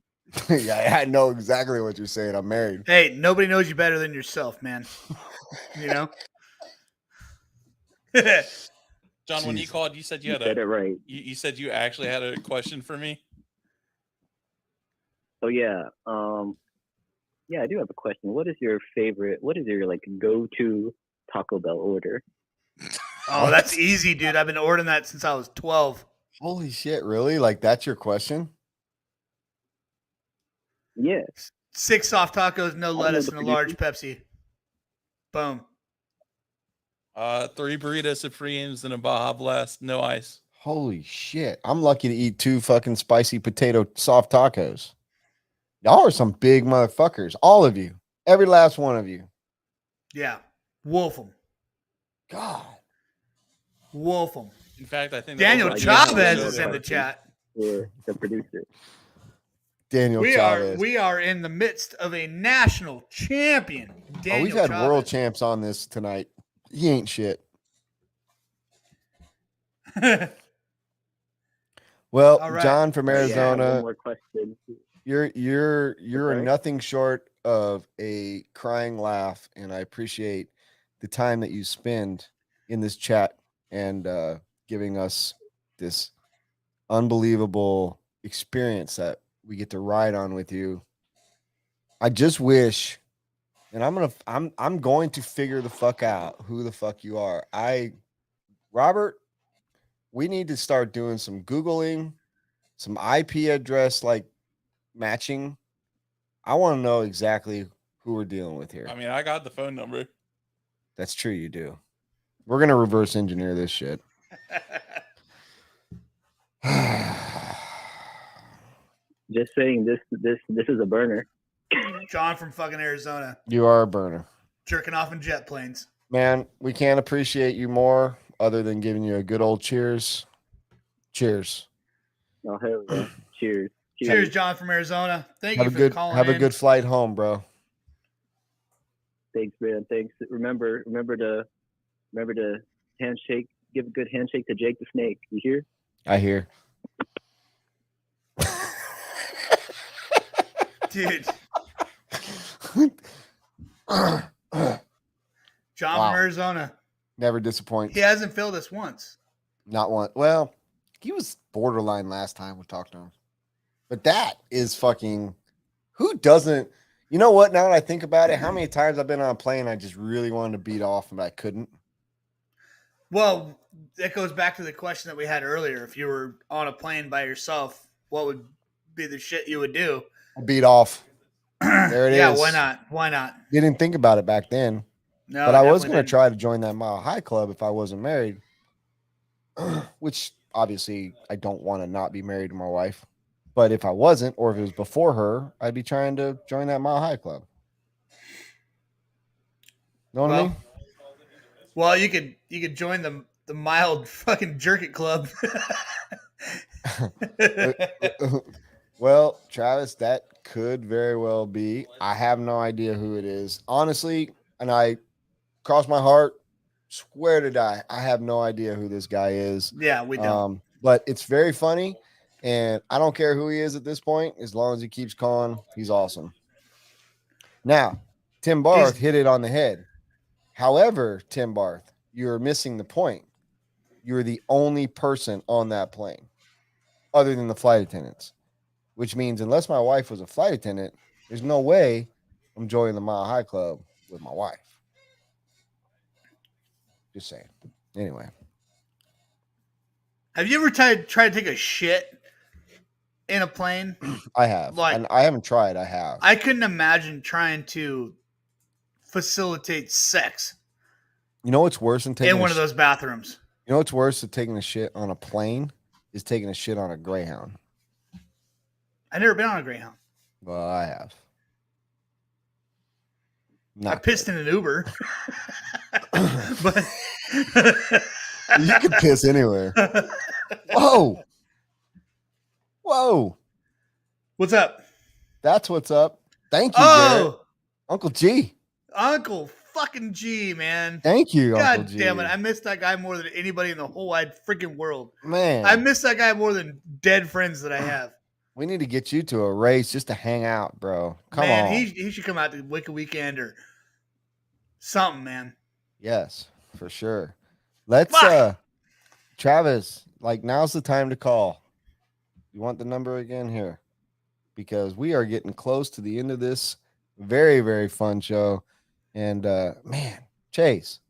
Speaker 1: Yeah, I know exactly what you're saying. I'm married.
Speaker 2: Hey, nobody knows you better than yourself, man. You know.
Speaker 4: John, when you
Speaker 1: Jeez.
Speaker 4: called, you said you had
Speaker 8: said it right.
Speaker 4: you said you actually had a question for me.
Speaker 8: Oh yeah. Yeah, I do have a question. What is your like go-to Taco Bell order?
Speaker 2: Oh, that's easy, dude. I've been ordering that since I was 12.
Speaker 1: Holy shit! Really? Like that's your question?
Speaker 8: Yeah.
Speaker 2: 6 soft tacos, no
Speaker 8: know
Speaker 2: lettuce,
Speaker 8: the
Speaker 2: and a large Pepsi. Boom.
Speaker 4: 3 burritos supremes and a Baja Blast, no ice.
Speaker 1: Holy shit! I'm lucky to eat 2 fucking spicy potato soft tacos. Y'all are some big motherfuckers. All of you. Every last one of you.
Speaker 2: Yeah. Wolf them.
Speaker 1: God.
Speaker 2: Wolf them.
Speaker 4: In fact, I think
Speaker 2: Daniel
Speaker 8: I do have
Speaker 2: Chavez
Speaker 8: one
Speaker 2: is in the
Speaker 8: question.
Speaker 2: chat.
Speaker 8: For the producer.
Speaker 1: Daniel Chavez.
Speaker 2: We are in the midst of a national champion. Daniel
Speaker 1: We've had
Speaker 2: Chavez.
Speaker 1: world champs on this tonight. He ain't shit. Well,
Speaker 2: All right.
Speaker 1: John from
Speaker 8: Yeah, I have
Speaker 1: Arizona,
Speaker 8: one more question.
Speaker 1: you're
Speaker 8: sorry?
Speaker 1: nothing short of a crying laugh, and I appreciate the time that you spend in this chat and giving us this unbelievable experience that we get to ride on with you. I just wish, and I'm going to figure the fuck out who the fuck you are. Robert, we need to start doing some Googling, some IP address like matching. I want to know exactly who we're dealing with here.
Speaker 4: I mean, I got the phone number.
Speaker 1: That's true, you do. We're gonna reverse engineer this shit.
Speaker 8: Just saying, this is a burner.
Speaker 2: John from fucking Arizona.
Speaker 1: You are a burner.
Speaker 2: Jerking off in jet planes.
Speaker 1: Man, we can't appreciate you more other than giving you a good old cheers. Cheers.
Speaker 8: Oh hell yeah! Cheers.
Speaker 2: Cheers, John from Arizona. Thank
Speaker 1: Have
Speaker 2: you
Speaker 1: a
Speaker 2: for
Speaker 1: good
Speaker 2: calling
Speaker 1: have
Speaker 2: in.
Speaker 1: a good flight home, bro.
Speaker 8: Thanks, man. Thanks. Remember to handshake. Give a good handshake to Jake the Snake. You hear?
Speaker 1: I hear.
Speaker 2: Dude. John
Speaker 1: Wow.
Speaker 2: from Arizona.
Speaker 1: Never disappoints.
Speaker 2: He hasn't failed us once.
Speaker 1: Not one. Well, he was borderline last time we talked to him. But that is fucking who doesn't you know what? Now that I think about it, how many times I've been on a plane I just really wanted to beat off and I couldn't.
Speaker 2: Well, that goes back to the question that we had earlier. If you were on a plane by yourself, what would be the shit you would do?
Speaker 1: Beat off. There it is.
Speaker 2: Yeah, why not? Why not?
Speaker 1: Didn't think about it back then.
Speaker 2: No,
Speaker 1: But I was
Speaker 2: definitely
Speaker 1: going to
Speaker 2: didn't.
Speaker 1: try to join that Mile High Club if I wasn't married, which obviously I don't want to not be married to my wife. But if I wasn't, or if it was before her, I'd be trying to join that Mile High Club. Know what I mean?
Speaker 2: Well, you could join the mild fucking jerk it club.
Speaker 1: Well, Travis, that could very well be. I have no idea who it is. Honestly, and I cross my heart, swear to die, I have no idea who this guy is.
Speaker 2: Yeah, we don't.
Speaker 1: But it's very funny, and I don't care who he is at this point, as long as he keeps calling, he's awesome. Now, Tim Barth hit it on the head. However, Tim Barth, you're missing the point. You're the only person on that plane other than the flight attendants, which means unless my wife was a flight attendant, there's no way I'm joining the Mile High Club with my wife. Just saying. Anyway.
Speaker 2: Have you ever tried to take a shit in a plane?
Speaker 1: I have.
Speaker 2: Like,
Speaker 1: and I haven't tried. I have.
Speaker 2: I couldn't imagine trying to facilitate sex
Speaker 1: You know what's worse than taking
Speaker 2: in one of those bathrooms?
Speaker 1: You know what's worse than taking a shit on a plane is taking a shit on a Greyhound.
Speaker 2: I've never been on a Greyhound.
Speaker 1: Well, I have.
Speaker 2: I pissed in an Uber. But
Speaker 1: you can piss anywhere. Whoa. Whoa.
Speaker 2: What's up?
Speaker 1: That's what's up. Thank you,
Speaker 2: Oh,
Speaker 1: Garrett. Uncle G.
Speaker 2: Uncle fucking G, man.
Speaker 1: Thank you,
Speaker 2: God
Speaker 1: Uncle G.
Speaker 2: damn it. I miss that guy more than anybody in the whole wide freaking world.
Speaker 1: Man.
Speaker 2: I miss that guy more than dead friends that I have.
Speaker 1: We need to get you to a race just to hang out, bro. Come
Speaker 2: man,
Speaker 1: on.
Speaker 2: He should come out to Wicked Weekend or something, man.
Speaker 1: Yes, for sure. Let's Travis, like now's the time to call. You want the number again here? Because we are getting close to the end of this very, very fun show. And man, Chase,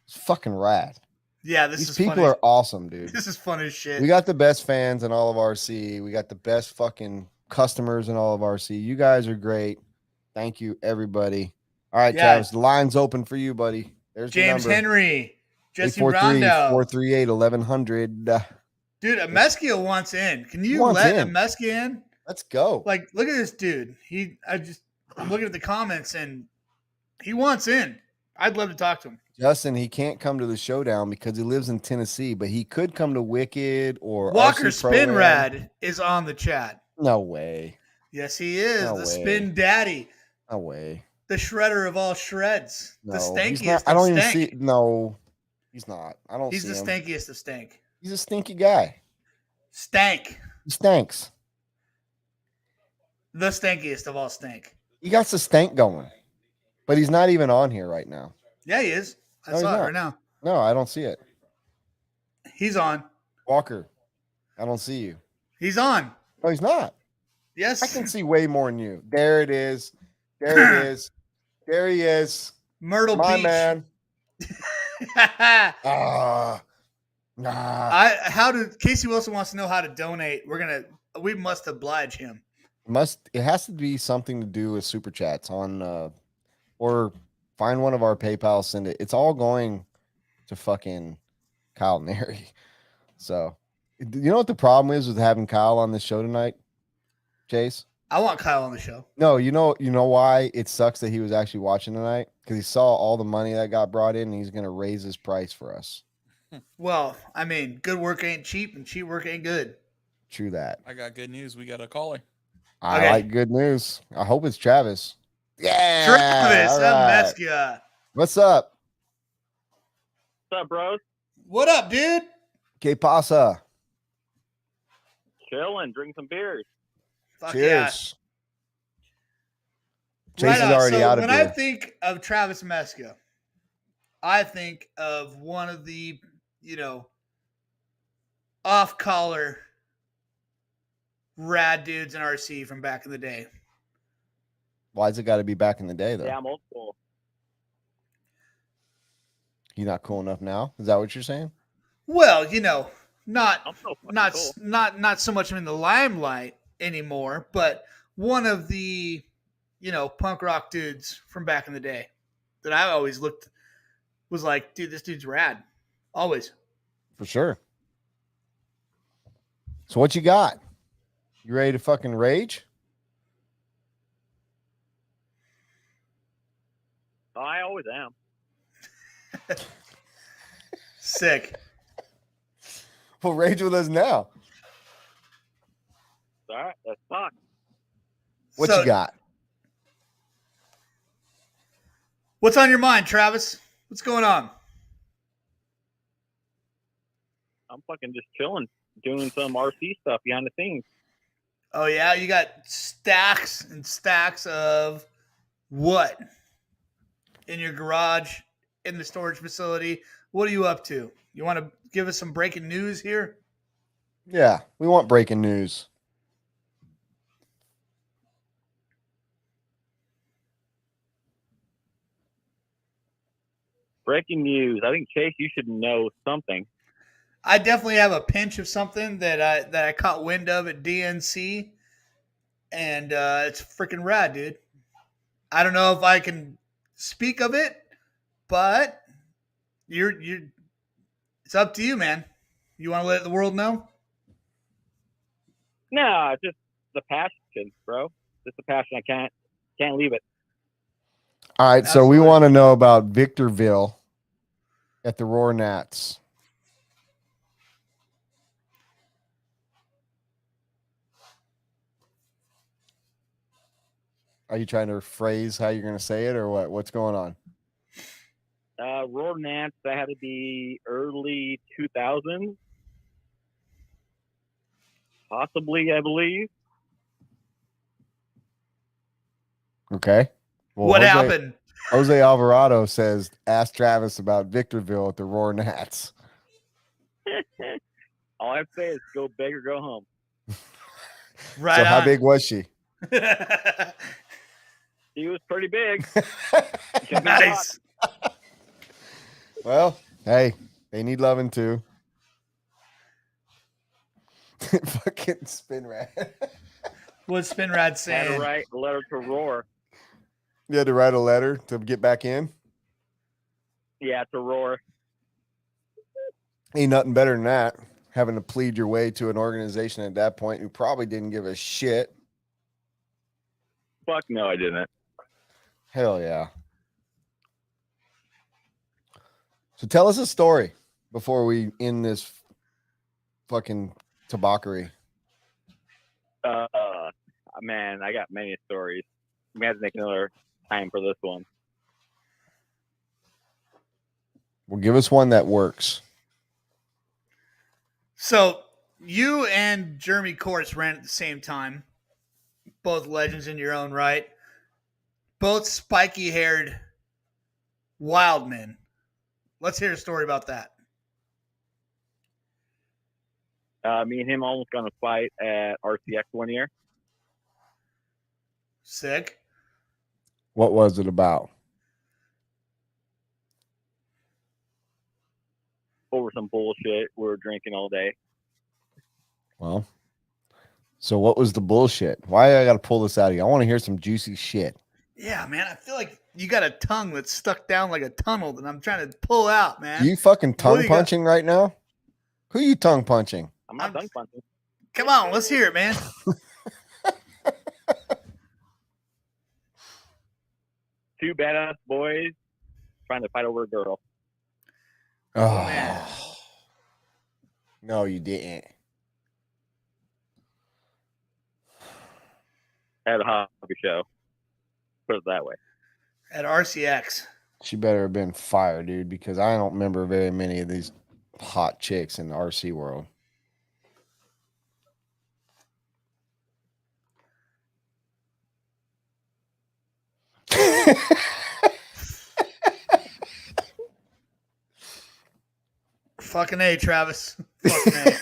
Speaker 1: it's fucking rad.
Speaker 2: Yeah,
Speaker 1: These people are awesome, dude.
Speaker 2: This is fun as shit.
Speaker 1: We got the best fans in all of RC. We got the best fucking customers in all of RC. You guys are great. Thank you, everybody. All right, Travis, the line's open for you, buddy. There's
Speaker 2: James
Speaker 1: the number.
Speaker 2: Henry, Jesse Rondo,
Speaker 1: 438-1100.
Speaker 2: Dude, Ameskia wants in. Can you let Ameskia in?
Speaker 1: Let's go.
Speaker 2: Like, look at this dude. I'm looking at the comments and he wants in. I'd love to talk to him.
Speaker 1: Justin, he can't come to the showdown because he lives in Tennessee, but he could come to Wicked or
Speaker 2: Walker
Speaker 1: RC Pro-Am.
Speaker 2: Spinrad is on the chat.
Speaker 1: No way.
Speaker 2: Yes, he is.
Speaker 1: No
Speaker 2: the
Speaker 1: way.
Speaker 2: Spin Daddy.
Speaker 1: No way.
Speaker 2: The shredder of all shreds.
Speaker 1: No,
Speaker 2: the
Speaker 1: he's
Speaker 2: stankiest
Speaker 1: not. I
Speaker 2: of
Speaker 1: don't even
Speaker 2: stank.
Speaker 1: see. No, he's not. I don't
Speaker 2: He's
Speaker 1: see
Speaker 2: the
Speaker 1: him.
Speaker 2: stankiest of stank.
Speaker 1: He's a stinky guy.
Speaker 2: Stank.
Speaker 1: He stinks.
Speaker 2: The stankiest of all stank.
Speaker 1: He got the stank going, but he's not even on here right now.
Speaker 2: Yeah, he is. I
Speaker 1: No, he's
Speaker 2: saw it
Speaker 1: not.
Speaker 2: right now.
Speaker 1: No, I don't see it.
Speaker 2: He's on.
Speaker 1: Walker, I don't see you.
Speaker 2: He's on.
Speaker 1: No, he's not.
Speaker 2: Yes.
Speaker 1: I can see way more than you. There it is. There it is. There he is.
Speaker 2: Myrtle
Speaker 1: My
Speaker 2: Beach.
Speaker 1: man.
Speaker 2: Casey Wilson wants to know how to donate. We must oblige him.
Speaker 1: It has to be something to do with super chats on or find one of our PayPal, send it. It's all going to fucking Kyle Neri. So you know what the problem is with having Kyle on the show tonight, Chase?
Speaker 2: I want Kyle on the show.
Speaker 1: No, you know why it sucks that he was actually watching tonight? Because he saw all the money that got brought in and he's gonna raise his price for us.
Speaker 2: Well, I mean, good work ain't cheap and cheap work ain't good.
Speaker 1: True that.
Speaker 4: I got good news. We got a caller.
Speaker 1: I like good news. I hope it's Travis. Yeah.
Speaker 2: Travis
Speaker 1: all right.
Speaker 2: Ameskia.
Speaker 1: What's up?
Speaker 6: What's up, bros?
Speaker 2: What up, dude?
Speaker 1: Que pasa?
Speaker 6: Chilling, drinking some beers.
Speaker 2: Fuck
Speaker 1: Cheers.
Speaker 2: Yeah.
Speaker 1: Chase is already out of
Speaker 2: when
Speaker 1: beer.
Speaker 2: I think of Travis Ameskia, I think of one of the, off-collar rad dudes in RC from back in the day.
Speaker 1: Why's it got to be back in the day, though?
Speaker 6: Yeah, I'm old school.
Speaker 1: You're not cool enough now? Is that what you're saying?
Speaker 2: Well, not
Speaker 6: I'm so fucking
Speaker 2: not
Speaker 6: cool.
Speaker 2: not so much in the limelight anymore, but one of the punk rock dudes from back in the day that I always was like, dude, this dude's rad. Always.
Speaker 1: For sure. So what you got? You ready to fucking rage?
Speaker 6: I always am.
Speaker 2: Sick.
Speaker 1: Well, rage with us now.
Speaker 6: All right, let's talk.
Speaker 1: What
Speaker 2: So,
Speaker 1: you got?
Speaker 2: what's on your mind, Travis? What's going on?
Speaker 6: I'm fucking just chilling, doing some RC stuff behind the scenes.
Speaker 2: Oh yeah, you got stacks and stacks of what in your garage, in the storage facility? What are you up to? You want to give us some breaking news here?
Speaker 1: Yeah, we want breaking news.
Speaker 6: Breaking news. I think, Chase, you should know something.
Speaker 2: I definitely have a pinch of something that I caught wind of at DNC, and it's freaking rad, dude. I don't know if I can speak of it, but you're it's up to you, man. You want to let the world know?
Speaker 6: No, just the passion, bro. Just the passion. I can't leave it.
Speaker 1: All right, so we
Speaker 2: Absolutely.
Speaker 1: want to know about Victorville at the Roar Nats. Are you trying to phrase how you're going to say it, or what? What's going on?
Speaker 6: Roar Nats, that had to be early 2000s. Possibly, I believe.
Speaker 1: Okay. Well,
Speaker 2: What happened?
Speaker 1: Jose Alvarado says, ask Travis about Victorville at the Roar Nats.
Speaker 6: All I have to say is go big or go home.
Speaker 2: Right
Speaker 1: So how
Speaker 2: on.
Speaker 1: big was she?
Speaker 6: He was pretty big.
Speaker 2: Nice.
Speaker 1: Well, hey, they need loving too. Fucking spin rat.
Speaker 2: What's Spinrad
Speaker 6: Had to
Speaker 2: saying?
Speaker 6: write a letter to Roar.
Speaker 1: You had to write a letter to get back in.
Speaker 6: Yeah, to Roar.
Speaker 1: Ain't nothing better than that. Having to plead your way to an organization at that point who probably didn't give a shit.
Speaker 6: Fuck no, I didn't.
Speaker 1: Hell yeah. So tell us a story before we end this fucking tabackery.
Speaker 6: Man, I got many stories. We have to make another time for this one.
Speaker 1: Well, give us one that works.
Speaker 2: So you and Jeremy Courts ran at the same time. Both legends in your own right. Both spiky-haired wild men. Let's hear a story about that.
Speaker 6: Me and him almost got in a fight at RCX one year.
Speaker 2: Sick.
Speaker 1: What was it about?
Speaker 6: Over some bullshit. We were drinking all day.
Speaker 1: Well, so what was the bullshit? Why I got to pull this out of you? I want to hear some juicy shit.
Speaker 2: Yeah, man. I feel like you got a tongue that's stuck down like a tunnel that I'm trying to pull out, man.
Speaker 1: You fucking
Speaker 2: What do
Speaker 1: tongue
Speaker 2: you got?
Speaker 1: punching right now? Who you tongue punching?
Speaker 6: I'm not tongue punching.
Speaker 2: Come on, let's hear it, man.
Speaker 6: Two badass boys trying to fight over a girl.
Speaker 1: Oh,
Speaker 2: man.
Speaker 1: No, you didn't.
Speaker 6: At a hobby show. Put it that way.
Speaker 2: At RCX.
Speaker 1: She better have been fired, dude, because I don't remember very many of these hot chicks in the RC world.
Speaker 2: Fucking A, Travis. Fucking A.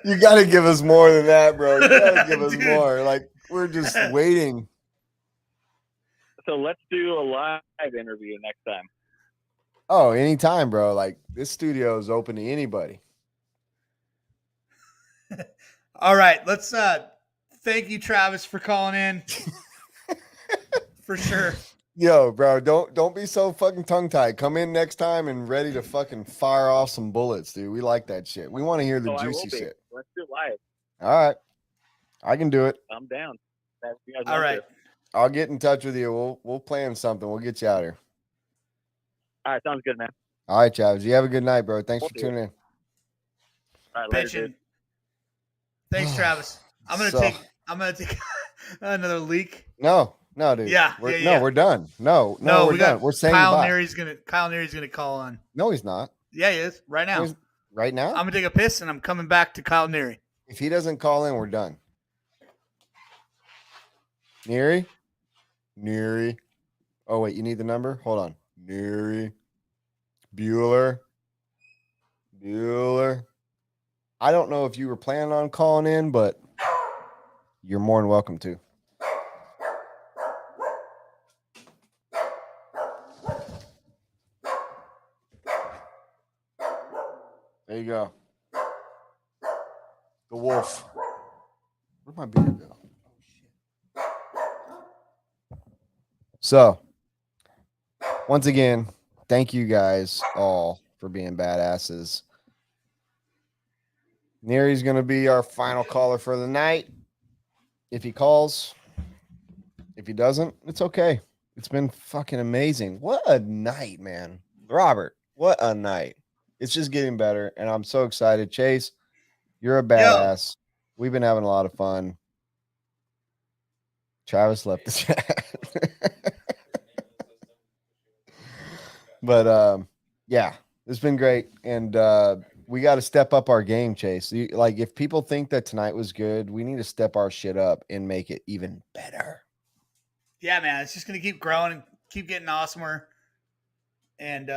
Speaker 1: You got to give us more than that, bro. You got to give us
Speaker 2: Dude.
Speaker 1: more. Like, we're just waiting.
Speaker 6: So let's do a live interview next time.
Speaker 1: Oh, anytime, bro. Like, this studio is open to anybody.
Speaker 2: All right, let's thank you, Travis, for calling in. For sure.
Speaker 1: Yo, bro, don't be so fucking tongue-tied. Come in next time and ready to fucking fire off some bullets, dude. We like that shit. We want to hear the
Speaker 6: I will
Speaker 1: juicy
Speaker 6: be.
Speaker 1: shit.
Speaker 6: Let's do it live.
Speaker 1: All right. I can do it.
Speaker 6: I'm down. If you guys
Speaker 2: All
Speaker 6: want
Speaker 2: right.
Speaker 6: to.
Speaker 1: I'll get in touch with you. We'll plan something. We'll get you out here.
Speaker 6: All right, sounds good, man.
Speaker 1: All right, Travis. You have a good night, bro. Thanks for
Speaker 6: Okay.
Speaker 1: tuning in.
Speaker 6: All right, later,
Speaker 2: Pitching.
Speaker 6: dude.
Speaker 2: Thanks, Travis. I'm gonna take another leak.
Speaker 1: No, dude.
Speaker 2: Yeah,
Speaker 1: No, we're done. No, we're
Speaker 2: we
Speaker 1: done.
Speaker 2: got
Speaker 1: We're saying
Speaker 2: Kyle
Speaker 1: goodbye.
Speaker 2: Neary's gonna call on.
Speaker 1: No, he's not.
Speaker 2: Yeah, he is right now.
Speaker 1: Right now?
Speaker 2: I'm gonna take a piss and I'm coming back to Kyle Neary.
Speaker 1: If he doesn't call in, we're done. Neary? Oh, wait, you need the number? Hold on. Neary. Bueller. I don't know if you were planning on calling in, but you're more than welcome to. There you go. The wolf. Where'd my beer go? So, once again, thank you guys all for being badasses. Neary's going to be our final caller for the night. If he calls, if he doesn't, it's okay. It's been fucking amazing. What a night, man. Robert, what a night. It's just getting better, and I'm so excited. Chase, you're a badass. We've been having a lot of fun. Travis left the chat. But yeah, it's been great, and we got to step up our game, Chase. Like, if people think that tonight was good, we need to step our shit up and make it even better.
Speaker 2: Yeah, man, it's just gonna keep growing and keep getting awesomer. And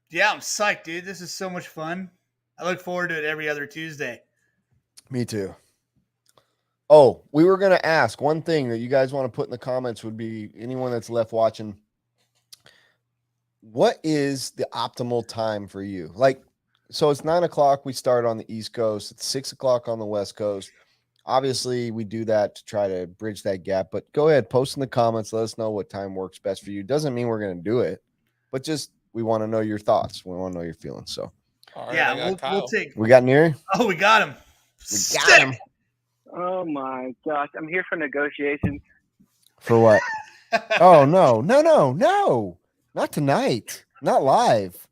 Speaker 2: yeah, I'm psyched, dude. This is so much fun. I look forward to it every other Tuesday.
Speaker 1: Me too. Oh, we were gonna ask one thing that you guys want to put in the comments would be anyone that's left watching. What is the optimal time for you? Like, so it's 9 o'clock. We start on the East Coast. It's 6 o'clock on the West Coast. Obviously, we do that to try to bridge that gap. But go ahead, post in the comments. Let us know what time works best for you. Doesn't mean we're going to do it, but just we want to know your thoughts. We want to know your feelings. So,
Speaker 4: All right,
Speaker 2: Yeah, we'll take.
Speaker 1: we got Neary.
Speaker 2: Oh, we got him.
Speaker 1: We got him.
Speaker 8: Oh my gosh, I'm here for negotiations.
Speaker 1: For what? Oh no, not tonight. Not live.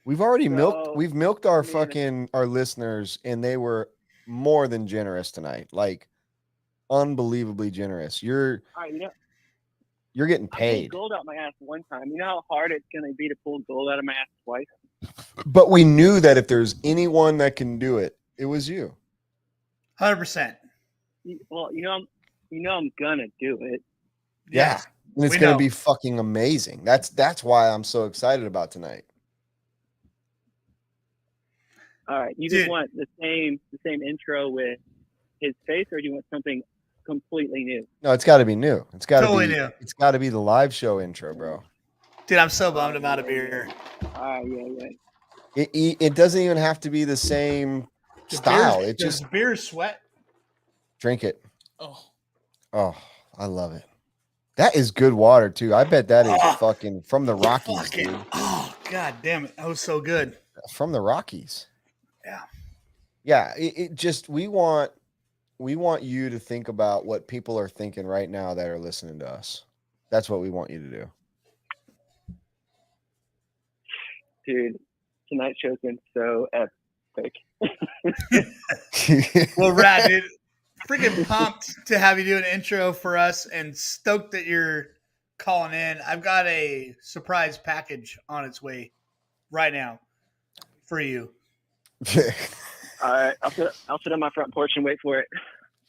Speaker 1: We've already milked. We've milked our our listeners, and they were more than generous tonight. Like, unbelievably generous. You're getting
Speaker 8: I
Speaker 1: paid.
Speaker 8: pulled gold out my ass one time. You know how hard it's gonna be to pull gold out of my ass twice.
Speaker 1: But we knew that if there's anyone that can do it, it was you.
Speaker 2: 100%.
Speaker 8: Well, I'm gonna do it.
Speaker 1: Yeah. And it's
Speaker 2: we
Speaker 1: going to
Speaker 2: know.
Speaker 1: be fucking amazing. That's why I'm so excited about tonight.
Speaker 8: All right, you
Speaker 2: Dude.
Speaker 8: just want the same to with his face, or do you want something completely new?
Speaker 1: No, it's got to be new. It's got to
Speaker 2: Totally
Speaker 1: be
Speaker 2: new.
Speaker 1: It's got to be the live show intro, bro.
Speaker 2: Dude, I'm so bummed I'm out of beer.
Speaker 8: Yeah.
Speaker 1: It doesn't even have to be the same style. It
Speaker 2: Does
Speaker 1: just
Speaker 2: beer sweat.
Speaker 1: drink it.
Speaker 4: Oh,
Speaker 1: I love it. That is good water too. I bet that is fucking from the Rockies,
Speaker 2: Fucking,
Speaker 1: dude.
Speaker 2: oh, god damn it. That was so good.
Speaker 1: From the Rockies.
Speaker 2: Yeah.
Speaker 1: Yeah. It just we want you to think about what people are thinking right now that are listening to us. That's what we want you to do.
Speaker 8: Dude, tonight's show's been so epic.
Speaker 2: Well, rad, dude. Freaking pumped to have you do an intro for us and stoked that you're calling in. I've got a surprise package on its way right now for you.
Speaker 8: All right, I'll sit on my front porch and wait for it.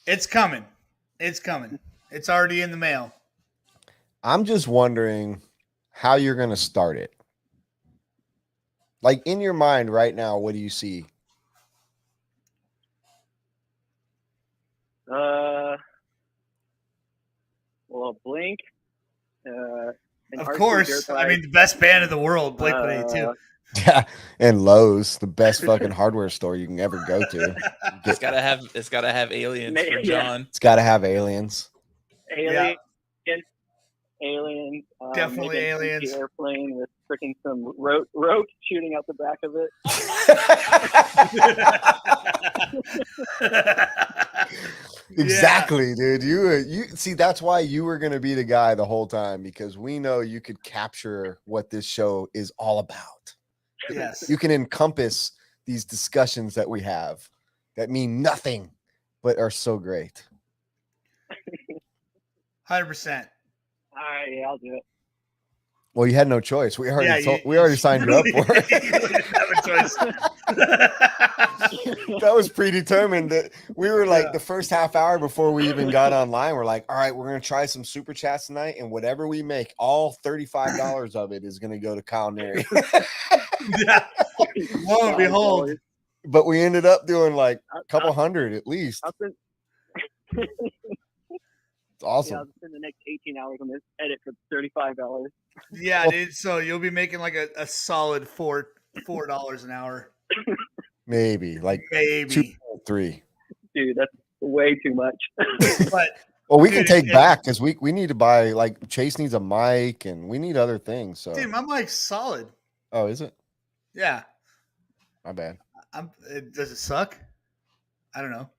Speaker 2: It's coming. It's coming. It's already in the mail.
Speaker 1: I'm just wondering how you're going to start it. Like, in your mind right now, what do you see?
Speaker 8: Well, Blink.
Speaker 2: Of course. I mean, the best band in the world, Blink-182.
Speaker 1: Yeah, and Lowe's, the best fucking hardware store you can ever go to.
Speaker 4: it's gotta have aliens for John.
Speaker 1: It's got to have aliens.
Speaker 8: Alien. Aliens.
Speaker 2: Definitely
Speaker 8: maybe an
Speaker 2: aliens.
Speaker 8: empty airplane with freaking some rope shooting out the back of it.
Speaker 1: Exactly, dude. You see, that's why you were going to be the guy the whole time, because we know you could capture what this show is all about.
Speaker 2: Yes.
Speaker 1: You can encompass these discussions that we have that mean nothing but are so great.
Speaker 2: 100%.
Speaker 8: All right, yeah, I'll do it.
Speaker 1: Well, you had no choice. We already
Speaker 2: Yeah,
Speaker 1: we already signed you up for
Speaker 2: You
Speaker 1: it.
Speaker 2: didn't have a choice.
Speaker 1: That was predetermined. That we were like
Speaker 2: Yeah.
Speaker 1: the first half hour before we even got online. We're like, all right, we're gonna try some super chats tonight, and whatever we make, all $35 of it is gonna go to Kyle Neri.
Speaker 2: Yeah. Lo and behold.
Speaker 1: But we ended up doing like
Speaker 8: I-
Speaker 1: a couple hundred at least.
Speaker 8: I'll spend,
Speaker 1: It's
Speaker 8: yeah,
Speaker 1: awesome.
Speaker 8: I'll spend the next 18 hours on this edit for $35.
Speaker 2: Yeah, dude. So you'll be making like a solid $4 an hour.
Speaker 1: Maybe like
Speaker 2: Maybe.
Speaker 1: 2.3.
Speaker 8: Dude, that's way too much.
Speaker 2: But
Speaker 1: Well, we can
Speaker 2: Dude,
Speaker 1: take
Speaker 2: it-
Speaker 1: back because we need to buy, like, Chase needs a mic and we need other things. So
Speaker 2: dude, my mic's solid.
Speaker 1: oh, is it?
Speaker 2: Yeah.
Speaker 1: My bad.
Speaker 2: Does it suck? I don't know.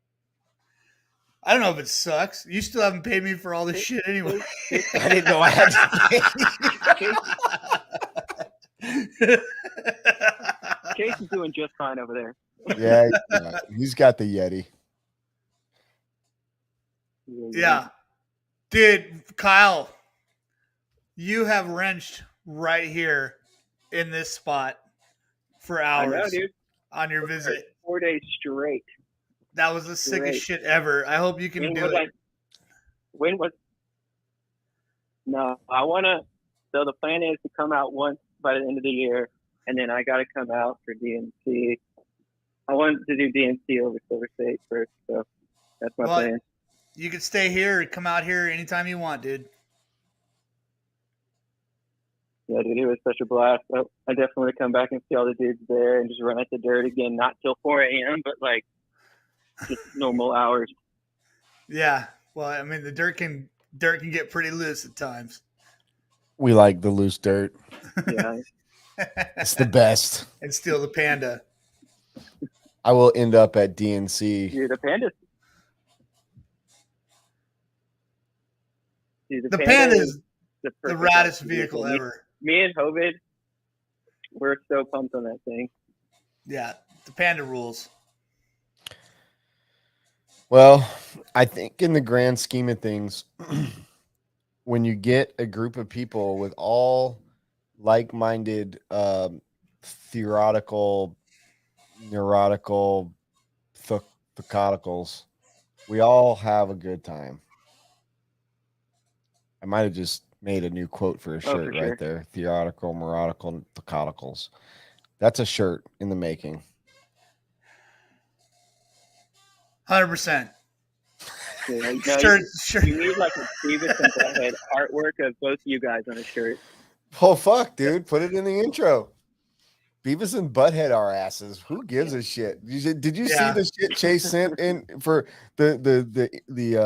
Speaker 2: I don't know if it sucks. You still haven't paid me for all this shit anyway.
Speaker 1: I didn't know I had to
Speaker 8: Chase is doing just fine over there.
Speaker 1: Yeah, he's got the Yeti.
Speaker 2: Yeah. Dude, Kyle, you have wrenched right here in this spot for
Speaker 8: I
Speaker 2: hours
Speaker 8: know, dude.
Speaker 2: on your visit.
Speaker 8: 4 days straight.
Speaker 2: That was the sickest
Speaker 8: Great.
Speaker 2: shit ever. I hope you can
Speaker 8: When
Speaker 2: do
Speaker 8: was
Speaker 2: it.
Speaker 8: I? When was? No, I want to. So the plan is to come out once by the end of the year, and then I got to come out for DNC. I wanted to do DNC over Silver State first, so that's my
Speaker 2: Well,
Speaker 8: plan.
Speaker 2: You can stay here or come out here anytime you want, dude.
Speaker 8: Yeah, dude, it was such a blast. I definitely want to come back and see all the dudes there and just run at the dirt again. Not till 4 a.m., but like just normal hours.
Speaker 2: Yeah. Well, I mean, the dirt can get pretty loose at times.
Speaker 1: We like the loose dirt.
Speaker 8: Yeah,
Speaker 1: It's the best.
Speaker 2: And steal the panda.
Speaker 1: I will end up at DNC.
Speaker 8: dude, the Panda. Dude,
Speaker 2: The panda is
Speaker 8: the
Speaker 2: the
Speaker 8: perfect
Speaker 2: raddest vehicle
Speaker 8: Me-
Speaker 2: ever.
Speaker 8: Me and Hovid, we're so pumped on that thing.
Speaker 2: Yeah, the panda rules.
Speaker 1: Well, I think in the grand scheme of things, when you get a group of people with all like-minded, theoretical, neurotical, thecoticals, we all have a good time. I might have just made a new quote for a shirt
Speaker 8: for
Speaker 1: right
Speaker 8: sure.
Speaker 1: there. Theoretical, neurotical, thecoticals. That's a shirt in the making.
Speaker 2: 100%.
Speaker 8: You know,
Speaker 2: Sure.
Speaker 8: you need like a Beavis and Butthead artwork of both you guys on a shirt.
Speaker 1: Oh, fuck, dude. Put it in the intro. Beavis and Butthead our asses. Who gives a shit? Did you see
Speaker 2: Yeah.
Speaker 1: the shit Chase sent in for the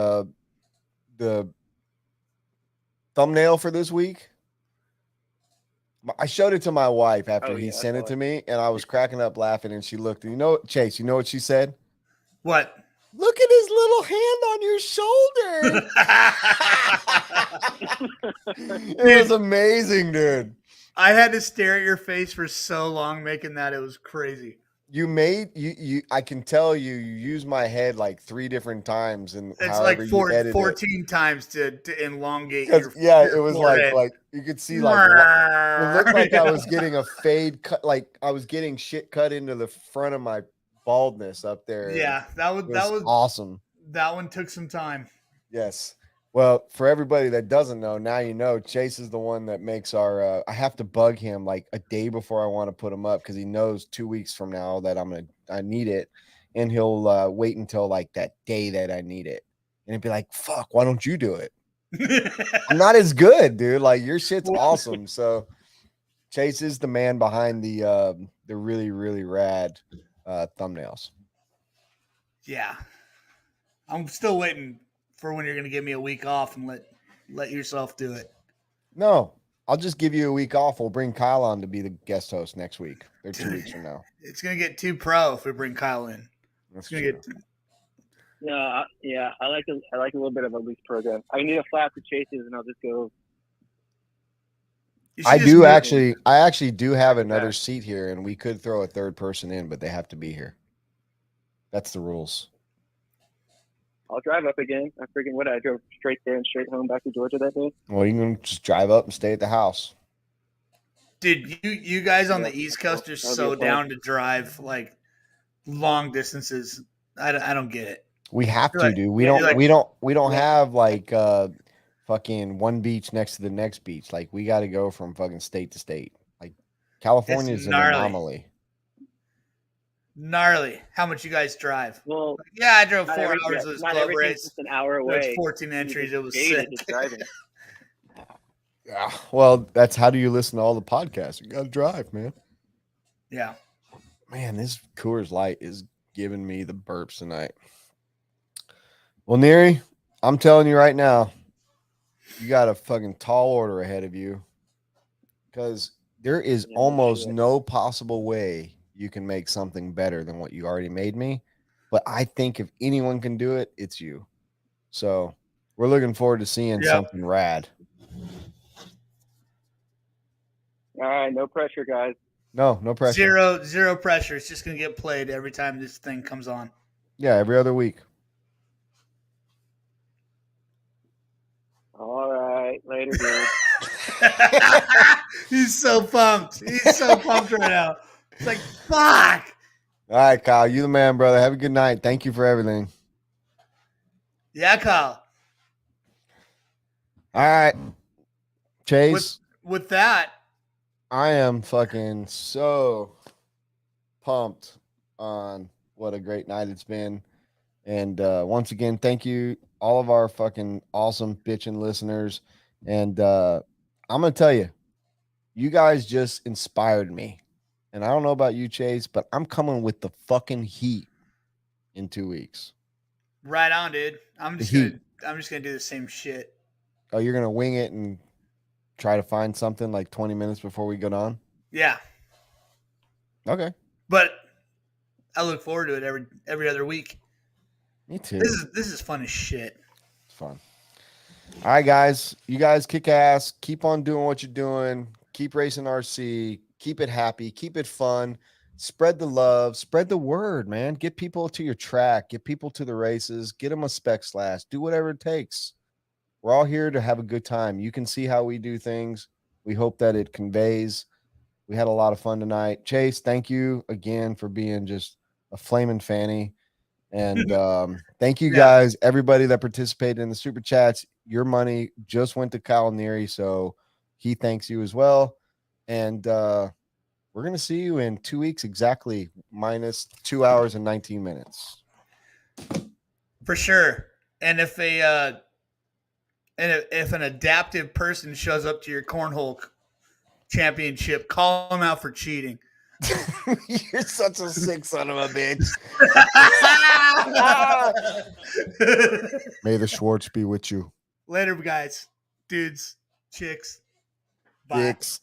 Speaker 1: thumbnail for this week? I showed it to my wife after
Speaker 8: Oh,
Speaker 1: he
Speaker 8: yeah, I
Speaker 1: sent
Speaker 8: saw
Speaker 1: it to me, and I was cracking up laughing, and she looked, and Chase, you know what she said?
Speaker 2: What?
Speaker 1: Look at his little hand on your shoulder. It was amazing, dude.
Speaker 2: I had to stare at your face for so long making that. It was crazy.
Speaker 1: I can tell you used my head like 3 different times, and
Speaker 2: It's
Speaker 1: however
Speaker 2: like
Speaker 1: you edited
Speaker 2: 14 times to elongate
Speaker 1: 'Cause,
Speaker 2: your
Speaker 1: yeah,
Speaker 2: your
Speaker 1: it was
Speaker 2: forehead.
Speaker 1: like you could see like it looked like I was getting a fade cut, like I was getting shit cut into the front of my baldness up there. and
Speaker 2: Yeah, that
Speaker 1: it
Speaker 2: was
Speaker 1: awesome.
Speaker 2: that one took some time.
Speaker 1: Yes. Well, for everybody that doesn't know, now you know. Chase is the one that makes our. I have to bug him like a day before I want to put him up because he knows 2 weeks from now that I need it, and he'll wait until like that day that I need it, and he'd be like, "Fuck, why don't you do it?" I'm not as good, dude. Like your shit's awesome. So Chase is the man behind the really really rad thumbnails.
Speaker 2: Yeah. I'm still waiting for when you're going to give me a week off and let yourself do it.
Speaker 1: No, I'll just give you a week off. We'll bring Kyle on to be the guest host next week. They're 2 weeks from now.
Speaker 2: It's going to get too pro if we bring Kyle in.
Speaker 1: That's
Speaker 2: It's going to
Speaker 1: true.
Speaker 2: get
Speaker 8: No, I like a little bit of a loose program. I need a flat to Chase's, and I'll just go.
Speaker 2: You should
Speaker 1: I
Speaker 2: just
Speaker 1: do
Speaker 2: move-
Speaker 1: actually. I actually do have
Speaker 5: Like
Speaker 1: another
Speaker 5: that.
Speaker 1: seat here, and we could throw a third person in, but they have to be here. That's the rules.
Speaker 8: I'll drive up again. I drove straight there and straight home back to Georgia that day.
Speaker 1: Well, you can just drive up and stay at the house.
Speaker 2: Dude, you guys on
Speaker 8: Yeah,
Speaker 2: the East Coast are
Speaker 8: that'll be
Speaker 2: so
Speaker 8: a plan.
Speaker 2: down to drive like long distances. I don't get it.
Speaker 1: We have
Speaker 2: You're
Speaker 1: to,
Speaker 2: like-
Speaker 1: dude. We
Speaker 2: yeah,
Speaker 1: don't.
Speaker 2: you're like-
Speaker 1: we don't
Speaker 8: Yeah.
Speaker 1: have like fucking one beach next to the next beach. Like we got to go from fucking state to state. Like California is an
Speaker 2: gnarly.
Speaker 1: anomaly.
Speaker 2: Gnarly. How much you guys drive?
Speaker 8: Well,
Speaker 2: Yeah, I drove
Speaker 8: not
Speaker 2: 4
Speaker 8: every-
Speaker 2: hours
Speaker 8: yeah,
Speaker 2: to this
Speaker 8: not
Speaker 2: club
Speaker 8: everything's
Speaker 2: race.
Speaker 8: just an hour
Speaker 2: It was
Speaker 8: away.
Speaker 2: 14
Speaker 8: You're
Speaker 2: entries.
Speaker 8: just
Speaker 2: It was
Speaker 8: jaded
Speaker 2: sick.
Speaker 8: just driving.
Speaker 1: Yeah. Well, that's how do you listen to all the podcasts? You got to drive, man.
Speaker 2: Yeah.
Speaker 1: Man, this Coors Light is giving me the burps tonight. Well, Neary, I'm telling you right now, you got a fucking tall order ahead of you because there is
Speaker 8: Yeah, no
Speaker 1: almost
Speaker 8: shit.
Speaker 1: no possible way you can make something better than what you already made me. But I think if anyone can do it, it's you. So we're looking forward to seeing
Speaker 2: Yep.
Speaker 1: something rad.
Speaker 8: All right, no pressure, guys.
Speaker 1: No pressure.
Speaker 2: Zero pressure. It's just gonna get played every time this thing comes on.
Speaker 1: Yeah, every other week.
Speaker 8: All right, later, dude.
Speaker 2: He's so pumped. He's so pumped right now. It's like, fuck.
Speaker 1: All right, Kyle, you the man, brother. Have a good night. Thank you for everything.
Speaker 2: Yeah, Kyle.
Speaker 1: All right, Chase.
Speaker 2: With that,
Speaker 1: I am fucking so pumped on what a great night it's been. And once again, thank you, all of our fucking awesome bitchin' listeners. And I'm going to tell you, you guys just inspired me. And I don't know about you, Chase, but I'm coming with the fucking heat in 2 weeks.
Speaker 2: right on, dude. I'm just
Speaker 1: heat.
Speaker 2: gonna do the same shit.
Speaker 1: Oh, you're going to wing it and try to find something like 20 minutes before we go on?
Speaker 2: Yeah.
Speaker 1: Okay.
Speaker 2: But I look forward to it every other week.
Speaker 1: Me too.
Speaker 2: This is fun as shit.
Speaker 1: It's fun. All right, guys. You guys kick ass. Keep on doing what you're doing. Keep racing RC. Keep it happy. Keep it fun. Spread the love. Spread the word, man. Get people to your track. Get people to the races. Get them a spec slash. Do whatever it takes. We're all here to have a good time. You can see how we do things. We hope that it conveys. We had a lot of fun tonight. Chase, thank you again for being just a flaming fanny. And thank you guys, everybody that participated in the super chats. Your money just went to Kyle Neary, so he thanks you as well. And we're going to see you in 2 weeks exactly, minus 2 hours and 19 minutes.
Speaker 2: For sure. And if if an adaptive person shows up to your cornhole championship, call them out for cheating.
Speaker 1: You're such a sick son of a bitch. May the Schwartz be with you.
Speaker 2: Later, guys, dudes, chicks. Bye.
Speaker 1: Dicks.